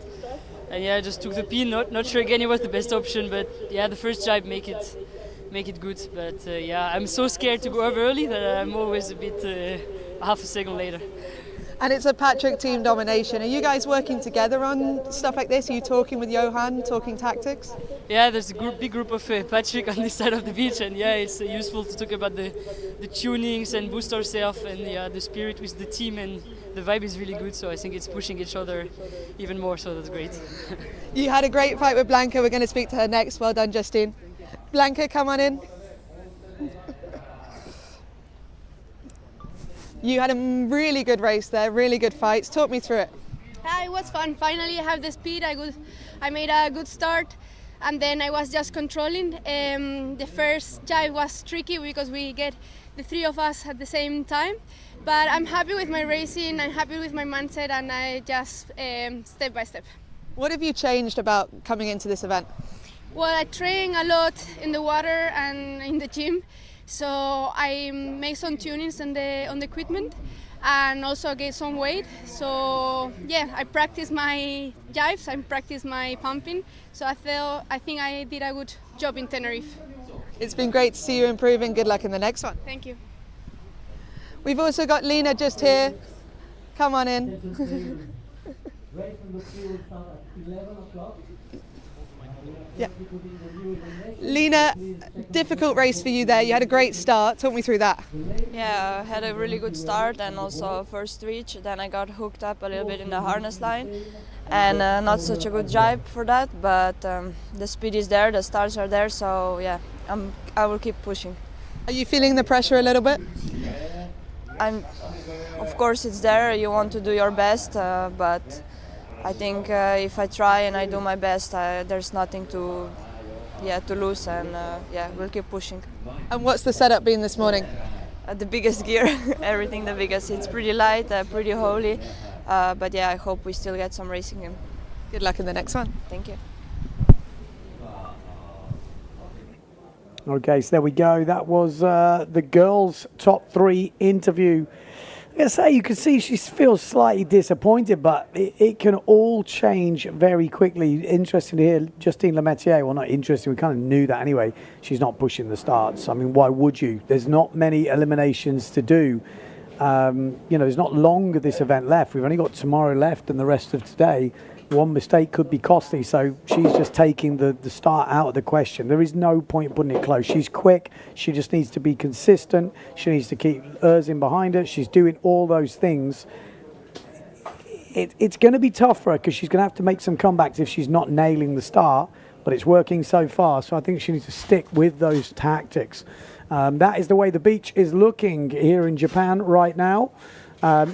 And yeah, I just took the pin. Not sure again it was the best option, but yeah, the first drive make it good. But yeah, I'm so scared to go over early that I'm always a bit half a second later. And it's a Patrick team domination. Are you guys working together on stuff like this? Are you talking with Johan, talking tactics? Yeah, there's a big group of Patrick on this side of the beach, and yeah, it's useful to talk about the tunings and boost ourselves, and yeah, the spirit with the team, and the vibe is really good. So I think it's pushing each other even more. So that's great. You had a great fight with Blanca. We're going to speak to her next. Well done, Justine. Blanca, come on in. You had a really good race there, really good fights. Talk me through it. It was fun. Finally, I have the speed. I made a good start, and then I was just controlling. The first jive was tricky because we get the three of us at the same time. But I'm happy with my racing. I'm happy with my mindset, and I just step by step. What have you changed about coming into this event? Well, I train a lot in the water and in the gym. So I make some tunings on the equipment and also get some weight. So yeah, I practice my jives, I practice my pumping. So I think I did a good job in Tenerife. It's been great to see you improving. Good luck in the next one. Thank you. We've also got Lena just here. Come on in. Yeah. Lena, difficult race for you there. You had a great start. Talk me through that. Yeah, I had a really good start and also first reach. Then I got hooked up a little bit in the harness line and not such a good jibe for that. But the speed is there, the stars are there. So yeah, I will keep pushing. Are you feeling the pressure a little bit? Of course it's there. You want to do your best, but I think if I try and I do my best, there's nothing to lose, and yeah, we'll keep pushing. And what's the setup been this morning? The biggest gear, everything the biggest. It's pretty light, pretty holy, but yeah, I hope we still get some racing in. Good luck in the next one. Thank you. Okay, so there we go. That was the girls' top 3 interview. I'm going to say, you can see she feels slightly disappointed, but it can all change very quickly. Interesting to hear Justine Lemaitre. Well, not interesting, we kind of knew that anyway. She's not pushing the starts. I mean, why would you? There's not many eliminations to do. You know, there's not long of this event left. We've only got tomorrow left and the rest of today. One mistake could be costly, so she's just taking the start out of the question. There is no point putting it close. She's quick. She just needs to be consistent. She needs to keep hers in behind her. She's doing all those things. It's going to be tough for her because she's going to have to make some comebacks if she's not nailing the start, but it's working so far, so I think she needs to stick with those tactics. That is the way the beach is looking here in Japan right now.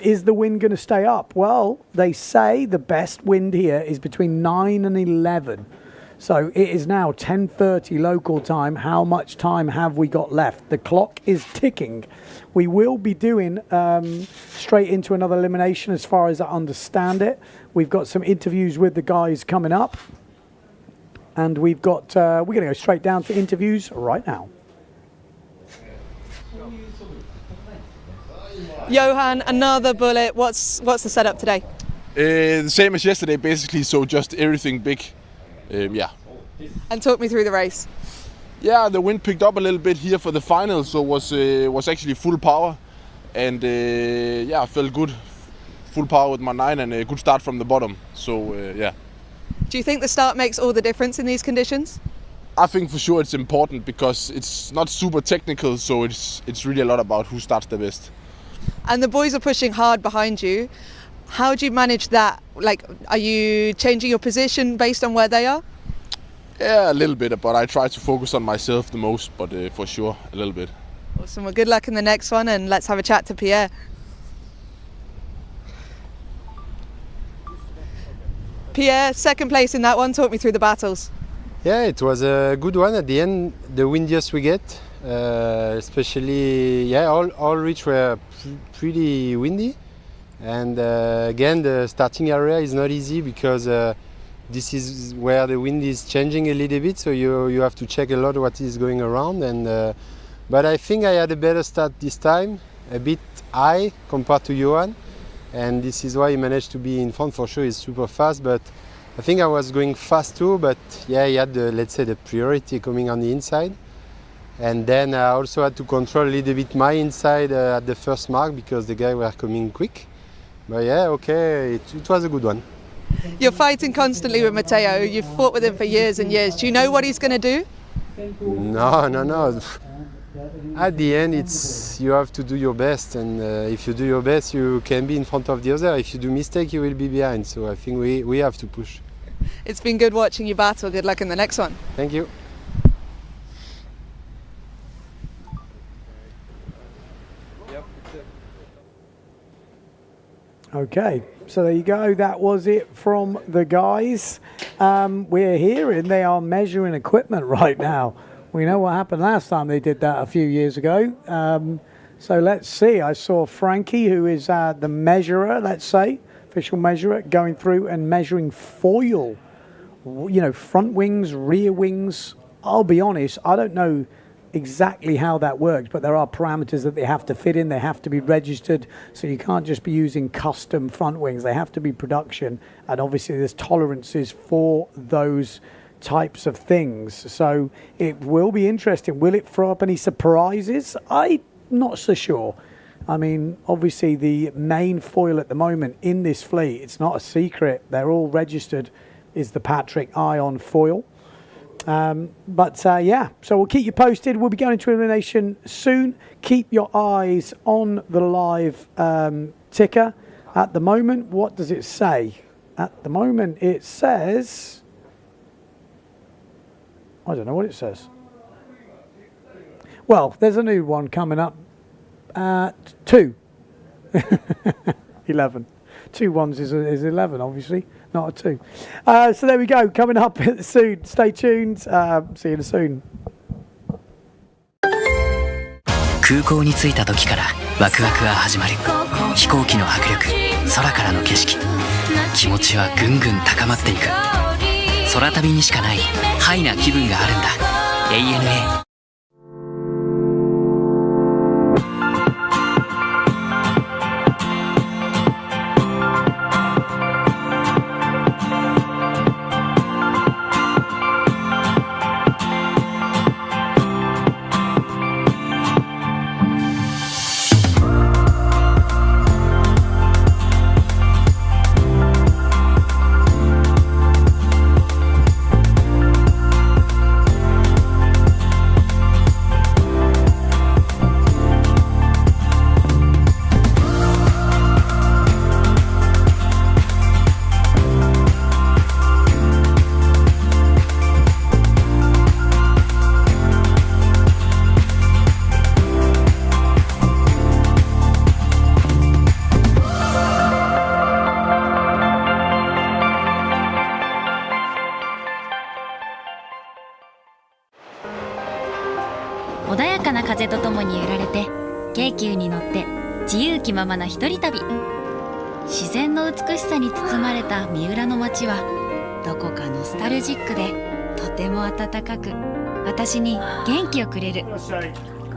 Is the wind going to stay up? Well, they say the best wind here is between 9 and 11. So it is now 10:30 local time. How much time have we got left? The clock is ticking. We will be doing straight into another elimination as far as I understand it. We've got some interviews with the guys coming up. And we're going to go straight down to interviews right now. Johan, another bullet. What's the setup today? The same as yesterday, basically. So just everything big. Yeah. And talk me through the race. Yeah, the wind picked up a little bit here for the final, so was actually full power, and yeah, I felt good, full power with my 9 and a good start from the bottom. So yeah. Do you think the start makes all the difference in these conditions? I think for sure it's important because it's not super technical, so it's really a lot about who starts the best. And the boys are pushing hard behind you. How do you manage that? Like, are you changing your position based on where they are? Yeah, a little bit, but I try to focus on myself the most, but for sure, a little bit. Awesome, well good luck in the next one and let's have a chat to Pierre. Pierre, second place in that one, talk me through the battles. Yeah, it was a good one at the end. The windiest we get, especially, yeah, all reach were pretty windy. And again, the starting area is not easy because this is where the wind is changing a little bit, so you have to check a lot what is going around. And but I think I had a better start this time, a bit high compared to Johan, and this is why he managed to be in front. For sure, he's super fast, but I think I was going fast too. But yeah, he had let's say the priority coming on the inside, and then I also had to control a little bit my inside at the first mark because the guys were coming quick. But yeah, okay, it was a good one. You're fighting constantly with Matteo. You've fought with him for years and years. Do you know what he's going to do? No. At the end, you have to do your best, and if you do your best, you can be in front of the other. If you do mistake, you will be behind. So I think we have to push. It's been good watching you battle. Good luck in the next one. Thank you. Okay, so there you go. That was it from the guys. We're hearing they are measuring equipment right now. We know what happened last time they did that a few years ago. So let's see. I saw Frankie, who is the measurer, let's say, official measurer, going through and measuring foil. You know, front wings, rear wings. I'll be honest, I don't know exactly how that works, but there are parameters that they have to fit in. They have to be registered, so you can't just be using custom front wings. They have to be production, and obviously there's tolerances for those types of things. So it will be interesting. Will it throw up any surprises? I'm not so sure. I mean, obviously the main foil at the moment in this fleet, it's not a secret, they're all registered, is the Patrick Ion foil. Yeah, so we'll keep you posted. We'll be going into elimination soon. Keep your eyes on the live ticker. At the moment, what does it say? At the moment, it says, I don't know what it says. Well, there's a new one coming up at 2. 11. 2 ones is 11, obviously. Not a 2. So there we go. Coming up soon. Stay tuned. See you soon. 空港に着いた時からワクワクが始まる。飛行機の迫力、空からの景色、気持ちはぐんぐん高まっていく。空旅にしかないハイな気分があるんだ。ANA 京急に乗って自由気ままな一人旅。自然の美しさに包まれた三浦の街はどこかノスタルジックでとても温かく、私に元気をくれる。こ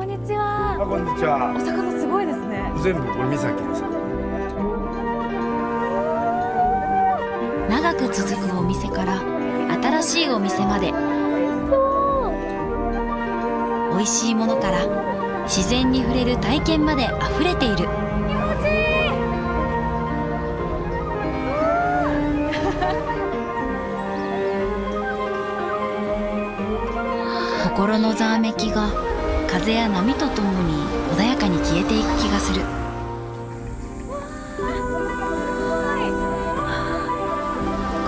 んにちは。こんにちは。お魚すごいですね。全部これ岬です。長く続くお店から新しいお店まで、美味しいものから自然に触れる体験まで溢れている。心のざわめきが風や波とともに穏やかに消えていく気がする。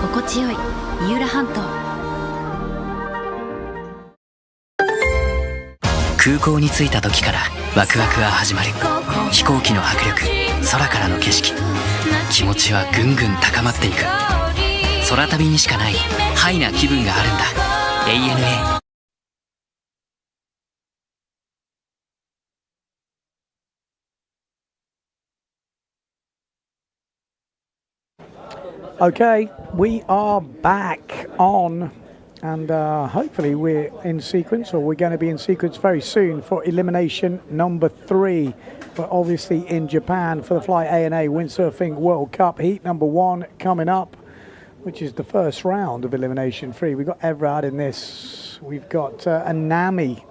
心地よい三浦半島。空港に着いた時からワクワクが始まる。飛行機の迫力、空からの景色、気持ちはぐんぐん高まっていく。空旅にしかないハイな気分があるんだ。 ANA。Okay, we are back on, and hopefully we're in sequence, or we're going to be in sequence very soon for elimination number 3. We're obviously in Japan for the Fly ANA Windsurfing World Cup, heat number 1 coming up, which is the first round of elimination 3. We've got Everard in this, we've got Anami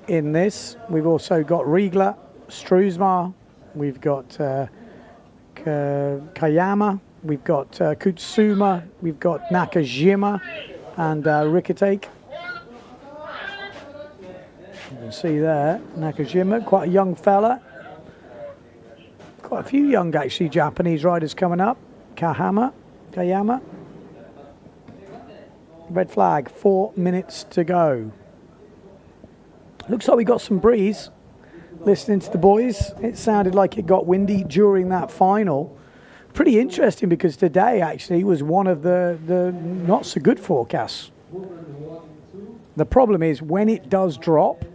in this, we've also got Riegler, Struismar, we've got Kayama, we've got Kutsuma, we've got Nakajima and Rikitake. You can see there, Nakajima, quite a young fella. Quite a few young, actually, Japanese riders coming up. Kayama. Red flag, 4 minutes to go. Looks like we got some breeze. Listening to the boys, it sounded like it got windy during that final. Pretty interesting because today actually was one of the not so good forecasts. The problem is when it does drop,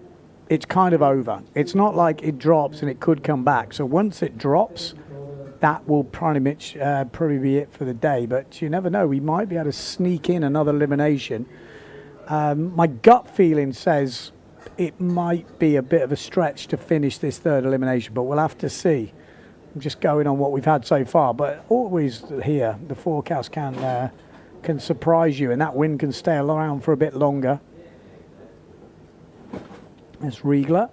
it's kind of over. It's not like it drops and it could come back. So once it drops, that will probably be it for the day. But you never know. We might be able to sneak in another elimination. My gut feeling says it might be a bit of a stretch to finish this third elimination, but we'll have to see. I'm just going on what we've had so far, but always here the forecast can surprise you, and that wind can stay around for a bit longer. There's Riegler,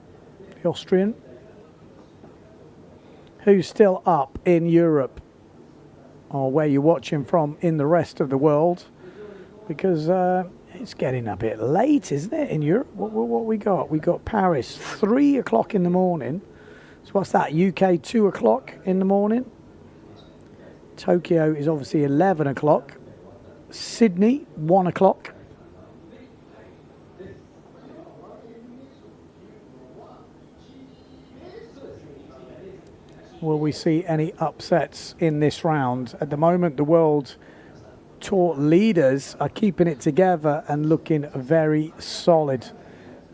the Austrian, who's still up in Europe, or where you're watching from in the rest of the world, because it's getting a bit late, isn't it, in Europe? What we got? We got Paris, 3 o'clock in the morning. So what's that, UK 2 o'clock in the morning? Tokyo is obviously 11 o'clock. Sydney, 1 o'clock. Will we see any upsets in this round? At the moment, the World Tour leaders are keeping it together and looking very solid.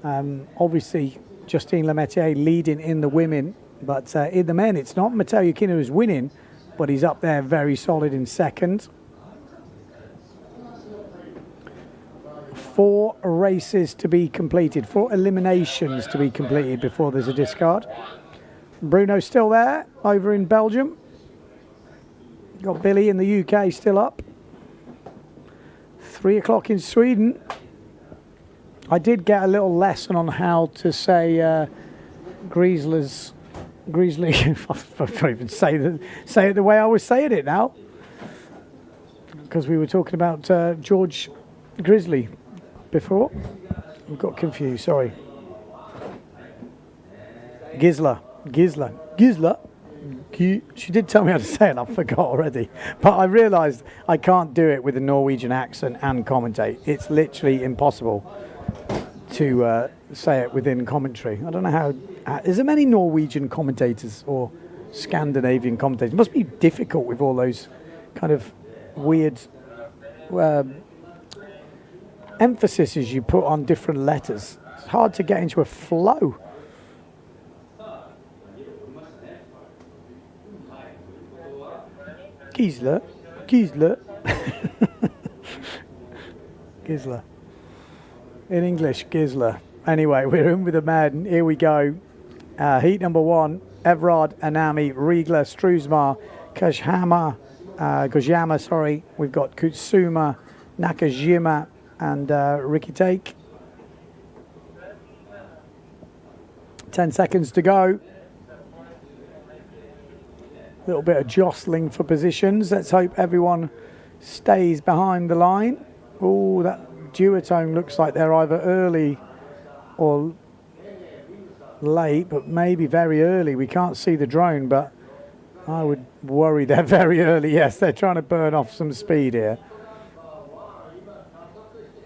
Obviously, Justine Lemaitre leading in the women, but in the men, it's not Matteo Yukino who's winning, but he's up there very solid in second. 4 races to be completed, 4 eliminations to be completed before there's a discard. Bruno's still there over in Belgium. Got Billy in the UK still up. 3 o'clock in Sweden. I did get a little lesson on how to say Griezly. I can't even say it the way I was saying it now, because we were talking about George Grizzly before. I got confused. Sorry. Gisler. She did tell me how to say it, I forgot already. But I realised I can't do it with a Norwegian accent and commentate. It's literally impossible to say it within commentary. I don't know how. Is there many Norwegian commentators or Scandinavian commentators? It must be difficult with all those kind of weird emphases you put on different letters. It's hard to get into a flow. Gisler. Gisler. In English, Gisler. Anyway, we're in with the men. Here we go. Heat number 1. Everard, Anami, Riegler, Struismar, Kojama, sorry. We've got Kutsuma, Nakajima, and Ricky Take. 10 seconds to go. A little bit of jostling for positions. Let's hope everyone stays behind the line. Oh, that duotone looks like they're either early or late, but maybe very early. We can't see the drone, but I would worry they're very early. Yes, they're trying to burn off some speed here.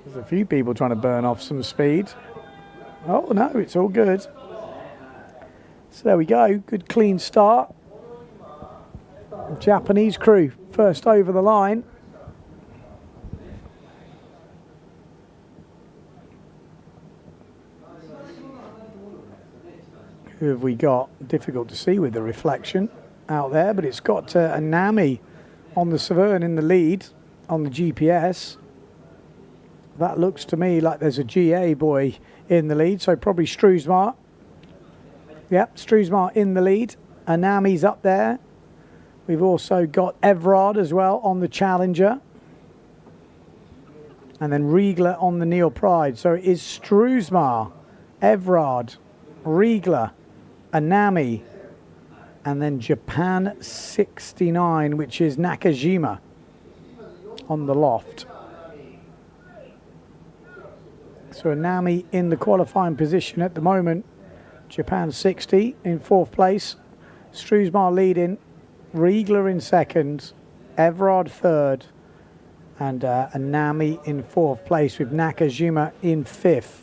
There's a few people trying to burn off some speed. Oh, no, it's all good. So there we go. Good clean start. Japanese crew first over the line. Who have we got? Difficult to see with the reflection out there, but it's got Anami on the Severn in the lead on the GPS. That looks to me like there's a GA boy in the lead, so probably Struismar. Yep, Struismar in the lead. Anami's up there. We've also got Everard as well on the Challenger. And then Riegler on the Neil Pride. So it is Struismar, Everard, Riegler, Anami, and then Japan 69, which is Nakajima on the loft. So Anami in the qualifying position at the moment. Japan 60 in 4th place. Struismar leading. Riegler in 2nd. Everard 3rd. And Anami in 4th place with Nakajima in 5th.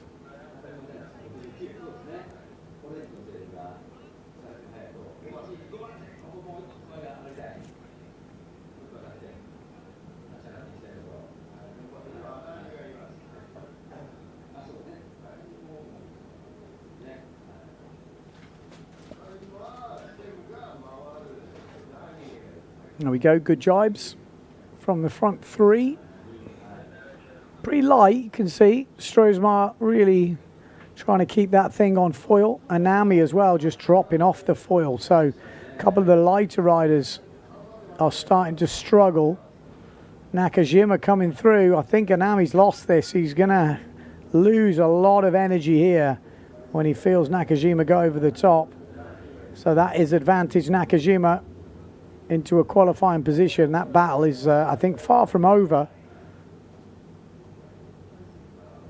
There we go, good jibes from the front 3. Pretty light, you can see. Struismar really trying to keep that thing on foil. Anami as well, just dropping off the foil. So a couple of the lighter riders are starting to struggle. Nakajima coming through. I think Anami's lost this. He's going to lose a lot of energy here when he feels Nakajima go over the top. So that is advantage Nakajima into a qualifying position. That battle is, I think, far from over.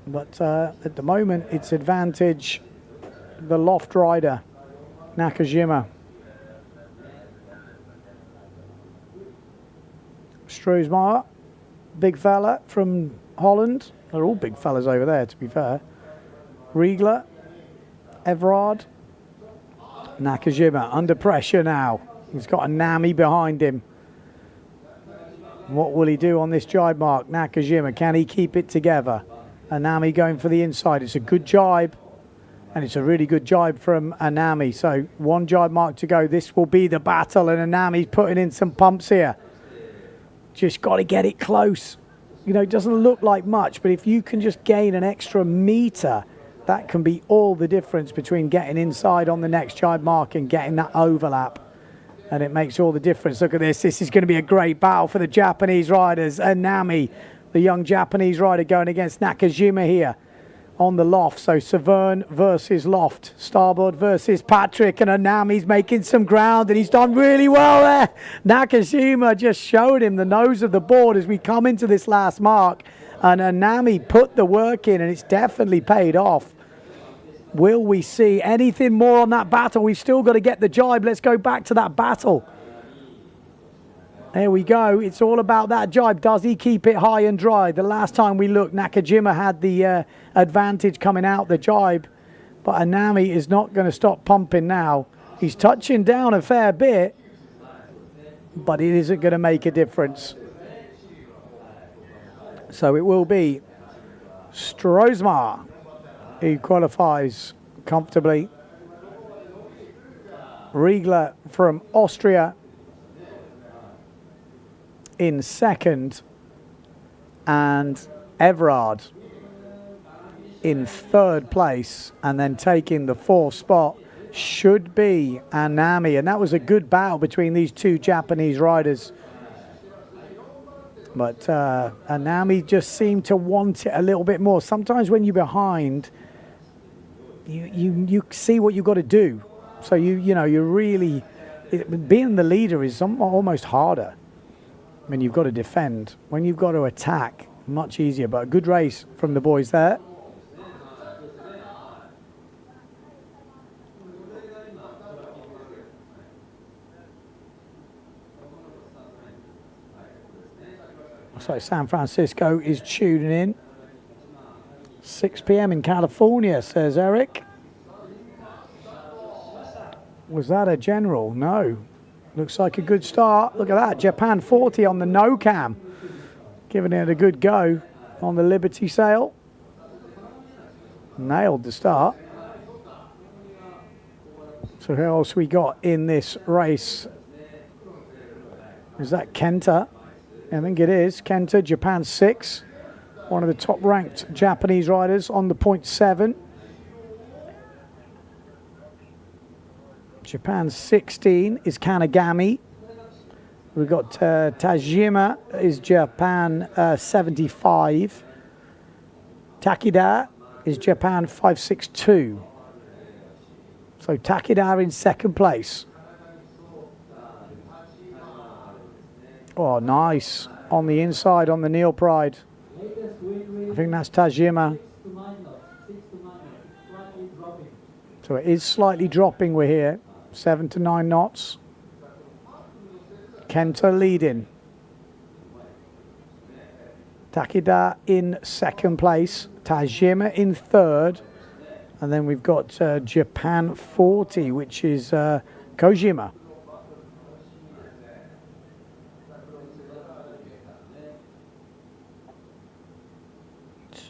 But at the moment, it's advantage the loft rider, Nakajima. Struismar, big fella from Holland. They're all big fellas over there, to be fair. Riegler, Everard, Nakajima under pressure now. He's got a Nami behind him. What will he do on this jibe mark? Nakajima, can he keep it together? Anami going for the inside. It's a good jibe, and it's a really good jibe from Anami. So 1 jibe mark to go. This will be the battle, and Anami's putting in some pumps here. Just got to get it close. You know, it doesn't look like much, but if you can just gain an extra meter, that can be all the difference between getting inside on the next jibe mark and getting that overlap. And it makes all the difference. Look at this. This is going to be a great battle for the Japanese riders. Anami, the young Japanese rider, going against Nakajima here on the loft. So Severn versus loft. Starboard versus Patrick. And Anami's making some ground. And he's done really well there. Nakajima just showed him the nose of the board as we come into this last mark. And Anami put the work in, and it's definitely paid off. Will we see anything more on that battle? We've still got to get the jibe. Let's go back to that battle. There we go. It's all about that jibe. Does he keep it high and dry? The last time we looked, Nakajima had the advantage coming out the jibe. But Anami is not going to stop pumping now. He's touching down a fair bit, but it isn't going to make a difference. So it will be Struismar who qualifies comfortably. Riegler from Austria. in second, and Everard in third place, and then taking the fourth spot should be Anami. And that was a good battle between these two Japanese riders. But Anami just seemed to want it a little bit more. Sometimes when you're behind, you see what you've got to do. So you really, being the leader is almost harder when you've got to defend. When you've got to attack, much easier. But a good race from the boys there. So San Francisco is tuning in. 6 p.m. in California, says Eric. Was that a general? No. Looks like a good start. Look at that. Japan 40 on the no cam. Giving it a good go on the Liberty sail. Nailed the start. So who else we got in this race? Is that Kenta? I think it is. Kenta, Japan 6. One of the top ranked Japanese riders on the 0.7. Japan 16 is Kanagami. We've got Tajima is Japan 75. Takeda is Japan 562. So Takeda in second place. Oh, nice. On the inside, on the Neil Pride. I think that's Tajima. So it is slightly dropping, we're here. 7 to 9 knots. Kenta leading. Takeda in second place. Tajima in third. And then we've got Japan 40, which is Kojima.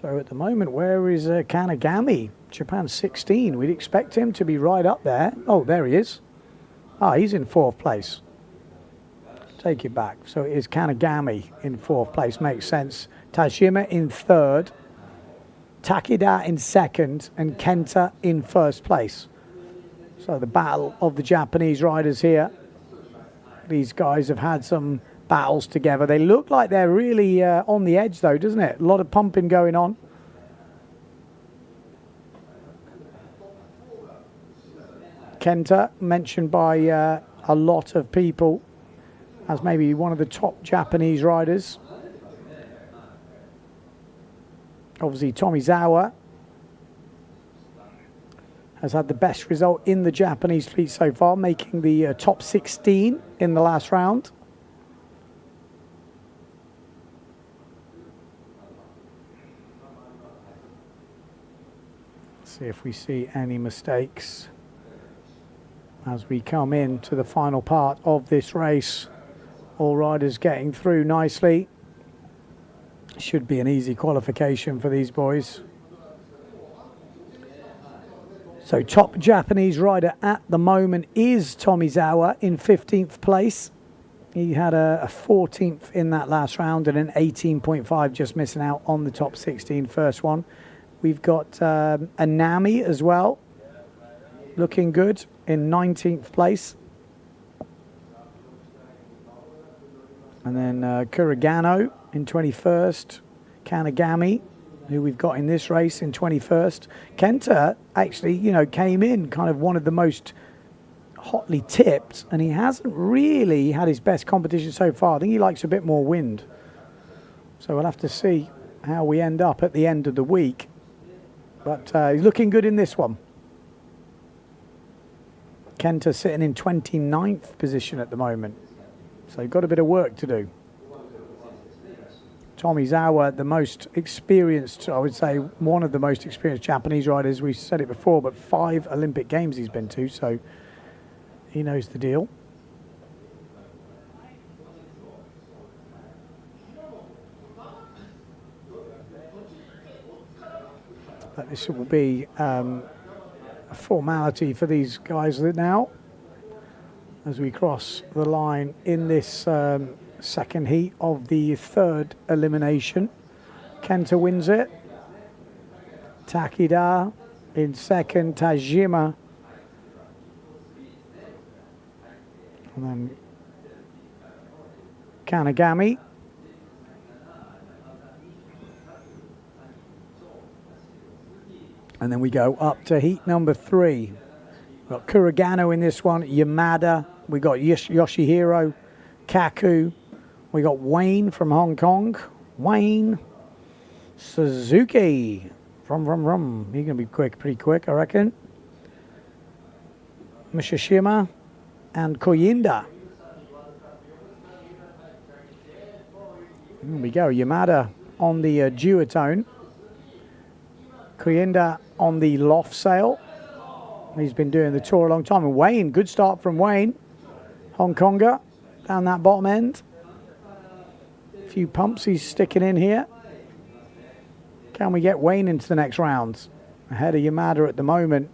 So at the moment, where is Kanagami? Japan 16. We'd expect him to be right up there. Oh, there he is. Ah, he's in fourth place. Take it back. So it is Kanagami in fourth place. Makes sense. Tajima in third. Takeda in second. And Kenta in first place. So the battle of the Japanese riders here. These guys have had some battles together. They look like they're really on the edge though, doesn't it? A lot of pumping going on. Kenta, mentioned by a lot of people as maybe one of the top Japanese riders. Obviously Tomizawa has had the best result in the Japanese fleet so far, making the top 16 in the last round. See if we see any mistakes as we come into the final part of this race. All riders getting through nicely. Should be an easy qualification for these boys. So top Japanese rider at the moment is Tomizawa in 15th place. He had a 14th in that last round and an 18.5, just missing out on the top 16 first one. We've got Anami as well, looking good in 19th place. And then Kuragano in 21st. Kanagami, who we've got in this race, in 21st. Kenta actually, came in kind of one of the most hotly tipped, and he hasn't really had his best competition so far. I think he likes a bit more wind. So we'll have to see how we end up at the end of the week. But he's looking good in this one. Kenta sitting in 29th position at the moment. So you've got a bit of work to do. Tomizawa, the most experienced, I would say, one of the most experienced Japanese riders. We said it before, but 5 Olympic Games he's been to, so he knows the deal. But this will be a formality for these guys now as we cross the line in this Second heat of the third elimination. Kenta wins it. Takeda in second, Tajima. And then Kanagami. And then we go up to heat number 3. We've got Kuragano in this one, Yamada. We got Yoshihiro, Kaku. We got Wayne from Hong Kong. Wayne Suzuki from He's going to be pretty quick, I reckon. Mishishima and Koyinda. Here we go, Yamada on the duotone. Koyinda on the loft sail. He's been doing the tour a long time. And Wayne, good start from Wayne. Hong Konger down that bottom end. A few pumps he's sticking in here. Can we get Wayne into the next round? Ahead of Yamada at the moment.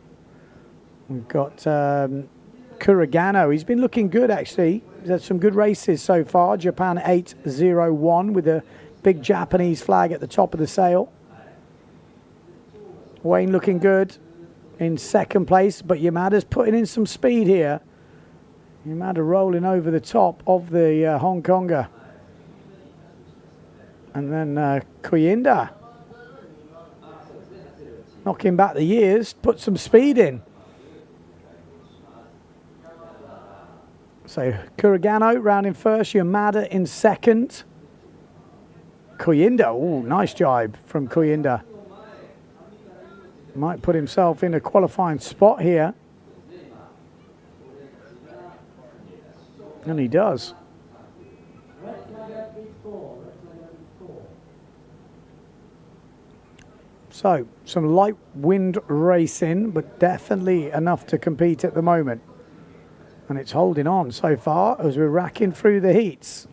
We've got Kuragano. He's been looking good, actually. He's had some good races so far. Japan 8-0-1 with a big Japanese flag at the top of the sail. Wayne looking good in second place, but Yamada's putting in some speed here. Yamada rolling over the top of the Hong Konger. And then Koyinda knocking back the years, put some speed in. So Kuragano round in first, Yamada in second. Koyinda, oh, nice jibe from Koyinda. Might put himself in a qualifying spot here. And he does. So, some light wind racing, but definitely enough to compete at the moment. And it's holding on so far as we're racking through the heats.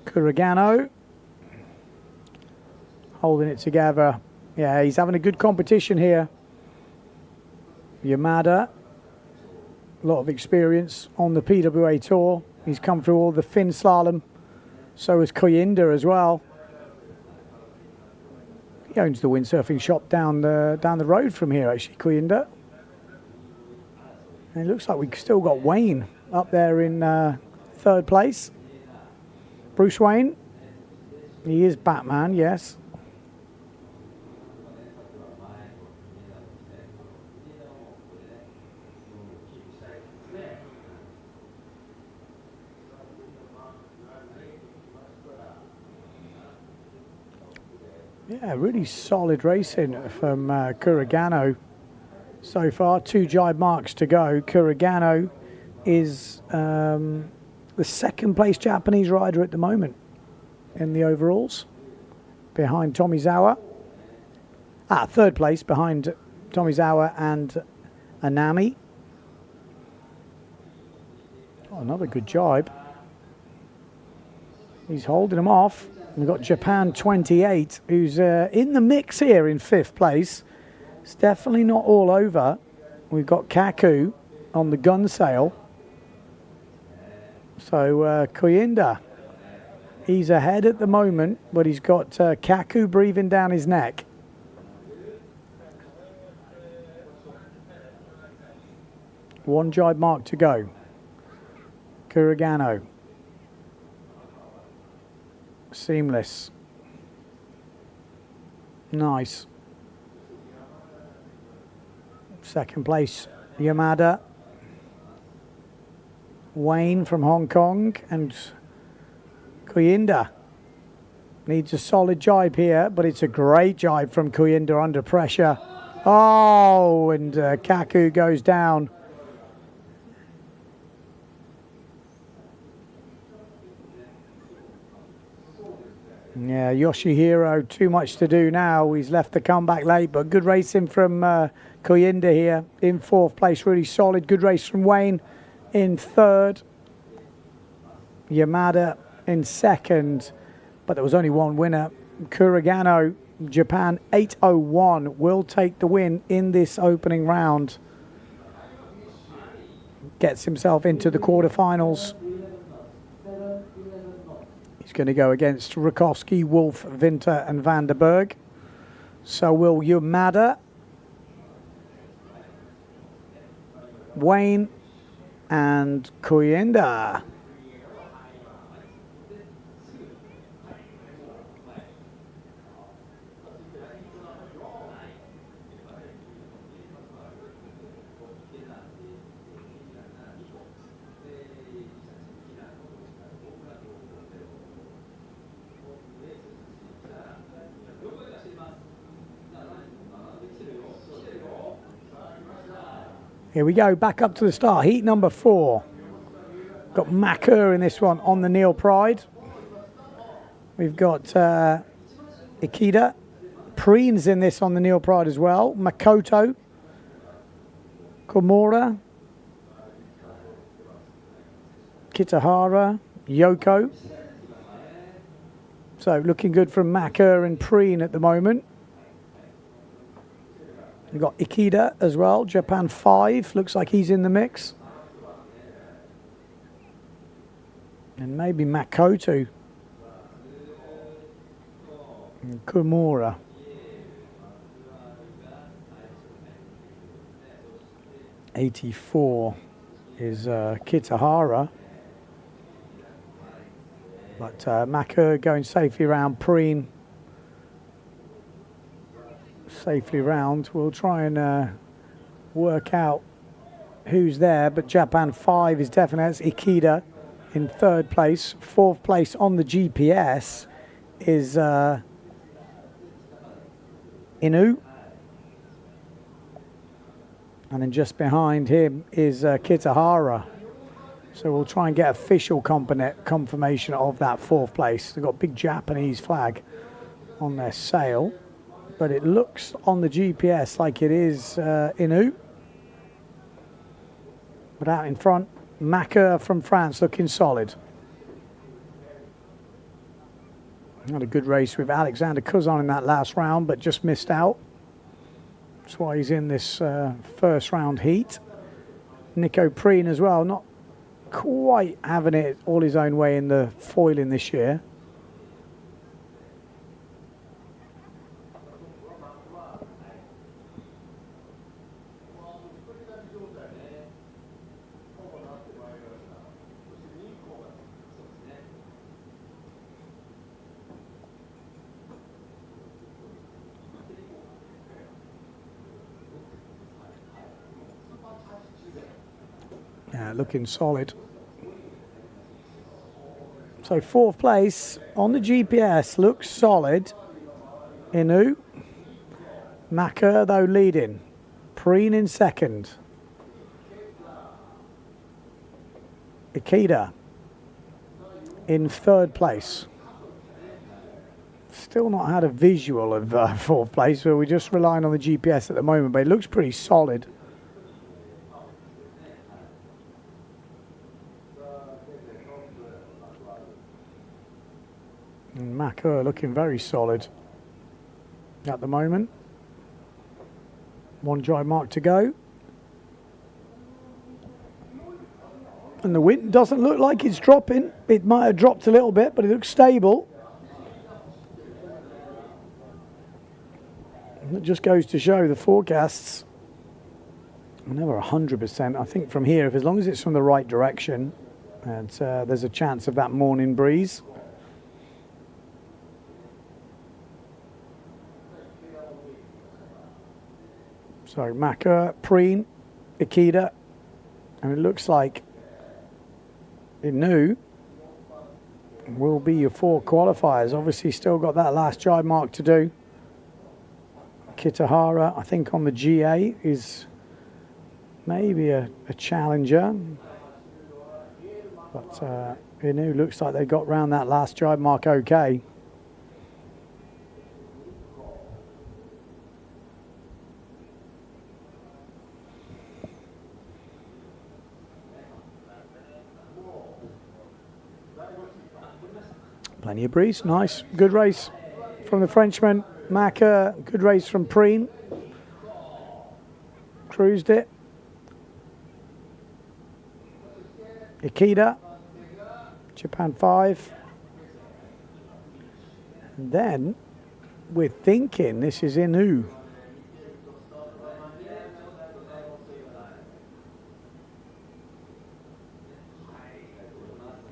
Kuragano holding it together. Yeah, he's having a good competition here. Yamada, a lot of experience on the PWA tour. He's come through all the Finn Slalom. So has Koyinda as well. He owns the windsurfing shop down the road from here, actually, Koyinda. And it looks like we've still got Wayne up there in third place. Bruce Wayne. He is Batman, yes. Yeah, really solid racing from Kuragano so far. 2 jibe marks to go. Kuragano is the second place Japanese rider at the moment in the overalls, behind Tomizawa. Third place behind Tomizawa and Anami. Oh, another good jibe. He's holding them off. We've got Japan 28, who's in the mix here in 5th place. It's definitely not all over. We've got Kaku on the gun sail. So Koyinda, he's ahead at the moment, but he's got Kaku breathing down his neck. One jibe mark to go. Kuragano. Seamless. Nice. Second place, Yamada. Wayne from Hong Kong and Koyinda. Needs a solid jibe here, but it's a great jibe from Koyinda under pressure. Oh, and Kaku goes down. Yeah, Yoshihiro, too much to do now. He's left the comeback late, but good racing from Koyinda here in 4th place. Really solid. Good race from Wayne in 3rd. Yamada in 2nd, but there was only one winner. Kuragano Japan 8:01 will take the win in this opening round. Gets himself into the quarterfinals. He's going to go against Rakowski, Wolf, Winter and Van der Berg. So will Yamada, Wayne and Kuyenda. Here we go, back up to the start. Heat number 4. Got Makur in this one on the Neil Pride. We've got Ikeda. Preen's in this on the Neil Pride as well. Makoto. Komura. Kitahara. Yoko. So looking good from Makur and Preen at the moment. We've got Ikeda as well, Japan 5, looks like he's in the mix. And maybe Makoto. And Komura. '84 is Kitahara. But Makur going safely around Preen. Safely round. We'll try and work out who's there, but Japan 5 is definitely. That's Ikeda in 3rd place. 4th place on the GPS is Inu, and then just behind him is Kitahara. So we'll try and get official confirmation of that 4th place. They've got a big Japanese flag on their sail. But it looks on the GPS like it is Inu. But out in front, Makur from France looking solid. Had a good race with Alexander Kuzan in that last round, but just missed out. That's why he's in this first round heat. Nico Preen as well, not quite having it all his own way in the foiling this year. Yeah, looking solid. So 4th place on the GPS looks solid. Inu. Makur though leading. Preen in 2nd. Ikeda in 3rd place. Still not had a visual of 4th place, so we're just relying on the GPS at the moment, but it looks pretty solid. And Makur looking very solid at the moment. 1 dry mark to go. And the wind doesn't look like it's dropping. It might have dropped a little bit, but it looks stable. And it just goes to show the forecasts are never 100%. I think from here, if as long as it's from the right direction, and there's a chance of that morning breeze. So Makur, Preen, Ikeda, and it looks like Inu will be your 4 qualifiers. Obviously still got that last jibe mark to do. Kitahara, I think on the GA, is maybe a challenger. But Inu looks like they got round that last jibe mark okay. Plenty of breeze, nice, good race from the Frenchman. Maka, good race from Preen. Cruised it. Ikeda, Japan 5. And then we're thinking this is Inu.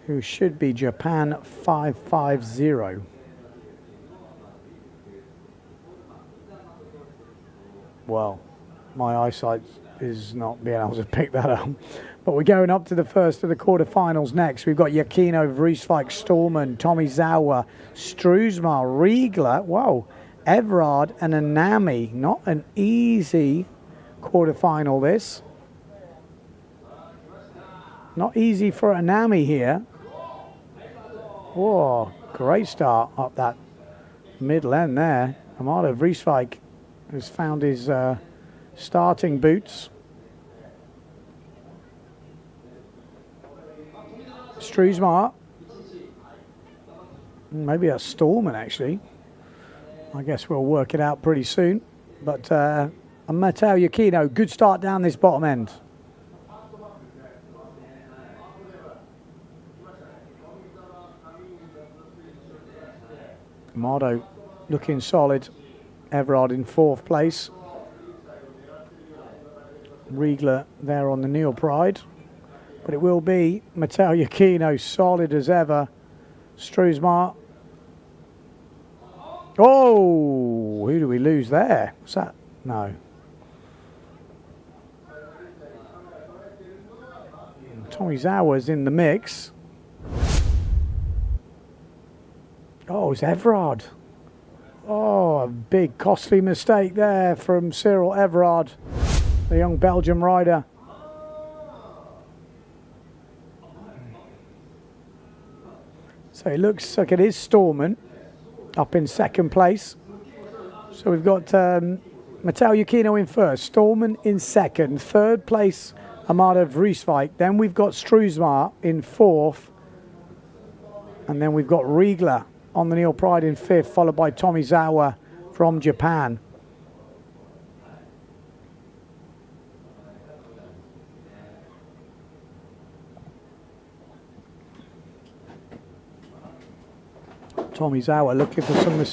Who should be Japan 550. Well, my eyesight is not being able to pick that up. But we're going up to the first of the quarterfinals next. We've got Yakino, Vrieswijk, Stallman, Tomizawa, Struisma, Riegler, whoa, Everard and Anami. Not an easy quarterfinal, this. Not easy for Anami here. Whoa, great start up that middle end there. Amado Vrieswijk has found his starting boots. Struisma. Maybe that's Stallman actually. I guess we'll work it out pretty soon. But Matteo Yakino, good start down this bottom end. Amado looking solid. Everard in 4th place. Riegler there on the Neil Pride. But it will be Matteo Yakino, solid as ever. Struisma. Oh, who do we lose there? What's that? No. Tomizawa's in the mix. Oh, it's Everard. Oh, a big costly mistake there from Cyril Everard, the young Belgian rider. So it looks like it is Stallman up in 2nd place. So we've got Matteo Yakino in 1st, Stallman in 2nd, 3rd place Amado Vrieswijk. Then we've got Struisma in 4th. And then we've got Riegler on the Neil Pride in 5th, followed by Tomizawa from Japan. Tomizawa looking for some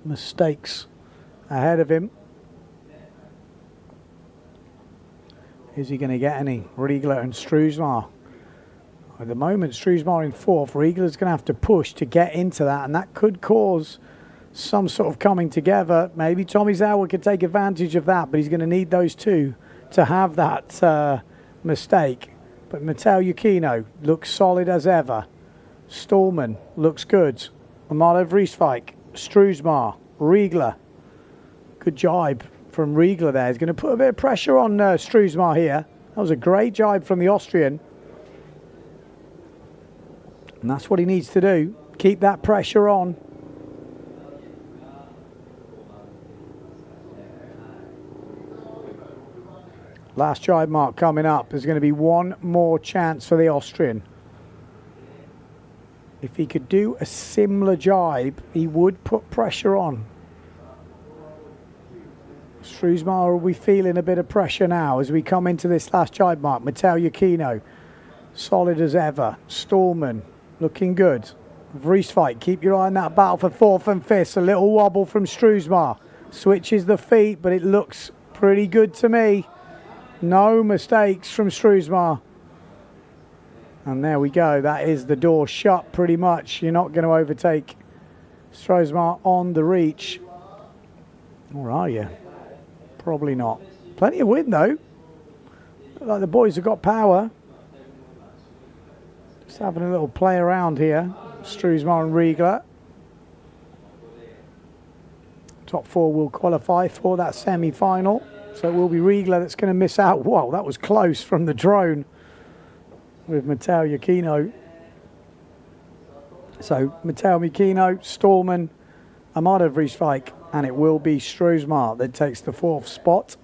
mistakes ahead of him. Is he going to get any? Riegler and Struisma. At the moment, Struisma in 4th. Riegler's going to have to push to get into that, and that could cause some sort of coming together. Maybe Tomizawa could take advantage of that, but he's going to need those two to have that mistake. But Matteo Yakino looks solid as ever. Stallman looks good. Amado Vrieswijk, Struisma, Riegler. Good jibe from Riegler there. He's going to put a bit of pressure on Struisma here. That was a great jibe from the Austrian. And that's what he needs to do. Keep that pressure on. Last jibe mark coming up. There's going to be one more chance for the Austrian. If he could do a similar jibe, he would put pressure on. Struisma will be feeling a bit of pressure now as we come into this last jibe mark. Matteo Yakino, solid as ever. Stallman, looking good. Vrieswijk, keep your eye on that battle for 4th and 5th. A little wobble from Struisma. Switches the feet, but it looks pretty good to me. No mistakes from Struisma. And there we go. That is the door shut pretty much. You're not going to overtake Struisma on the reach. Or are you? Probably not. Plenty of wind though. Look like the boys have got power. Just having a little play around here. Struisma and Riegler. Top 4 will qualify for that semi-final. So it will be Riegler that's going to miss out. Whoa, that was close from the drone with Matteo Yakino. So Matteo Yakino, Stallman, Amado Vrieswijk, and it will be Struisma that takes the 4th spot.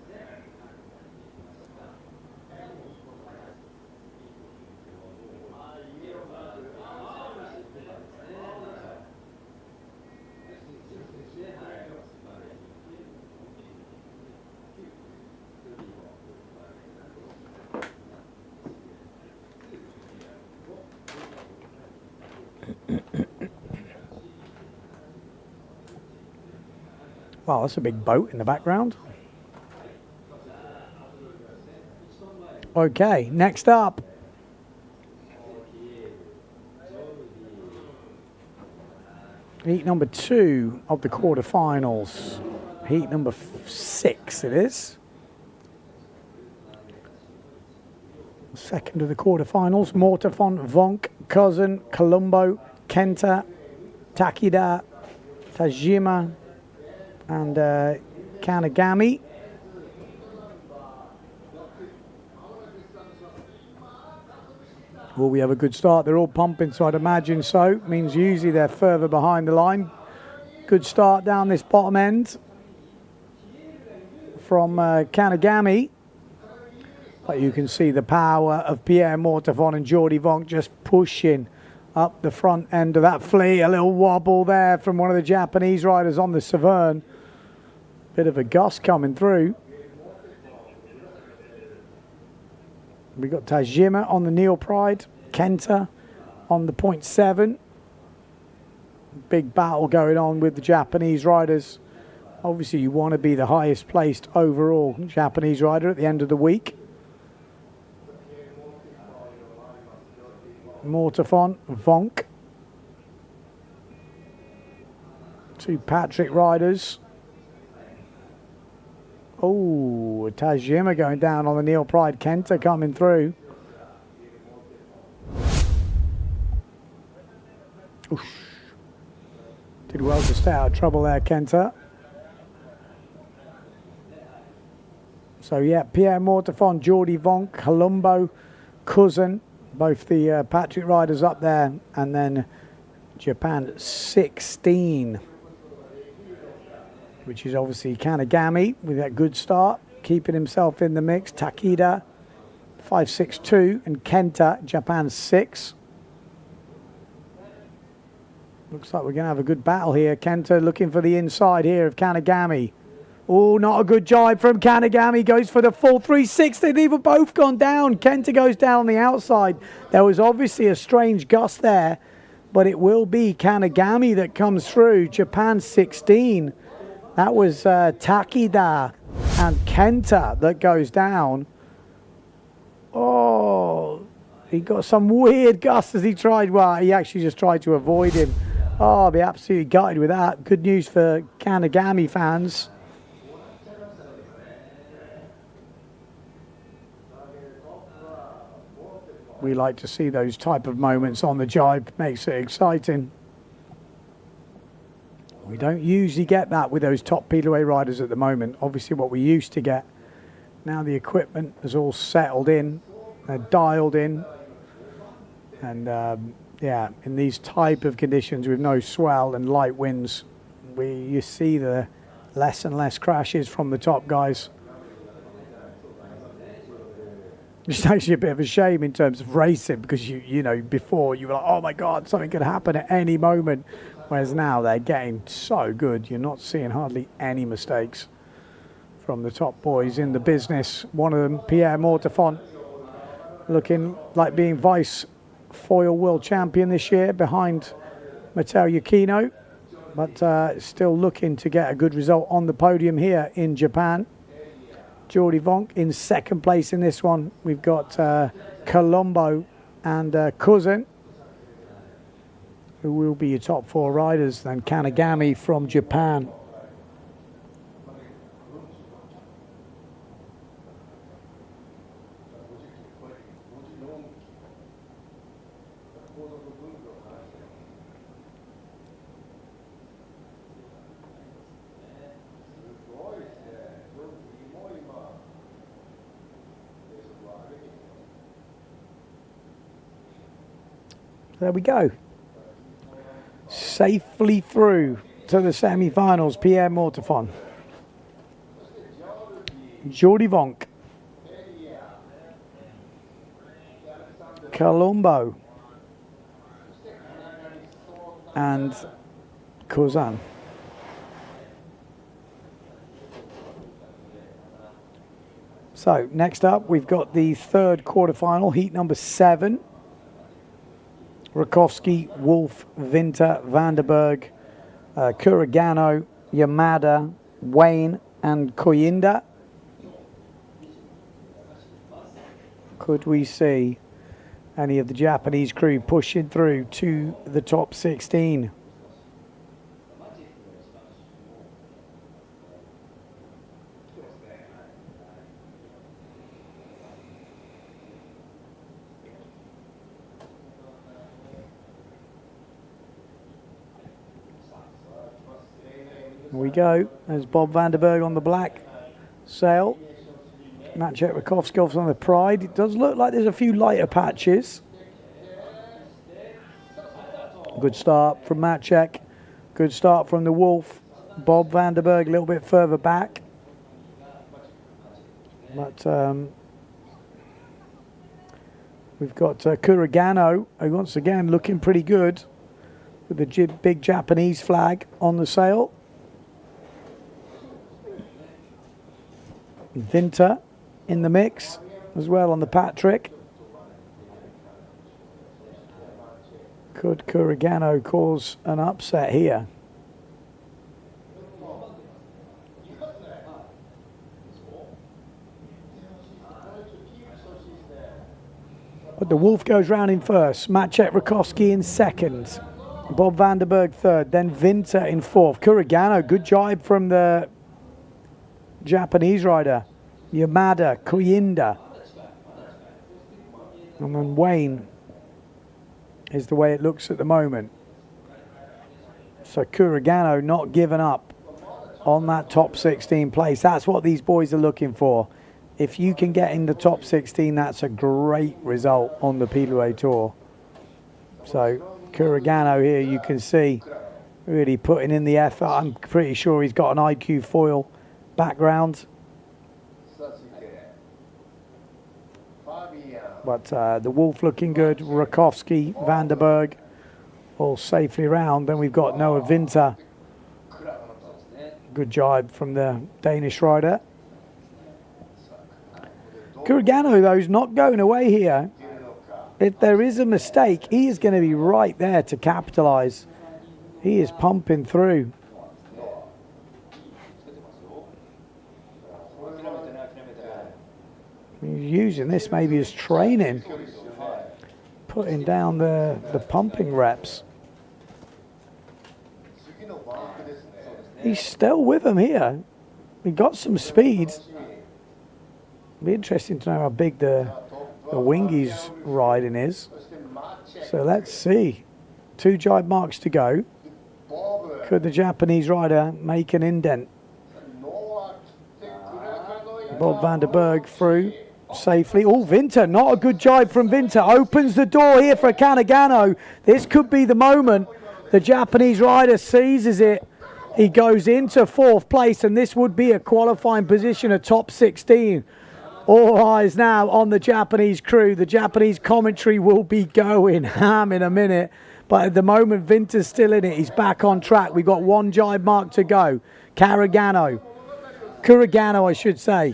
Wow, that's a big boat in the background. Okay, next up. Heat number 2 of the quarterfinals. Heat number 6 it is. Second of the quarterfinals. Mortafon, Vonk, Cousin, Colombo, Kenta, Takida, Tajima, and Kanagami. Will we have a good start? They're all pumping, so I'd imagine so. Means usually they're further behind the line. Good start down this bottom end from Kanagami. But you can see the power of Pierre Mortafon and Jordi Vonk just pushing up the front end of that fleet. A little wobble there from one of the Japanese riders on the Severn. Bit of a gust coming through. We've got Tajima on the Neil Pride, Kenta on the 0.7. Big battle going on with the Japanese riders. Obviously, you want to be the highest placed overall Japanese rider at the end of the week. Mortafon, Vonk. 2 Patrick riders. Oh, Tajima going down on the Neil Pride. Kenta coming through. Oosh. Did well to stay out of trouble there, Kenta. So yeah, Pierre Mortafon, Jordi Vonk, Colombo, Cousin, both the Patrick riders up there, and then Japan 16. Which is obviously Kanagami with that good start, keeping himself in the mix. Takida, 5.62, and Kenta, Japan 6. Looks like we're going to have a good battle here. Kenta looking for the inside here of Kanagami. Oh, not a good jibe from Kanagami. Goes for the full 360. They've both gone down. Kenta goes down on the outside. There was obviously a strange gust there, but it will be Kanagami that comes through. Japan 16. That was Takida and Kenta that goes down. Oh, he got some weird gusts as he tried. Well, he actually just tried to avoid him. Oh, I'll be absolutely gutted with that. Good news for Kanagami fans. We like to see those type of moments on the jibe. Makes it exciting. We don't usually get that with those top PWA riders at the moment. Obviously what we used to get. Now the equipment is all settled in. They're dialed in. And yeah, in these type of conditions with no swell and light winds, you see the less and less crashes from the top guys. It's actually a bit of a shame in terms of racing, because you know, before you were like, oh my God, something could happen at any moment. Whereas now they're getting so good, you're not seeing hardly any mistakes from the top boys in the business. One of them, Pierre Mortafon, looking like being vice foil world champion this year behind Matteo Yukino, but still looking to get a good result on the podium here in Japan. Jordi Vonk in second place in this one. We've got Colombo and Cousin, who will be your top 4 riders, then Kanagami from Japan. There we go. Safely through to the semi-finals, Pierre Mortafon, Jordi Vonk, Colombo, and Cousin. So next up, we've got the third quarterfinal, heat number 7. Rakowski, Wolf, Vinter, Vanderberg, Kuragano, Yamada, Wayne and Koyinda. Could we see any of the Japanese crew pushing through to the top 16? Here we go. There's Bob Vanderberg on the black sail. Maciej Rakowski on the Pride. It does look like there's a few lighter patches. Good start from Maciej. Good start from the Wolf. Bob Vanderberg a little bit further back. But we've got Kuragano, who once again looking pretty good with the big Japanese flag on the sail. Vinter in the mix as well on the Patrick. Could Kuragano cause an upset here? But the Wolf goes round in first. Maciej Rakowski in second. Bob Vanderberg third. Then Vinter in fourth. Kuragano, good jibe from the Japanese rider. Yamada, Koyinda. And then Wayne is the way it looks at the moment. So Kuragano not giving up on that top 16 place. That's what these boys are looking for. If you can get in the top 16, that's a great result on the PWA Tour. So Kuragano here, you can see, really putting in the effort. I'm pretty sure he's got an IQ foil background. But the Wolf looking good. Rakowski, Vanderberg all safely around. Then we've got Noah Vinter. Good jibe from the Danish rider. Kuragano, though, is not going away here. If there is a mistake, he is going to be right there to capitalise. He is pumping through. He's using this maybe as training, putting down the pumping reps. He's still with him here. He got some speed. Be interesting to know how big the wing he's riding is. So let's see. 2 jibe marks to go. Could the Japanese rider make an indent? Bob Vanderberg through safely. Oh, Vinter, not a good jibe from Vinter. Opens the door here for Kanagano. This could be the moment. The Japanese rider seizes it. He goes into 4th place, and this would be a qualifying position, a top 16. All eyes now on the Japanese crew. The Japanese commentary will be going ham in a minute. But at the moment, Vinter's still in it. He's back on track. We've got 1 jibe mark to go. Kuragano, I should say.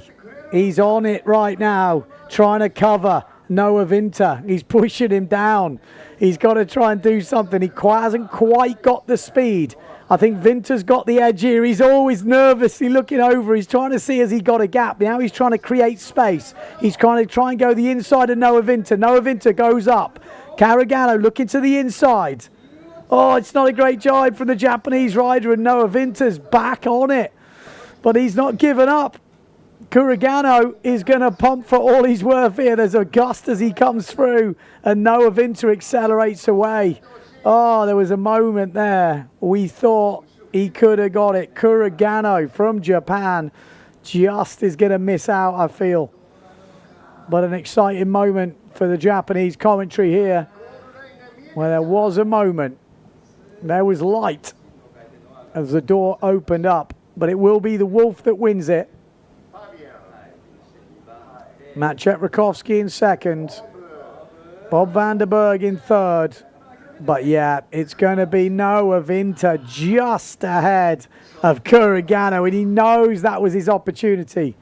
He's on it right now, trying to cover Noah Vinter. He's pushing him down. He's got to try and do something. He hasn't quite got the speed. I think Vinter's got the edge here. He's always nervously looking over. He's trying to see has he got a gap. Now he's trying to create space. He's trying to try and go the inside of Noah Vinter. Noah Vinter goes up. Karagano looking to the inside. Oh, it's not a great jibe from the Japanese rider, and Noah Vinter's back on it. But he's not given up. Kuragano is going to pump for all he's worth here. There's a gust as he comes through, and Noah Vinter accelerates away. Oh, there was a moment there. We thought he could have got it. Kuragano from Japan just is going to miss out, I feel. But an exciting moment for the Japanese commentary here, where there was a moment. There was light as the door opened up, but it will be the Wolf that wins it. Maciej Rakowski in second. Bob Vanderberg in third. But yeah, it's going to be Noah Vinter just ahead of Kuragano, and he knows that was his opportunity.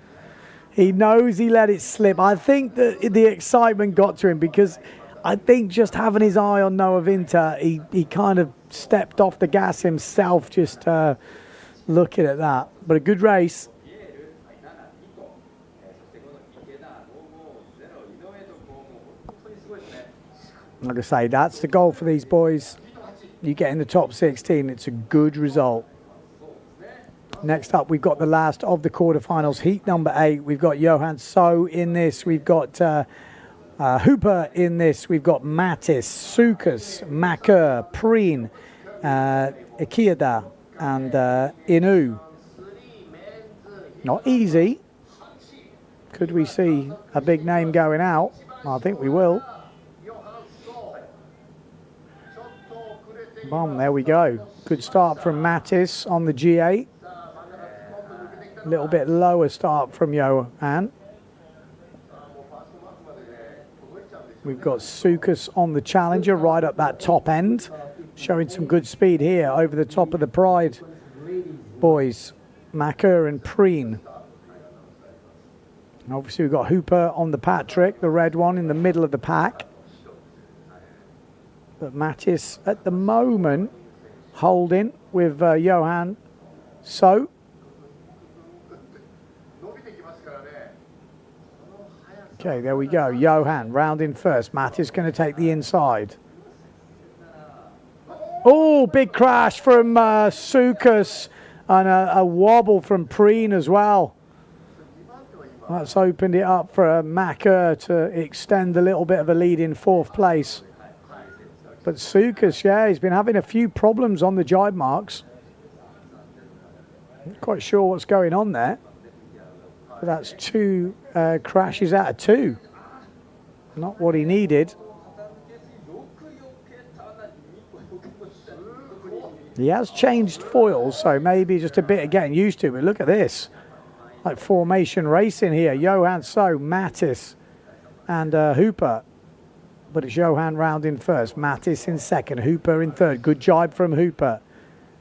He knows he let it slip. I think that the excitement got to him, because I think just having his eye on Noah Vinter, he kind of stepped off the gas himself, just Looking at that. But a good race. Like I say, that's the goal for these boys. You get in the top 16, it's a good result. Next up, we've got the last of the quarterfinals, heat number 8. We've got Johan So in this. We've got Hooper in this. We've got Mattis, Sukas, Makur, Preen, Ikiada, and Inu. Not easy. Could we see a big name going out? I think we will. Boom, there we go. Good start from Mattis on the G8. A little bit lower start from Johan. We've got Sukas on the Challenger right up that top end. Showing some good speed here over the top of the Pride boys. Makur and Preen. And obviously we've got Hooper on the Patrick, the red one in the middle of the pack. But Mattis at the moment holding with Johan So. Okay, there we go. Johan rounding first. Mattis going to take the inside. Oh, big crash from Sukas and a wobble from Preen as well. That's opened it up for Makur to extend a little bit of a lead in 4th place. But Sukas, yeah, he's been having a few problems on the jibe marks. Not quite sure what's going on there. But that's 2 crashes out of 2. Not what he needed. He has changed foils, so maybe just a bit of getting used to it. But look at this. Like formation racing here. Johan So, Mattis, and Hooper. But it's Johan rounding first. Mattis in second. Hooper in third. Good jibe from Hooper.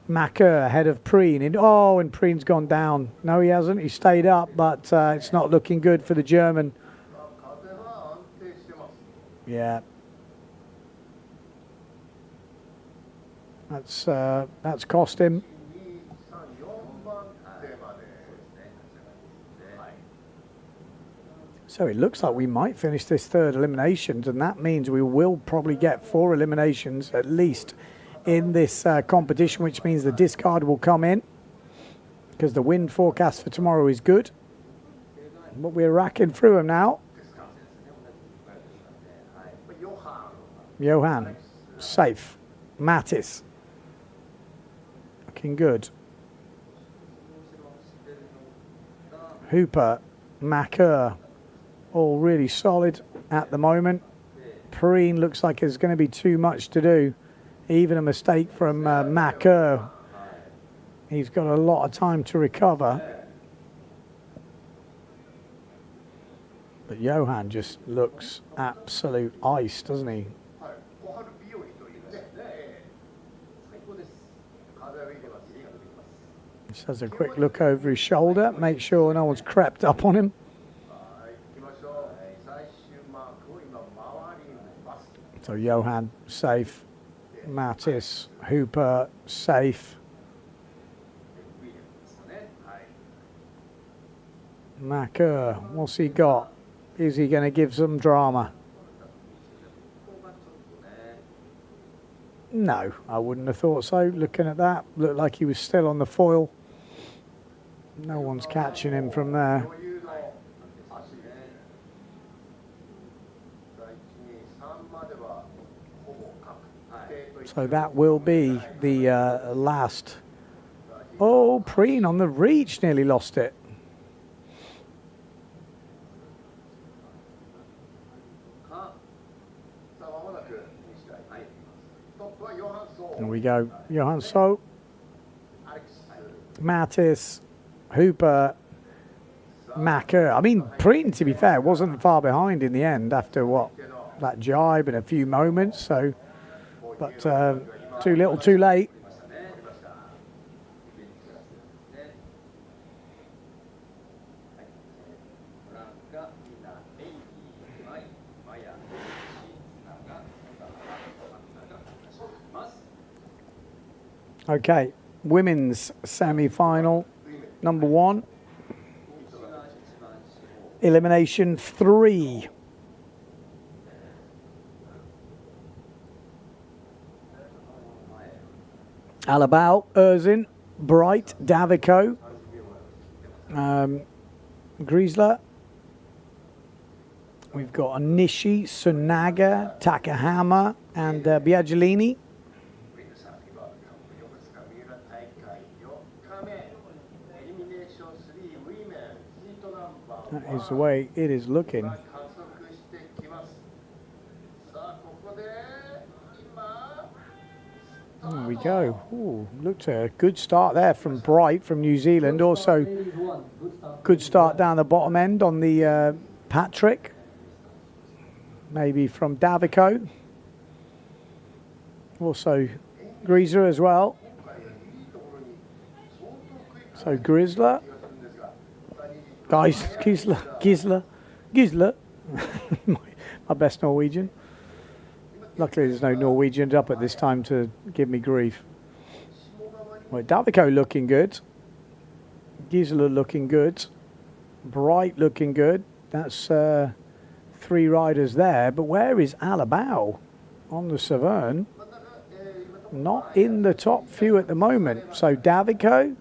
Makur ahead of Preen. And Preen's gone down. No, he hasn't. He stayed up, but it's not looking good for the German. Yeah. That's cost him. So it looks like we might finish this 3rd elimination, and that means we will probably get 4 eliminations at least in this competition, which means the discard will come in because the wind forecast for tomorrow is good. But we're racking through them now. Johan, safe. Mattis, looking good. Hooper, Makur, all really solid at the moment. Preen looks like there's going to be too much to do. Even a mistake from Makur. He's got a lot of time to recover. But Johan just looks absolute ice, doesn't he? Just has a quick look over his shoulder, make sure no one's crept up on him. So Johan safe, Mattis, Hooper safe. Makur, what's he got? Is he going to give some drama? No, I wouldn't have thought so. Looking at that, looked like he was still on the foil. No one's catching him from there. So that will be the last. Oh, Preen on the reach, nearly lost it. There we go. Johan So, Mattis, Hooper, Makur. I mean, Preen, to be fair, wasn't far behind in the end after what? That jibe in a few moments. So, but too little, too late. Okay, women's semi-final, number 1. Elimination 3. Alabao, Erzin, Bright, Davico, Griesler. We've got Onishi, Sunaga, Takahama, and Biaggiolini. That is the way it is looking. There we go. Ooh, looked a good start there from Bright from New Zealand. Also, good start down the bottom end on the Patrick. Maybe from Davico. Also, Greaser as well. So Grizzler. Guys, Gisler. My best Norwegian. Luckily there's no Norwegians up at this time to give me grief. Well, Davico looking good. Gisler looking good. Bright looking good. That's 3 riders there. But where is Alabao on the Severn? Not in the top few at the moment. So Davico,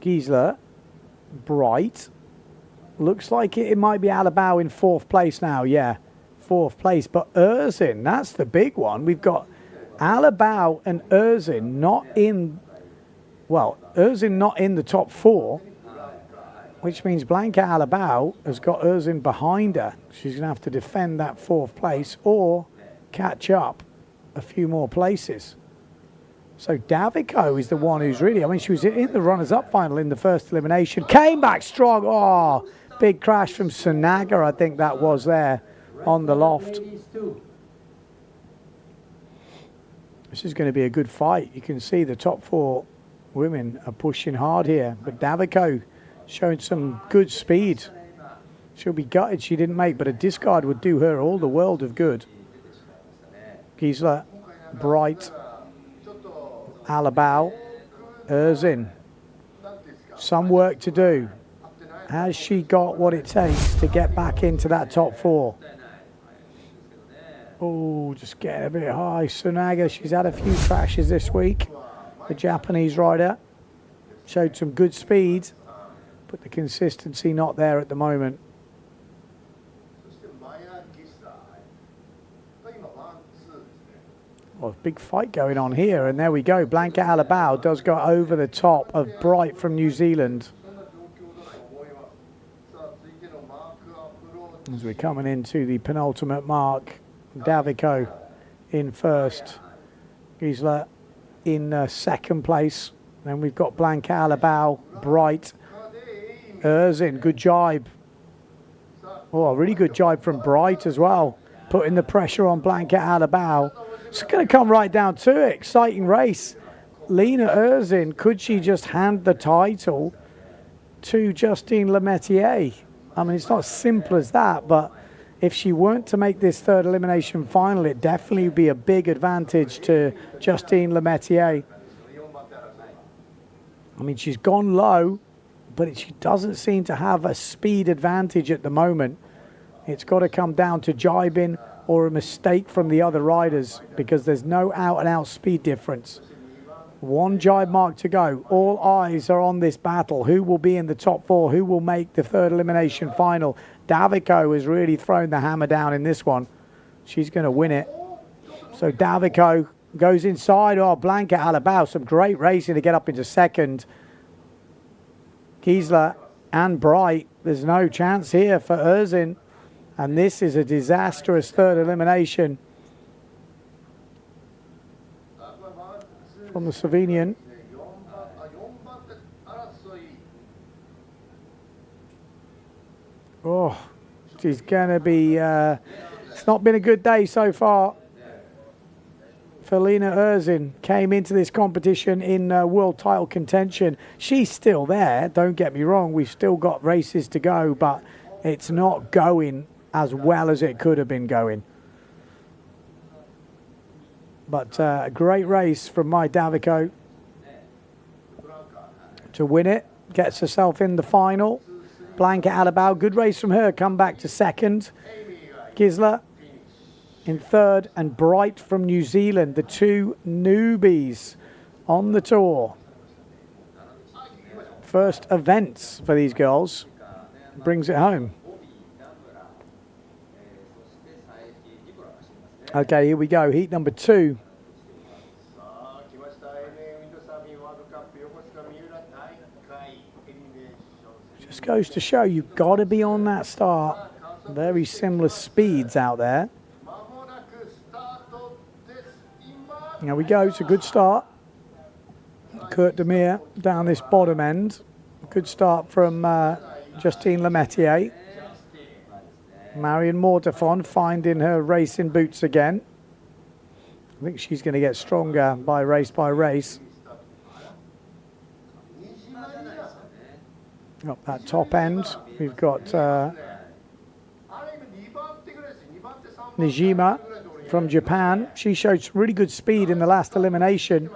Gisler, Bright. Looks like it might be Alabao in 4th place now, yeah. 4th place, but Erzin, that's the big one. We've got Alabao and Erzin not in, well, Erzin not in the top 4, which means Blanca Alabao has got Erzin behind her. She's going to have to defend that 4th place or catch up a few more places. So Davico is the one who's really, I mean, she was in the runners-up final in the first elimination. Came back strong. Oh, big crash from Sunaga, I think that was there on the loft. This is going to be a good fight. You can see the top 4 women are pushing hard here. But Davico showing some good speed. She'll be gutted she didn't make, but a discard would do her all the world of good. Gisler, Bright, Alabao, Erzin. Some work to do. Has she got what it takes to get back into that top 4? Oh, just getting a bit high. Sunaga, she's had a few crashes this week. The Japanese rider showed some good speed, but the consistency not there at the moment. Well, big fight going on here, and there we go. Blanca Alabao does go over the top of Bright from New Zealand. As we're coming into the penultimate mark, Davico in 1st, Gisler in 2nd place. Then we've got Blanca Alabao, Bright, Erzin, good jibe. Oh, a really good jibe from Bright as well, putting the pressure on Blanca Alabao. It's going to come right down to it. Exciting race. Lena Erzin, could she just hand the title to Justine Lemaitre? I mean, it's not as simple as that, but if she weren't to make this 3rd elimination final, it definitely would be a big advantage to Justine Lemaitre. I mean, she's gone low, but she doesn't seem to have a speed advantage at the moment. It's got to come down to jibing or a mistake from the other riders, because there's no out-and-out speed difference. 1 jibe mark to go. All eyes are on this battle. Who will be in the top 4? Who will make the 3rd elimination final? Davico has really thrown the hammer down in this one. She's going to win it. So Davico goes inside. Oh, Blanca Alabao, some great racing to get up into 2nd. Gisler and Bright, there's no chance here for Erzin. And this is a disastrous 3rd elimination from the Slovenian. Oh, she's going to be... it's not been a good day so far for Lena Erzin. Came into this competition in world title contention. She's still there, don't get me wrong. We've still got races to go, but it's not going as well as it could have been going. But a great race from Mai Davico to win it. Gets herself in the final. Blanca Alabau, good race from her, come back to second. Gisela in third, and Bright from New Zealand, the two newbies on the tour. First events for these girls, brings it home. Okay, here we go, heat number 2. Just goes to show you've got to be on that start. Very similar speeds out there. Here we go, it's a good start. Kurt Demir down this bottom end. Good start from Justine Lemaitre. Marion Mortefon finding her racing boots again. I think she's going to get stronger by race by race. Up that top end, we've got Nijima from Japan. She showed some really good speed in the last elimination.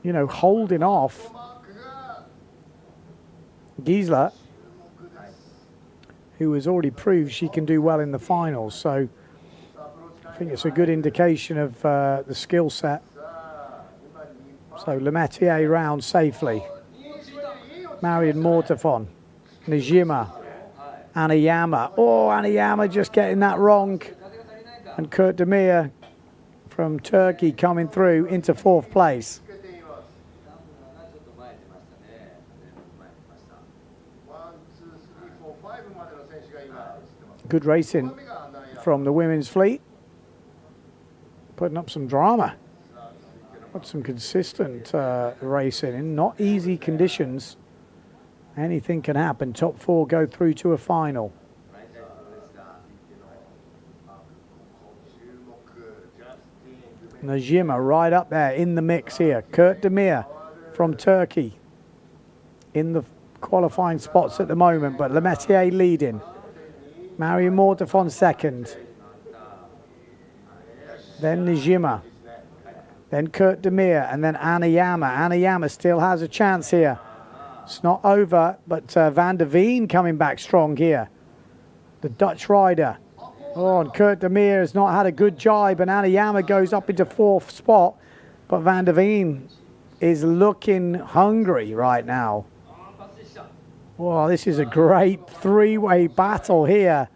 You know, holding off Gisela, who has already proved she can do well in the finals. So I think it's a good indication of the skill set. So Lemaitre round safely. Marion Mortefon, Nijima, Anayama. Oh, Anayama just getting that wrong. And Kurt Demir from Turkey coming through into 4th place. Good racing from the women's fleet. Putting up some drama. Got some consistent racing in not easy conditions. Anything can happen. Top 4 go through to a final. Najima right up there in the mix here. Kurt Demir from Turkey in the qualifying spots at the moment, but Lemaitre leading. Marion Mortefon second. Then Najima. Then Kurt Demir, and then Anayama. Anayama still has a chance here. It's not over, but Van der Veen coming back strong here. The Dutch rider. Oh, and Kurt Demir has not had a good jibe, and Anayama goes up into 4th spot. But Van der Veen is looking hungry right now. Wow, this is a great 3-way battle here.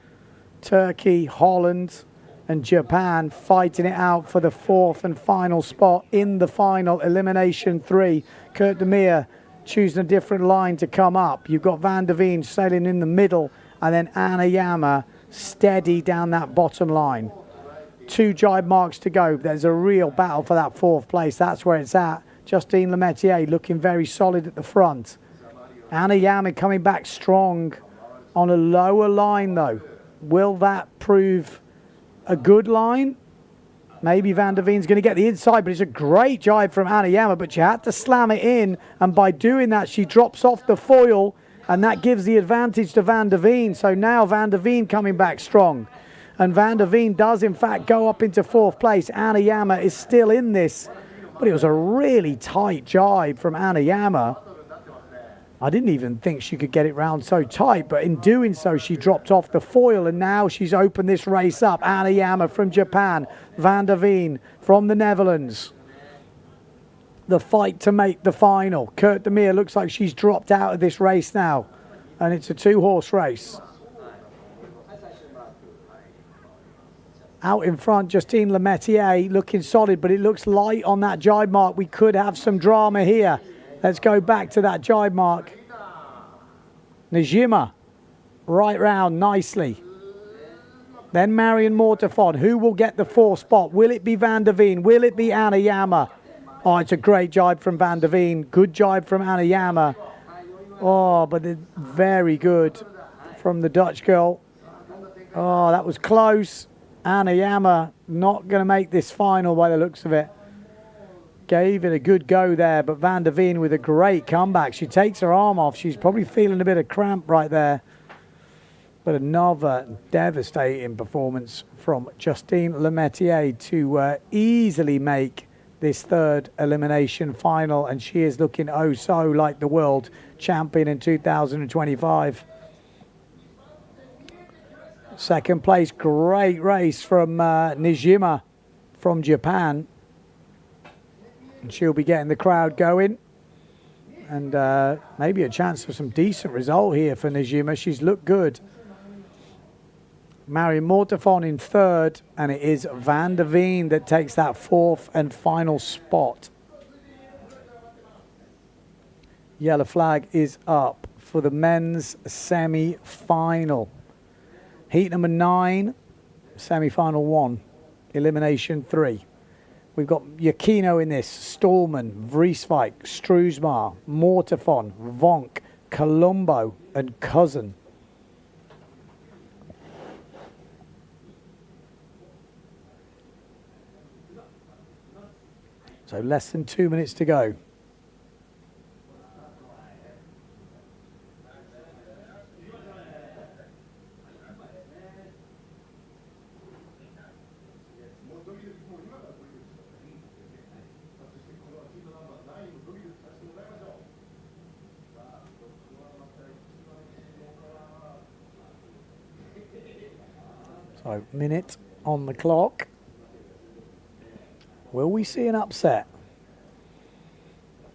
Turkey, Holland, and Japan fighting it out for the 4th and final spot in the final, elimination 3. Kurt Demir choosing a different line to come up. You've got Van der Veen sailing in the middle, and then Anayama steady down that bottom line. 2 jibe marks to go. There's a real battle for that 4th place. That's where it's at. Justine Lemaitre looking very solid at the front. Anayama coming back strong on a lower line though. Will that prove a good line? Maybe Van der Veen's going to get the inside, but it's a great jibe from Anayama, but she had to slam it in, and by doing that she drops off the foil, and that gives the advantage to Van der Veen. So now Van der Veen coming back strong, and Van der Veen does in fact go up into 4th place. Anayama is still in this, but it was a really tight jibe from Anayama. I didn't even think she could get it round so tight, but in doing so, she dropped off the foil, and now she's opened this race up. Anayama from Japan, Van der Veen from the Netherlands. The fight to make the final. Kurt Demir looks like she's dropped out of this race now, and it's a 2-horse race. Out in front, Justine Lemaitre looking solid, but it looks light on that jibe mark. We could have some drama here. Let's go back to that jibe mark. Najima, right round nicely. Then Marion Mortefon. Who will get the 4th spot? Will it be Van der Veen? Will it be Anayama? Oh, it's a great jibe from Van der Veen. Good jibe from Anayama. Oh, but very good from the Dutch girl. Oh, that was close. Anayama not going to make this final by the looks of it. Gave it a good go there, but Van der Veen with a great comeback. She takes her arm off. She's probably feeling a bit of cramp right there. But another devastating performance from Justine Lemaitre to easily make this third elimination final, and she is looking oh so like the world champion in 2025. Second place, great race from Nijima from Japan. And she'll be getting the crowd going. And maybe a chance for some decent result here for Nijima. She's looked good. Marion Mortefon in third, and it is Van der Veen that takes that fourth and final spot. Yellow flag is up for the men's semi-final. Heat number 9, semi-final 1, elimination 3. We've got Yakino in this, Stallman, Vrieswijk, Struismar, Mortefon, Vonk, Colombo, and Cousin. So less than 2 minutes to go. So minute on the clock. Will we see an upset?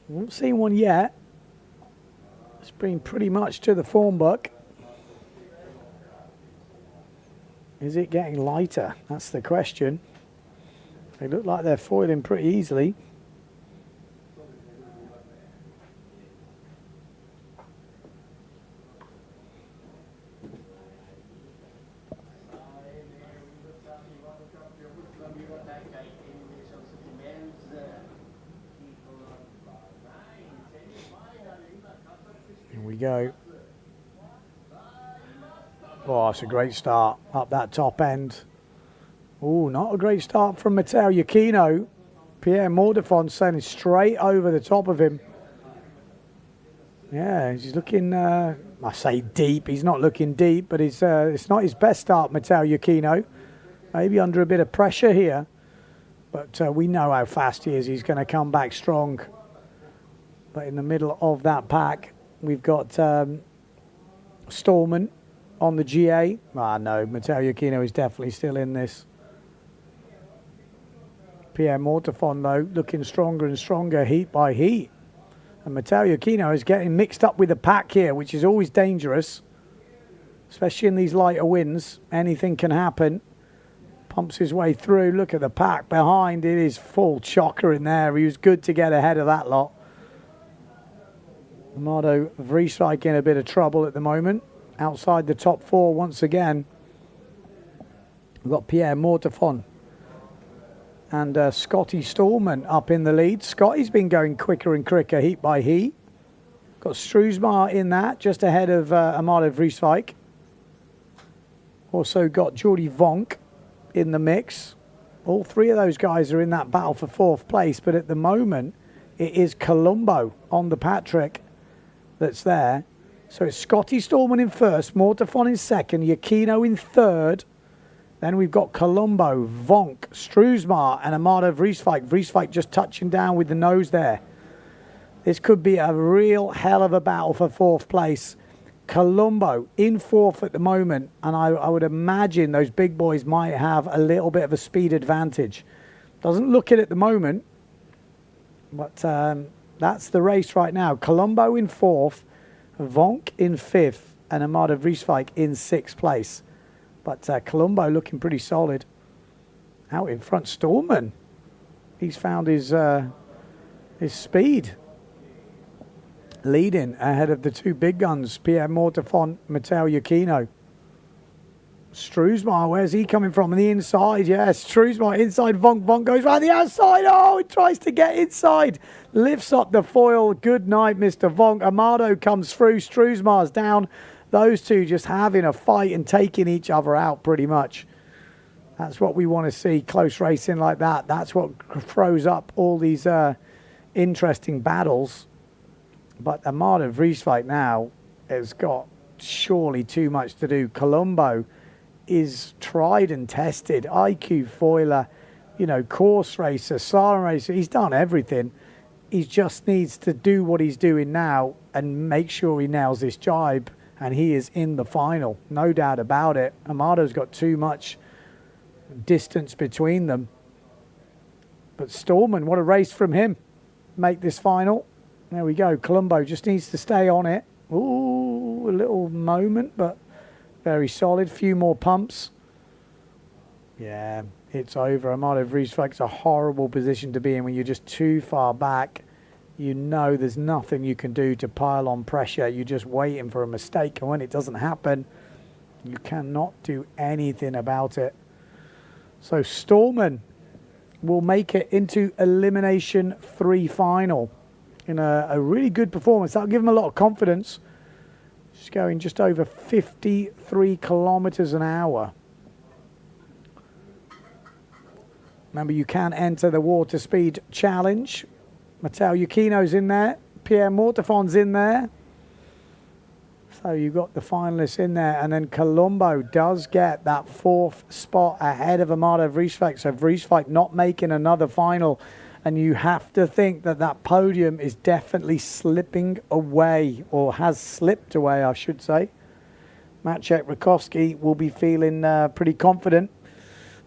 We haven't seen one yet. It's been pretty much to the form book. Is it getting lighter? That's the question. They look like they're foiling pretty easily. We go. Oh, it's a great start up that top end. Oh, not a great start from Matteo Yakino. Pierre Mordefon sailing straight over the top of him. Yeah, he's looking, I say deep. He's not looking deep, but it's not his best start, Matteo Yakino. Maybe under a bit of pressure here. But we know how fast he is. He's going to come back strong. But in the middle of that pack, we've got Stallman on the GA. Ah, no, Matteo Yakino is definitely still in this. Pierre Mortefon, though, looking stronger and stronger heat by heat. And Matteo Yakino is getting mixed up with the pack here, which is always dangerous, especially in these lighter winds. Anything can happen. Pumps his way through. Look at the pack behind. It is full chocker in there. He was good to get ahead of that lot. Amado Vrieswijk in a bit of trouble at the moment. Outside the top 4 once again. We've got Pierre Mortefon and Scotty Stallman up in the lead. Scotty's been going quicker and quicker heat by heat. Got Struismar in that, just ahead of Amado Vrieswijk. Also got Jordi Vonk in the mix. All 3 of those guys are in that battle for 4th place, but at the moment it is Colombo on the Patrick that's there. So it's Scotty Stallman in first, Mortefon in second, Yakino in third. Then we've got Colombo, Vonk, Struismar and Amado Vrieswijk. Vrieswijk just touching down with the nose there. This could be a real hell of a battle for 4th place. Colombo in 4th at the moment, and I would imagine those big boys might have a little bit of a speed advantage. Doesn't look it at the moment, but that's the race right now. Colombo in 4th, Vonk in 5th, and Amado Vrieswijk in 6th place. But Colombo looking pretty solid. Out in front, Stallman. He's found his speed. Leading ahead of the 2 big guns, Pierre Mortefon, Matteo Yakino. Struismar, where's he coming from? On the inside, yes. Struismar inside, Vonk. Vonk goes round the outside. Oh, he tries to get inside. Lifts up the foil. Good night, Mr. Vonk. Amado comes through. Struismar's down. Those 2 just having a fight and taking each other out pretty much. That's what we want to see, close racing like that. That's what throws up all these interesting battles. But Amado Vrieswijk now has got surely too much to do. Colombo is tried and tested. IQ foiler, you know, course racer, slalom racer. He's done everything. He just needs to do what he's doing now and make sure he nails this jibe. And he is in the final, no doubt about it. Amato's got too much distance between them. But Stallman, what a race from him. Make this final. There we go. Colombo just needs to stay on it. Ooh, a little moment, but very solid. Few more pumps. Yeah, it's over. Amato Vrieswijk's a horrible position to be in when you're just too far back. You know there's nothing you can do to pile on pressure. You're just waiting for a mistake, and when it doesn't happen, you cannot do anything about it. So Stallman will make it into Elimination 3 final in a really good performance. That'll give him a lot of confidence. He's going just over 53 kilometers an hour. Remember, you can enter the water speed challenge. Matteo Yukino's in there. Pierre Mortefon's in there. So you've got the finalists in there. And then Colombo does get that 4th spot ahead of Amato Vrieswijk. So Vrieswijk not making another final. And you have to think that that podium is definitely slipping away, or has slipped away, I should say. Maciej Rakowski will be feeling pretty confident.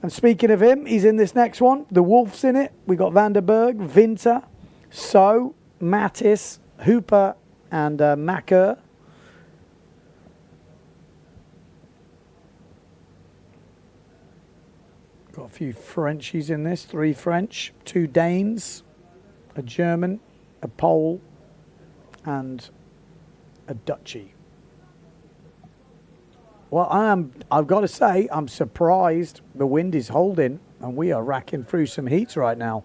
And speaking of him, he's in this next one. The Wolf's in it. We got Van der Berg, Winter, So, Mattis, Hooper, and Macker. Got a few Frenchies in this. 3 French, 2 Danes, a German, a Pole, and a Dutchie. Well, I've got to say, I'm surprised the wind is holding and we are racking through some heats right now.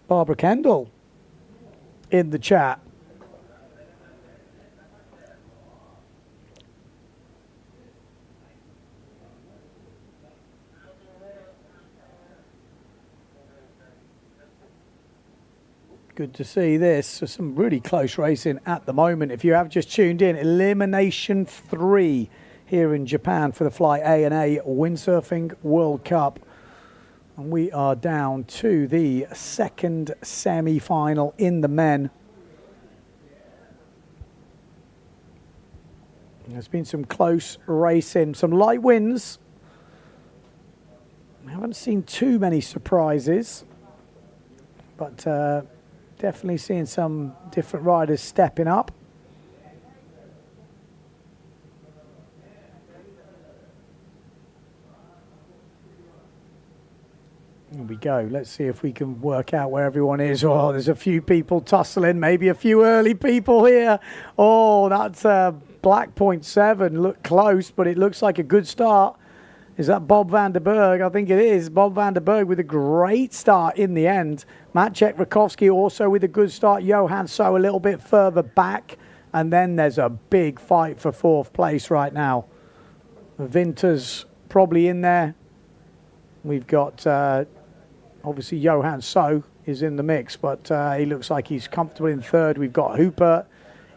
Barbara Kendall in the chat. Good to see this. So some really close racing at the moment. If you have just tuned in, Elimination 3 here in Japan for the Fly A&A Windsurfing World Cup. And we are down to the 2nd semi-final in the men. There's been some close racing, some light winds. I haven't seen too many surprises, but definitely seeing some different riders stepping up. Here we go. Let's see if we can work out where everyone is. Oh, there's a few people tussling, maybe a few early people here. Oh, that's Black Point 7. Look close, but it looks like a good start. Is that Bob van der Berg? I think it is. Bob van der Berg with a great start in the end. Maciej Rakowski also with a good start. Johan So a little bit further back. And then there's a big fight for 4th place right now. Winter's probably in there. We've got, obviously, Johan So is in the mix, but he looks like he's comfortable in 3rd. We've got Hooper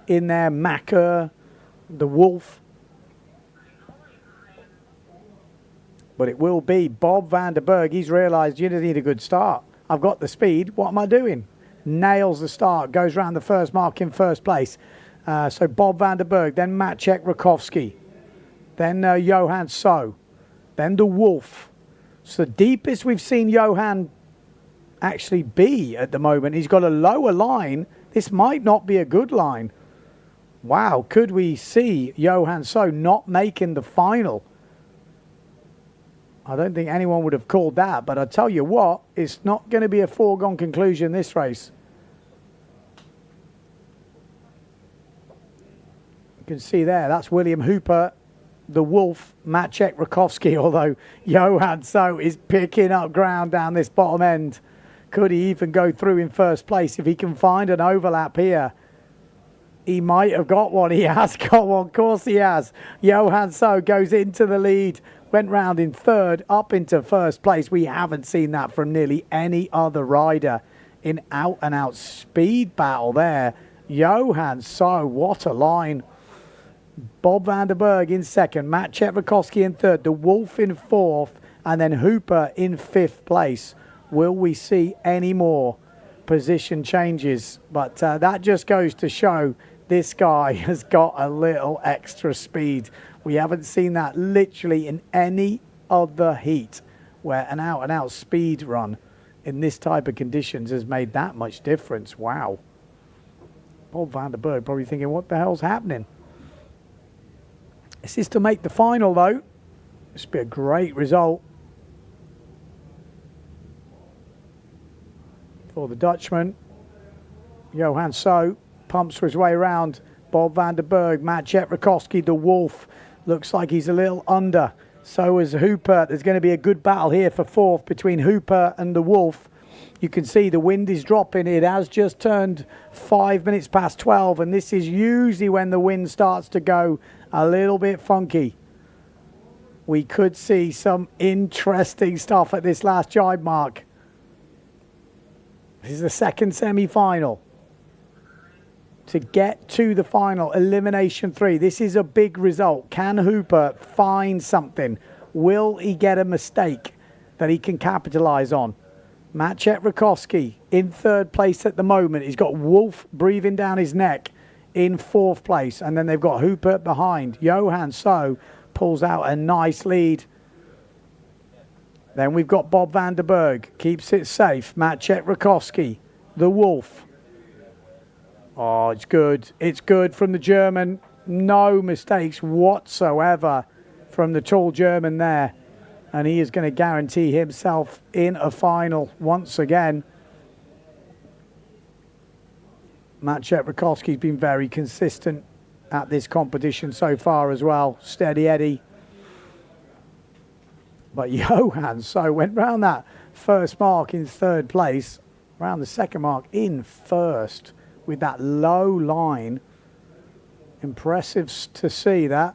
in there, Macker, the Wolf. But it will be Bob van der Berg. He's realised you need a good start. I've got the speed. What am I doing? Nails the start. Goes round the first mark in 1st place. So Bob van der Berg. Then Maciej Rakowski. Then Johan So. Then the Wolf. It's the deepest we've seen Johan actually be at the moment. He's got a lower line. This might not be a good line. Wow. Could we see Johan So not making the final? I don't think anyone would have called that, but I tell you what, it's not going to be a foregone conclusion this race. You can see there, that's William Hooper, the Wolf, Maciej Rakowski, although Johan So is picking up ground down this bottom end. Could he even go through in 1st place if he can find an overlap here? He might have got one. He has got one. Of course he has. Johan So goes into the lead. Went round in 3rd, up into 1st place. We haven't seen that from nearly any other rider in out-and-out speed battle there. Johan So, what a line. Bob van der Berg in second, Matt Chetrakowski in third, the Wolf in fourth, and then Hooper in fifth place. Will we see any more position changes? But that just goes to show this guy has got a little extra speed. We haven't seen that literally in any other heat where an out-and-out speed run in this type of conditions has made that much difference. Wow. Bob van der Berg probably thinking, what the hell's happening? This is to make the final, though. This would be a great result for the Dutchman. Johan So pumps his way around. Bob van der Berg, Matt Chetrakowski, the Wolf. Looks like he's a little under. So is Hooper. There's going to be a good battle here for fourth between Hooper and the Wolf. You can see the wind is dropping. It has just turned 5 minutes past 12, and this is usually when the wind starts to go a little bit funky. We could see some interesting stuff at this last jibe mark. This is the second semi-final. To get to the final, Elimination 3. This is a big result. Can Hooper find something? Will he get a mistake that he can capitalize on? Matt Chetrakowski in third place at the moment. He's got Wolf breathing down his neck in fourth place. And then they've got Hooper behind. Johan So pulls out a nice lead. Then we've got Bob van der Berg. Keeps it safe. Matt Chetrakowski, the Wolf. Oh, it's good. It's good from the German. No mistakes whatsoever from the tall German there. And he is going to guarantee himself in a final once again. Matt Chetrakowski's been very consistent at this competition so far as well. Steady Eddie. But Johan So went round that first mark in third place. Round the second mark in first with that low line. Impressive to see that.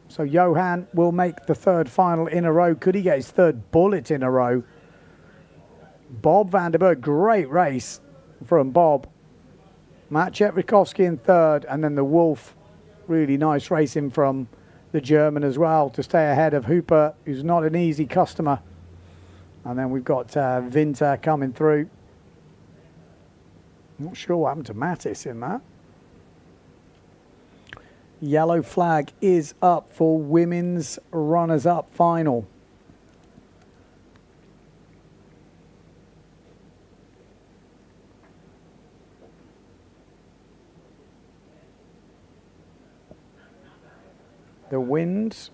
So Johan will make the third final in a row. Could he get his third bullet in a row? Bob van der Berg, great race from Bob. Matt Chetrakowski in third, and then the Wolf, really nice racing from the German as well to stay ahead of Hooper, who's not an easy customer. And then we've got Winter coming through. Not sure what happened to Mattis in that. Yellow flag is up for women's runners-up final. The wind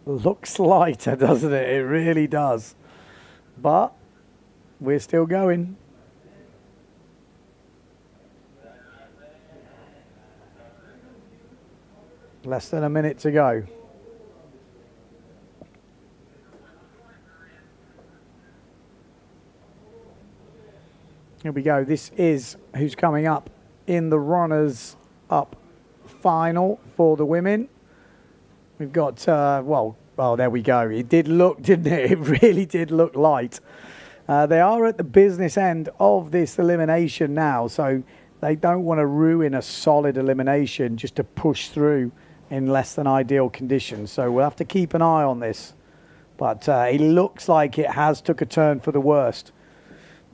looks lighter, doesn't it? It really does. But we're still going. Less than a minute to go. Here we go. This is who's coming up in the runners-up final for the women. We've got, well, there we go. It did look, didn't it? It really did look light. They are at the business end of this elimination now, so they don't want to ruin a solid elimination just to push through in less than ideal conditions. So we'll have to keep an eye on this. But it looks like it has took a turn for the worst.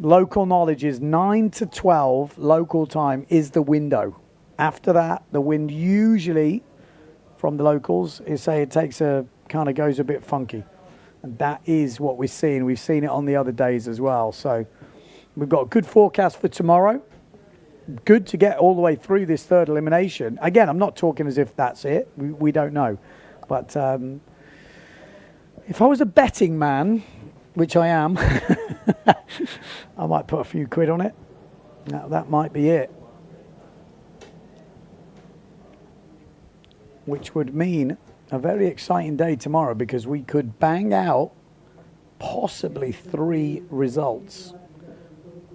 Local knowledge is 9 to 12 local time is the window. After that, the wind usually from the locals is say it takes a kind of goes a bit funky. And that is what we're seeing. We've seen it on the other days as well. So we've got a good forecast for tomorrow. Good to get all the way through this third elimination. Again, I'm not talking as if that's it. We don't know. But if I was a betting man, which I am, I might put a few quid on it. Now, that might be it. Which would mean a very exciting day tomorrow because we could bang out possibly 3 results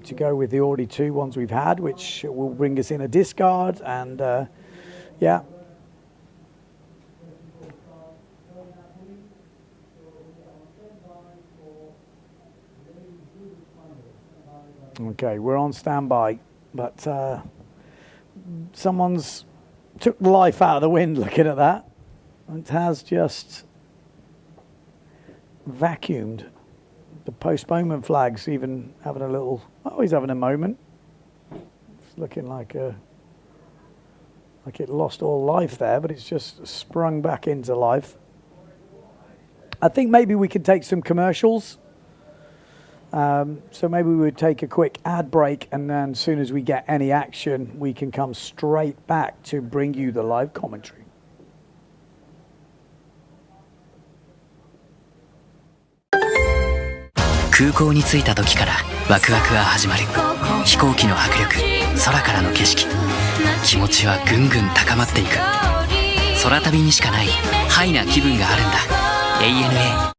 to go with the already 2 ones we've had, which will bring us in a discard. And yeah, Okay, we're on standby, but someone's took the life out of the wind looking at that. It has just vacuumed. The postponement flag's even having a little, oh, he's having a moment. It's looking like it lost all life there, but it's just sprung back into life. I think maybe we could take some commercials. So maybe we would take a quick ad break, and then as soon as we get any action, we can come straight back to bring you the live commentary. 空港に着いた時からワクワクが始まる。飛行機の迫力、空からの景色、気持ちはぐんぐん高まっていく。空旅にしかないハイな気分があるんだ。 ANA。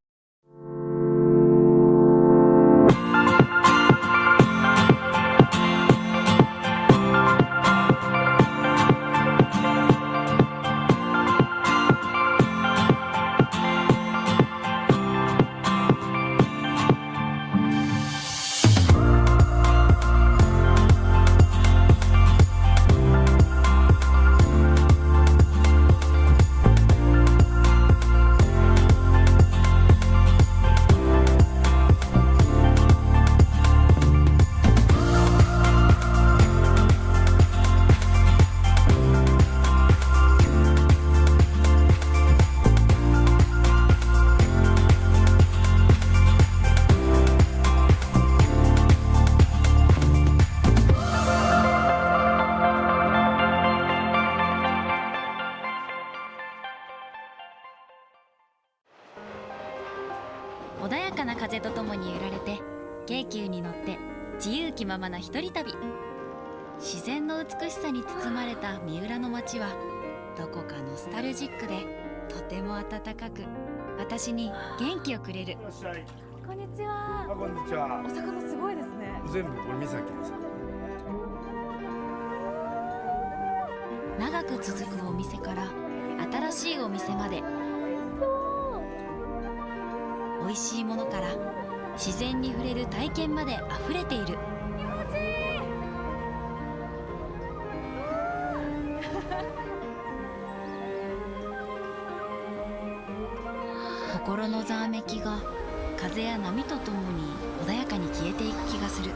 穏やかな風とともに揺られて京急に乗って自由気ままな一人旅。自然の美しさに包まれた三浦の街はどこかノスタルジックでとても温かく、私に元気をくれる。こんにちは。こんにちは。お魚すごいですね。全部これ三崎の魚。長く続くお店から新しいお店まで、美味しいものから自然に触れる体験まで溢れている。心のざわめきが風や波とともに穏やかに消えていく気がする。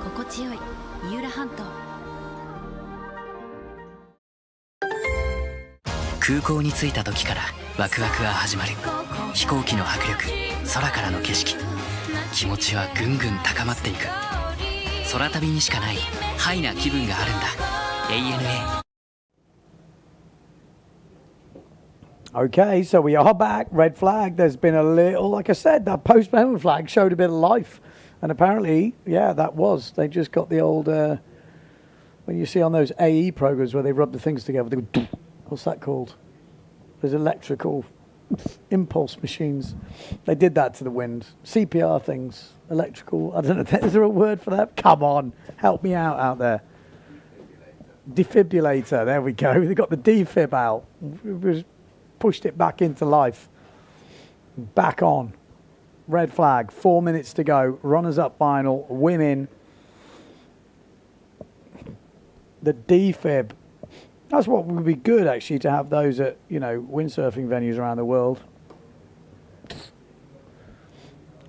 心地よい三浦半島。空港に着いた時からワクワクが始まる。飛行機の迫力、空からの景色、気持ちはぐんぐん高まっていく。空旅にしかないハイな気分があるんだ。 ANA。 Okay, so we are back. Red flag. There's been a little, like I said, that postponement flag showed a bit of life. And apparently, yeah, that was. They just got the old, when you see on those AE programs where they rub the things together, they go, what's that called? There's electrical impulse machines. They did that to the wind. CPR things, electrical, I don't know, is there a word for that? Come on, help me out there. Defibrillator, there we go. They got the defib out. Pushed it back into life. Back on. Red flag, 4 minutes to go. Runners up final, women. The defib. That's what would be good actually, to have those at, you know, windsurfing venues around the world.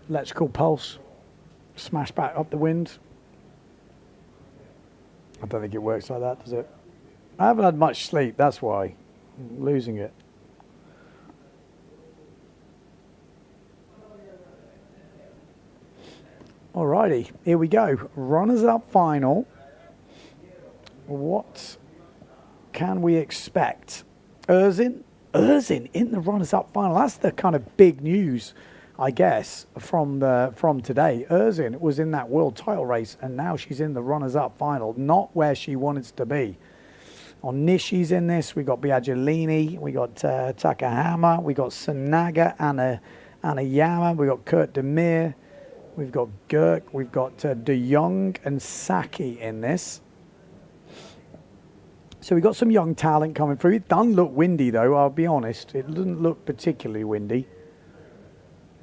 Electrical pulse. Smash back up the wind. I don't think it works like that, does it? I haven't had much sleep, that's why. I'm losing it. Alrighty, here we go. Runners up final. What can we expect? Erzin in the runners up final. That's the kind of big news, I guess, from today. Erzin was in that world title race, and now she's in the runners up final, not where she wanted to be. Onishi's in this. We got Biaggiolini, we got Takahama, we got Sanaga, Anayama, we got Kurt Demir. We've got Girk, we've got De Jong and Saki in this. So we've got some young talent coming through. It doesn't look windy though, I'll be honest. It doesn't look particularly windy.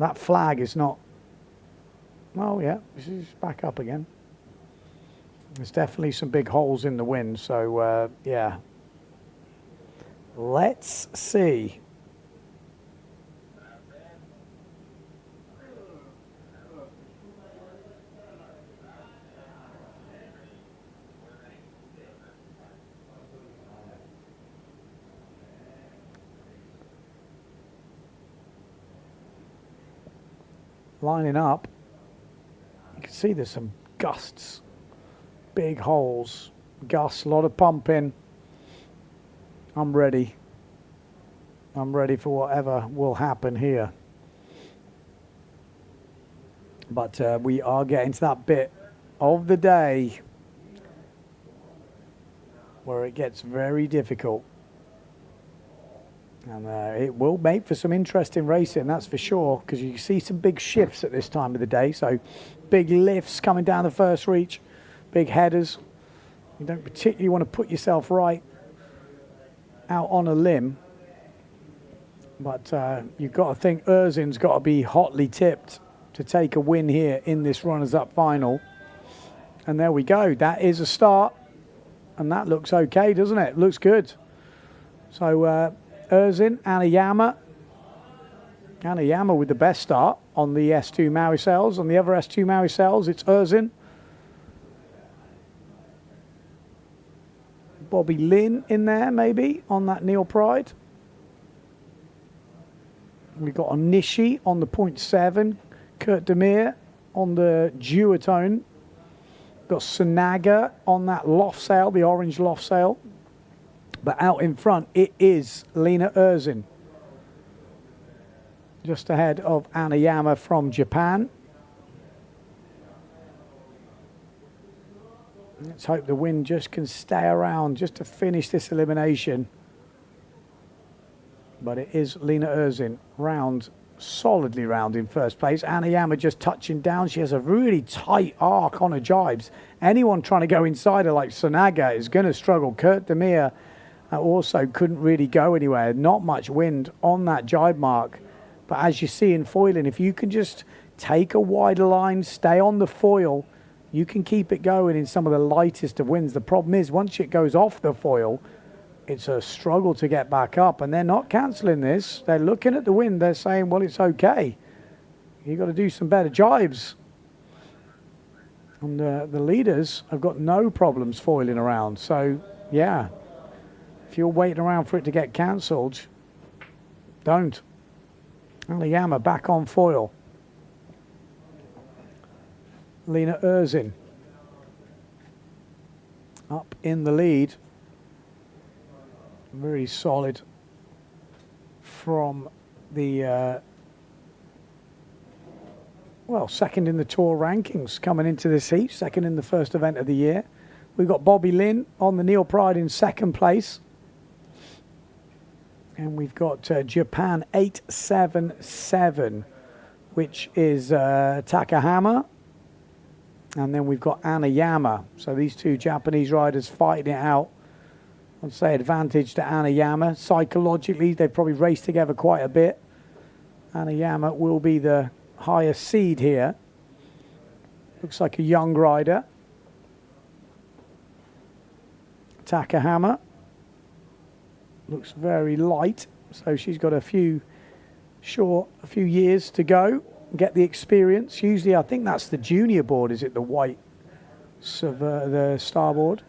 That flag is not... Oh, yeah, this is back up again. There's definitely some big holes in the wind, so, yeah. Let's see. Lining up, you can see there's some gusts, big holes, gusts, a lot of pumping. I'm ready. I'm ready for whatever will happen here. But we are getting to that bit of the day where it gets very difficult. And it will make for some interesting racing, that's for sure, because you see some big shifts at this time of the day. So big lifts coming down the first reach, big headers. You don't particularly want to put yourself right out on a limb. But you've got to think Erzin's got to be hotly tipped to take a win here in this runners-up final. And there we go. That is a start. And that looks okay, doesn't it? Looks good. So... Erzin, Anayama. Anayama with the best start on the S2 Maui Sails. On the other S2 Maui Sails, it's Erzin. Bobby Lin in there, maybe, on that Neil Pride. We've got Onishi on the 0.7. Kurt Demir on the duotone. Got Sunaga on that loft sail, the orange loft sail. But out in front, it is Lena Erzin. Just ahead of Anayama from Japan. Let's hope the wind just can stay around just to finish this elimination. But it is Lena Erzin, solidly round in first place. Anayama just touching down. She has a really tight arc on her jibes. Anyone trying to go inside her like Sunaga is going to struggle. Kurt Demir also couldn't really go anywhere. Not much wind on that jibe mark. But as you see in foiling, if you can just take a wider line, stay on the foil, you can keep it going in some of the lightest of winds. The problem is once it goes off the foil, it's a struggle to get back up. And they're not cancelling this. They're looking at the wind. They're saying, well, it's okay. You've got to do some better jibes. And the leaders have got no problems foiling around. So, yeah. If you're waiting around for it to get cancelled, don't. Anayama back on foil. Lena Erzin up in the lead. Very solid from the, second in the tour rankings coming into this heat, second in the first event of the year. We've got Bobby Lin on the Neil Pride in second place. And we've got Japan 877, which is Takahama. And then we've got Anayama. So these two Japanese riders fighting it out. I'd say advantage to Anayama. Psychologically, they've probably raced together quite a bit. Anayama will be the higher seed here. Looks like a young rider. Takahama. Looks very light, so she's got a few years to go, get the experience. Usually, I think that's the junior board, is it the white, the starboard?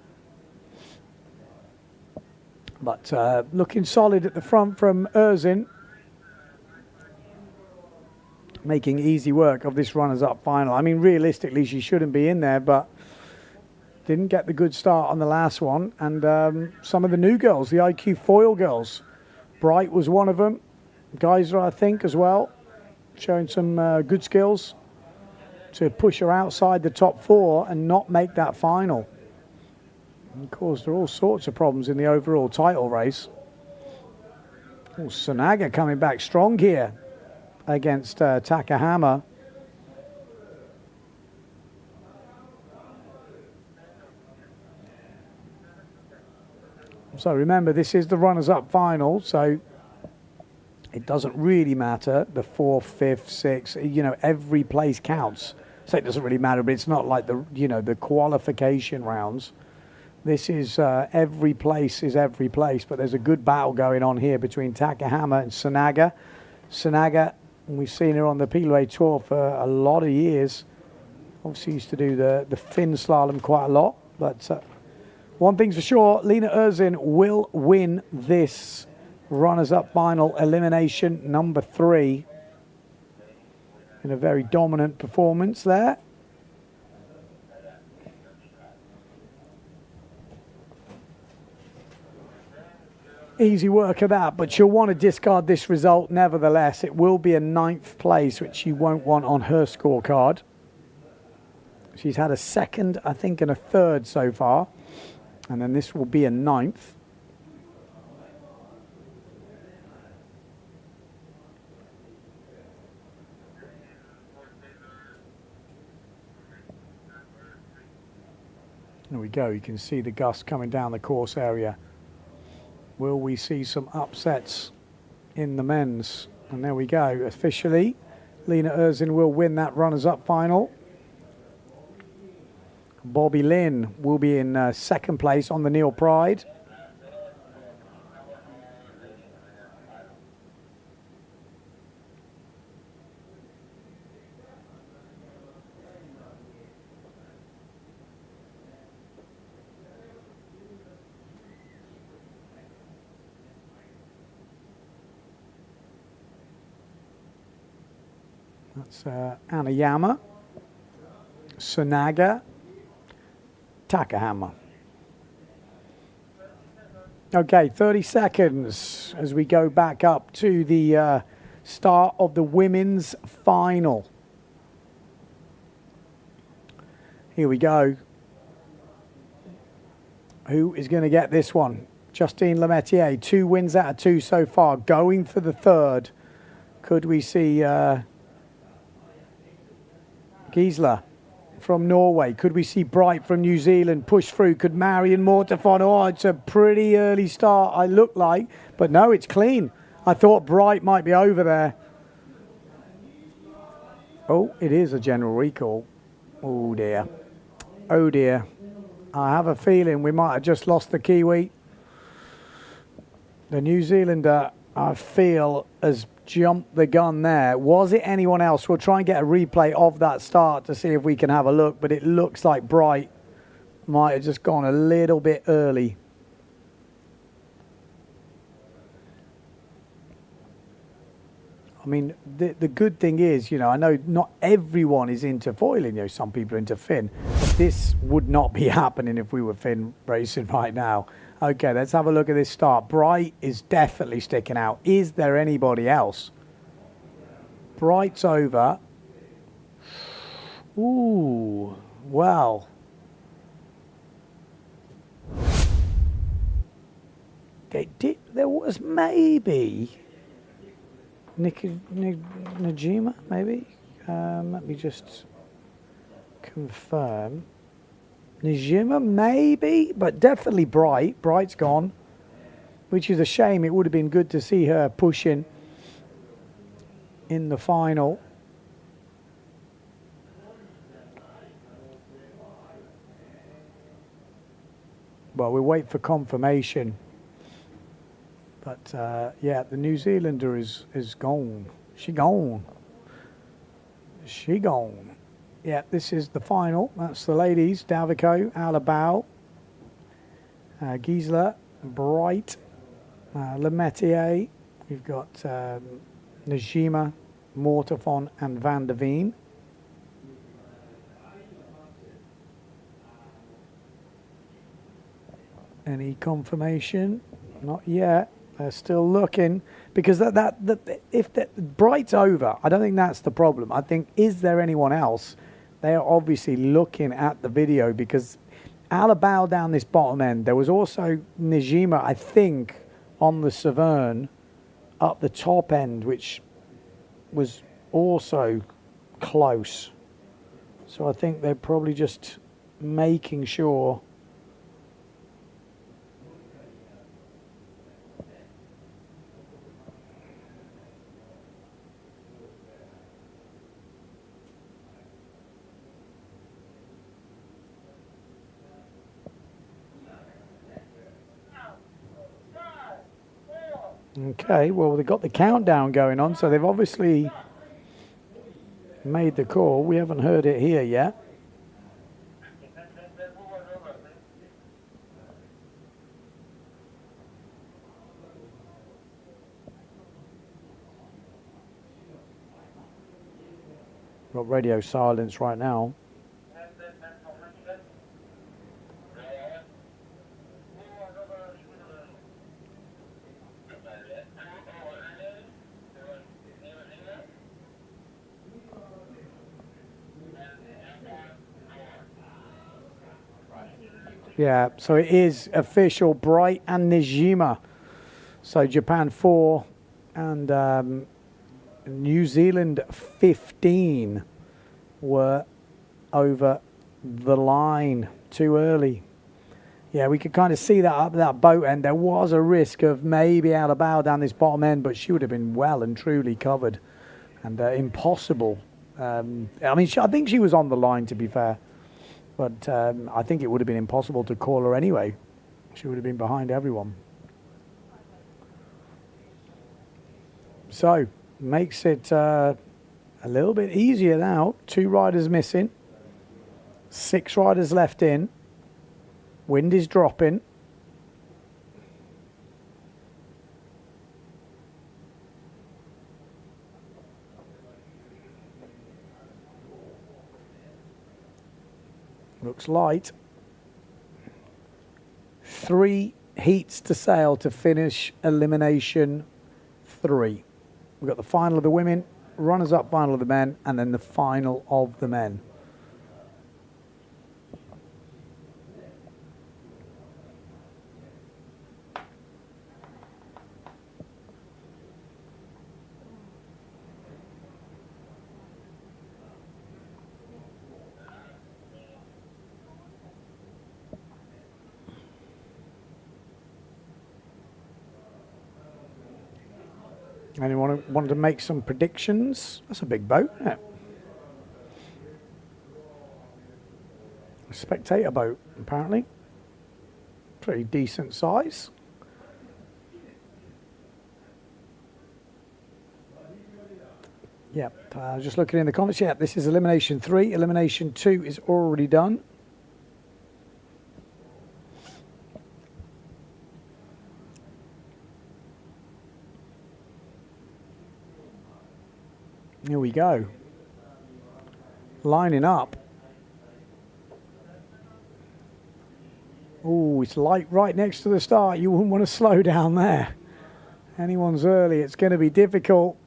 But looking solid at the front from Erzin, making easy work of this runners-up final. I mean, realistically, she shouldn't be in there, but didn't get the good start on the last one. And some of the new girls, the IQ foil girls. Bright was one of them. Geyser, I think, as well. Showing some good skills to push her outside the top four and not make that final. And caused her all sorts of problems in the overall title race. Oh, Sunaga coming back strong here against Takahama. So remember, this is the runners-up final, so it doesn't really matter. The 4th, 5th, 6th, you know, every place counts. So it doesn't really matter, but it's not like the, you know, the qualification rounds. This is every place is every place, but there's a good battle going on here between Takahama and Sanaga. Sanaga, we've seen her on the PWA Tour for a lot of years. Obviously used to do the Finn slalom quite a lot, but one thing's for sure, Lena Erzin will win this runners-up final elimination number 3 in a very dominant performance there. Easy work of that, but she'll want to discard this result nevertheless. It will be a 9th place, which she won't want on her scorecard. She's had a 2nd, I think, and a 3rd so far. And then this will be a 9th. There we go. You can see the gust coming down the course area. Will we see some upsets in the men's? And there we go. Officially, Lena Erzin will win that runners-up final. Bobby Lynn will be in 2nd place on the Neil Pride. That's Anayama, Sanaga, Takahama. Okay, 30 seconds as we go back up to the start of the women's final. Here we go. Who is going to get this one? Justine Lemaitre, 2 wins out of 2 so far, going for the 3rd. Could we see Gisela from Norway? Could we see Bright from New Zealand push through? Could Marion Mortefon? Oh, it's a pretty early start, I look like. But no, it's clean. I thought Bright might be over there. Oh, it is a general recall. Oh, dear. Oh, dear. I have a feeling we might have just lost the Kiwi. The New Zealander, I feel, has jumped the gun there. Was it anyone else? We'll try and get a replay of that start to see if we can have a look, but it looks like Bright might have just gone a little bit early. I mean, the good thing is, you know, I know not everyone is into foiling, you know, some people are into fin, but this would not be happening if we were fin racing right now. Okay, let's have a look at this start. Bright is definitely sticking out. Is there anybody else? Bright's over. Ooh, well. There was maybe Najima, maybe? Let me just confirm. Najima, maybe, but definitely Bright. Bright's gone, which is a shame. It would have been good to see her pushing in the final. Well, we'll wait for confirmation. But, yeah, the New Zealander is gone. She gone. She gone. Yeah, this is the final. That's the ladies. Davico, Alabao, Gisela, Bright, Lemaitre. We've got Najima, Mortefon, and Van der Veen. Any confirmation? Not yet. They're still looking, because if Bright's over, I don't think that's the problem. I think, is there anyone else? They are obviously looking at the video, because Alabao down this bottom end. There was also Najima, I think, on the Severn up the top end, which was also close. So I think they're probably just making sure. Okay, well, they've got the countdown going on, so they've obviously made the call. We haven't heard it here yet. Got radio silence right now. Yeah, so it is official, Bright and Nijima. So Japan 4 and New Zealand 15 were over the line too early. Yeah, we could kind of see that up that boat end. There was a risk of maybe out of bow down this bottom end, but she would have been well and truly covered and impossible. I mean, I think she was on the line, to be fair. But I think it would have been impossible to call her anyway. She would have been behind everyone. So, makes it a little bit easier now. 2 riders missing. 6 riders left in. Wind is dropping. Looks light. 3 heats to sail to finish elimination 3. We've got the final of the women, runners-up final of the men, and then the final of the men. Anyone want to make some predictions? That's a big boat, isn't it? A spectator boat, apparently. Pretty decent size. Yep, just looking in the comments. Yeah, this is Elimination 3. Elimination 2 is already done. Here we go. Lining up. Oh, it's light right next to the start. You wouldn't want to slow down there. Anyone's early, it's going to be difficult.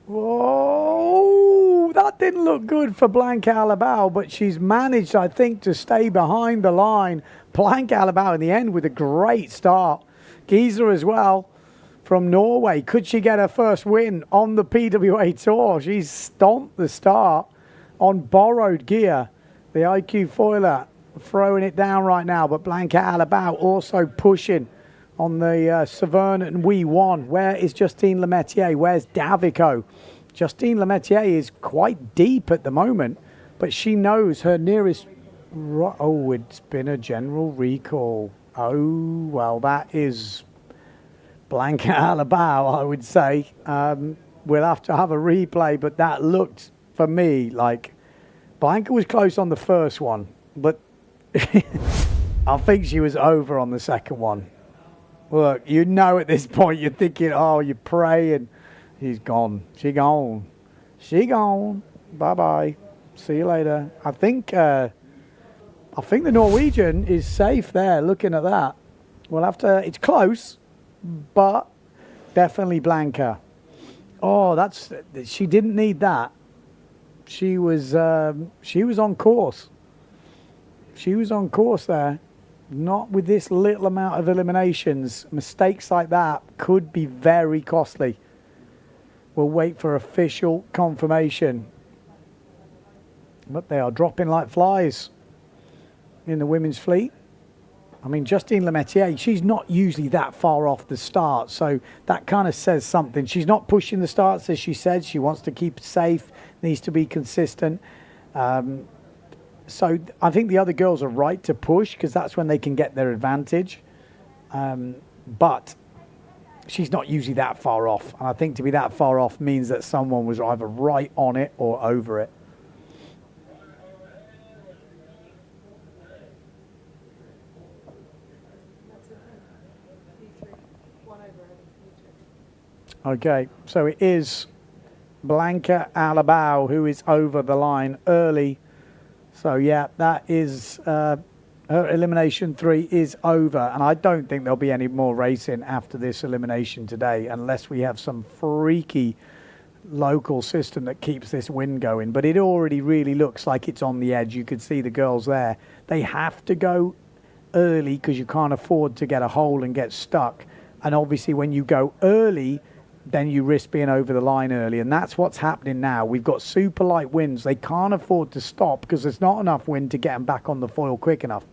Whoa, that didn't look good for Blanca Alabao, but she's managed, I think, to stay behind the line. Blanca Alabao in the end with a great start. Giza as well. From Norway, could she get her first win on the PWA Tour? She's stomped the start on borrowed gear. The IQ foiler throwing it down right now, but Blanca Alabao also pushing on the Severn and Wee 1. Where is Justine Lemaitre? Where's Davico? Justine Lemaitre is quite deep at the moment, but she knows her nearest... Oh, it's been a general recall. Oh, well, that is... Blanca Alabao, I would say. We'll have to have a replay, but that looked, for me, like Blanca was close on the first one, but I think she was over on the second one. Look, you know at this point, you're thinking, oh, you pray, and she's gone. She gone. She gone. Bye-bye. See you later. I think the Norwegian is safe there, looking at that. We'll have to, it's close, but definitely Blanca. Oh, she didn't need that. She was on course. She was on course there. Not with this little amount of eliminations. Mistakes like that could be very costly. We'll wait for official confirmation. But they are dropping like flies in the women's fleet. I mean, Justine Lemaitre, she's not usually that far off the start, so that kind of says something. She's not pushing the starts, as she said. She wants to keep it safe, needs to be consistent. So I think the other girls are right to push, because that's when they can get their advantage. But she's not usually that far off. And I think to be that far off means that someone was either right on it or over it. Okay, so it is Blanca Alabao who is over the line early. So yeah, that is her elimination 3 is over, and I don't think there'll be any more racing after this elimination today unless we have some freaky local system that keeps this wind going. But it already really looks like it's on the edge. You could see the girls there. They have to go early because you can't afford to get a hole and get stuck. And obviously when you go early, then you risk being over the line early, and that's what's happening now. We've got super light winds. They can't afford to stop because there's not enough wind to get them back on the foil quick enough.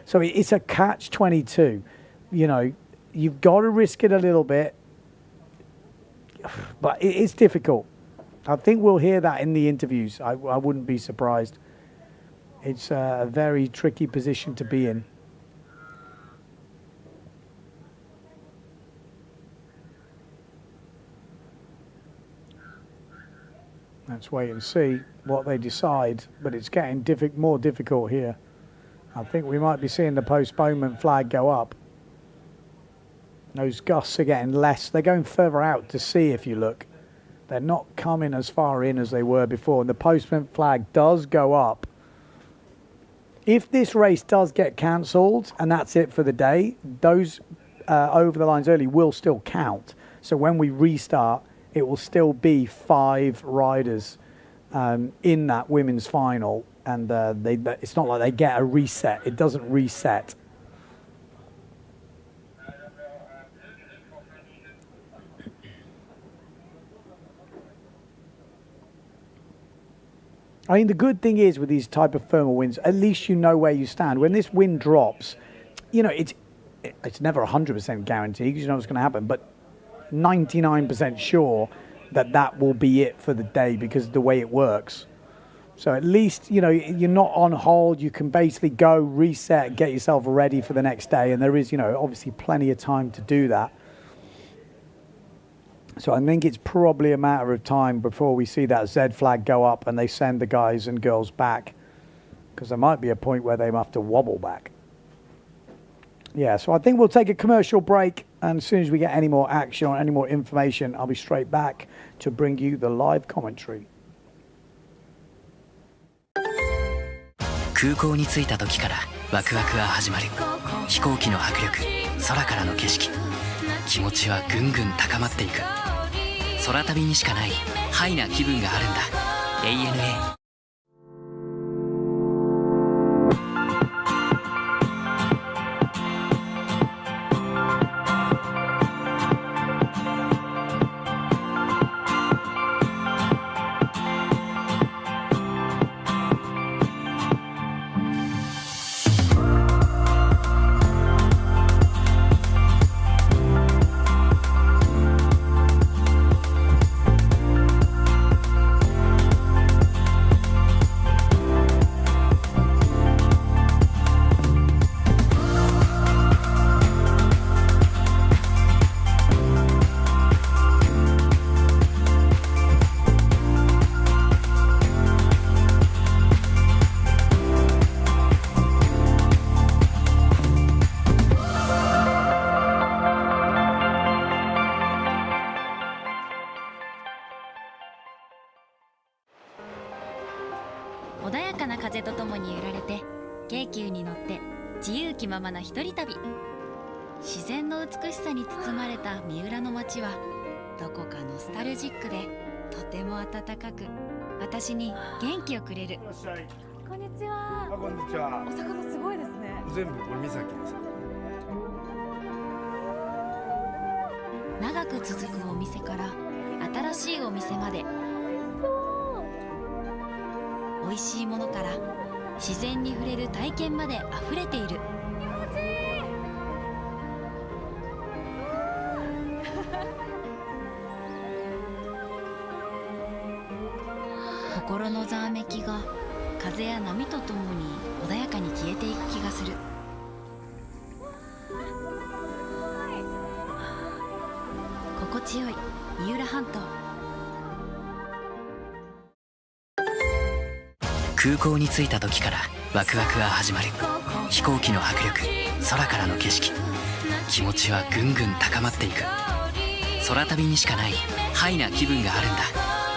So it's a catch-22. You know, you've got to risk it a little bit, but it's difficult. I think we'll hear that in the interviews. I wouldn't be surprised. It's a very tricky position to be in. Let's wait and see what they decide, but it's getting more difficult here. I think we might be seeing the postponement flag go up. Those gusts are getting less. They're going further out to sea if you look. They're not coming as far in as they were before, and the postponement flag does go up. If this race does get cancelled and that's it for the day, those over the lines early will still count. So when we restart, it will still be 5 riders in that women's final, and it's not like they get a reset. It doesn't reset. I mean, the good thing is with these type of thermal winds, at least you know where you stand. When this wind drops, you know, it's never 100% guaranteed because you know what's going to happen, but 99% sure that that will be it for the day because of the way it works. So at least, you know, you're not on hold. You can basically go, reset, get yourself ready for the next day. And there is, you know, obviously plenty of time to do that. So I think it's probably a matter of time before we see that Z flag go up and they send the guys and girls back, because there might be a point where they have to wobble back. Yeah, so I think we'll take a commercial break, and as soon as we get any more action or any more information, I'll be straight back to bring you the live commentary. 空港に着いた時からワクワクが始まる。飛行機の迫力、空からの景色、気持ちはぐんぐん高まっていく。空旅にしかないハイな気分があるんだ。 ANA穏やかな風とともに揺られて京急に乗って自由気ままな一人旅。自然の美しさに包まれた三浦の街はどこかノスタルジックでとても温かく、私に元気をくれる。こんにちは。こんにちは。お魚すごいですね。全部これ三崎です。長く続くお店から新しいお店まで、美味しいものから自然に触れる体験まであふれている。心のざわめきが風や波とともに穏やかに消えていく気がする。心地よい三浦半島。空港に着いた時からワクワクが始まる。飛行機の迫力、空からの景色、気持ちはぐんぐん高まっていく。空旅にしかないハイな気分があるんだ。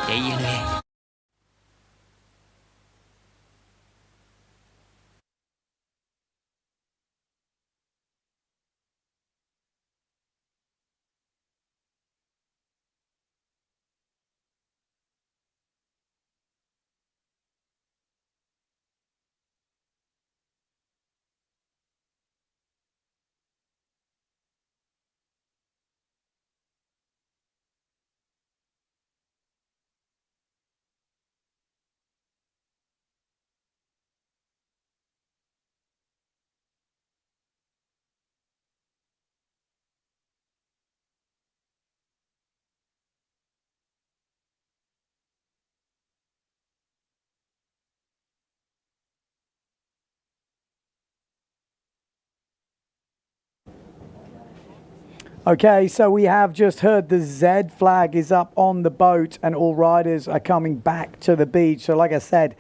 ANA。Okay, so we have just heard the Z flag is up on the boat and all riders are coming back to the beach. So like I said,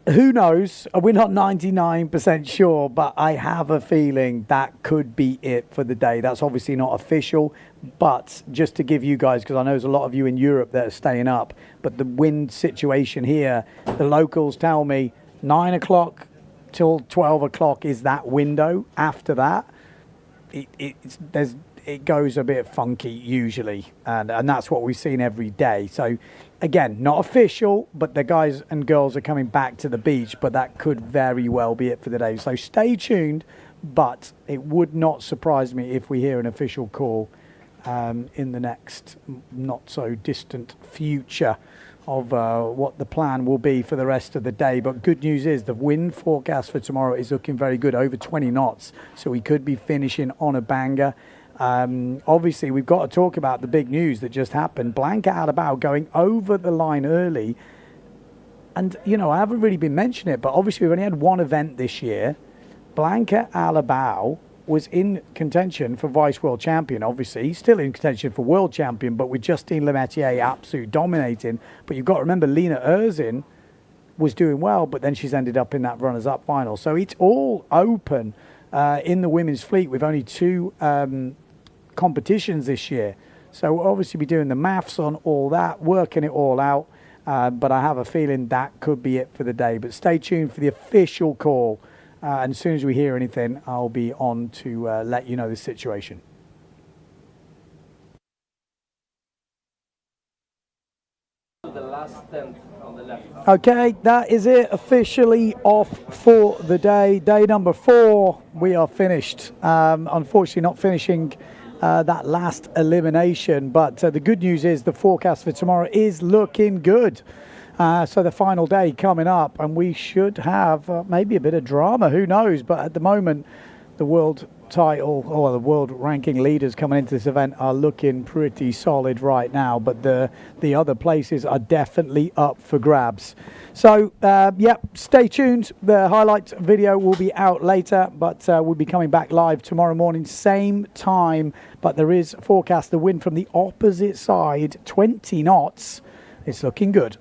who knows? We're not 99% sure, but I have a feeling that could be it for the day. That's obviously not official, but just to give you guys, because I know there's a lot of you in Europe that are staying up, but the wind situation here, the locals tell me 9 o'clock till 12 o'clock is that window. After that, it goes a bit funky usually, and that's what we've seen every day. So again, not official, but the guys and girls are coming back to the beach, but that could very well be it for the day. So stay tuned, but it would not surprise me if we hear an official call in the next not so distant future of what the plan will be for the rest of the day. But good news is the wind forecast for tomorrow is looking very good, over 20 knots. So we could be finishing on a banger. Obviously, we've got to talk about the big news that just happened. Blanca Alabao going over the line early. And, you know, I haven't really been mentioning it, but obviously we've only had one event this year. Blanca Alabao was in contention for Vice World Champion, obviously. Still in contention for World Champion, but with Justine Lemaitre absolutely dominating. But you've got to remember, Lena Erzin was doing well, but then she's ended up in that runners-up final. So it's all open in the women's fleet with only 2 competitions this year. So we'll obviously be doing the maths on all that, working it all out. But I have a feeling that could be it for the day. But stay tuned for the official call. And as soon as we hear anything, I'll be on to let you know the situation. The last tent on the left. Okay, that is it. Officially off for the day. Day number 4, we are finished. Unfortunately, not finishing that last elimination. But the good news is the forecast for tomorrow is looking good. So the final day coming up, and we should have maybe a bit of drama, who knows. But at the moment, the world title or the world ranking leaders coming into this event are looking pretty solid right now. But the other places are definitely up for grabs. So, yeah, stay tuned. The highlight video will be out later, but we'll be coming back live tomorrow morning, same time. But there is forecast the wind from the opposite side, 20 knots. It's looking good.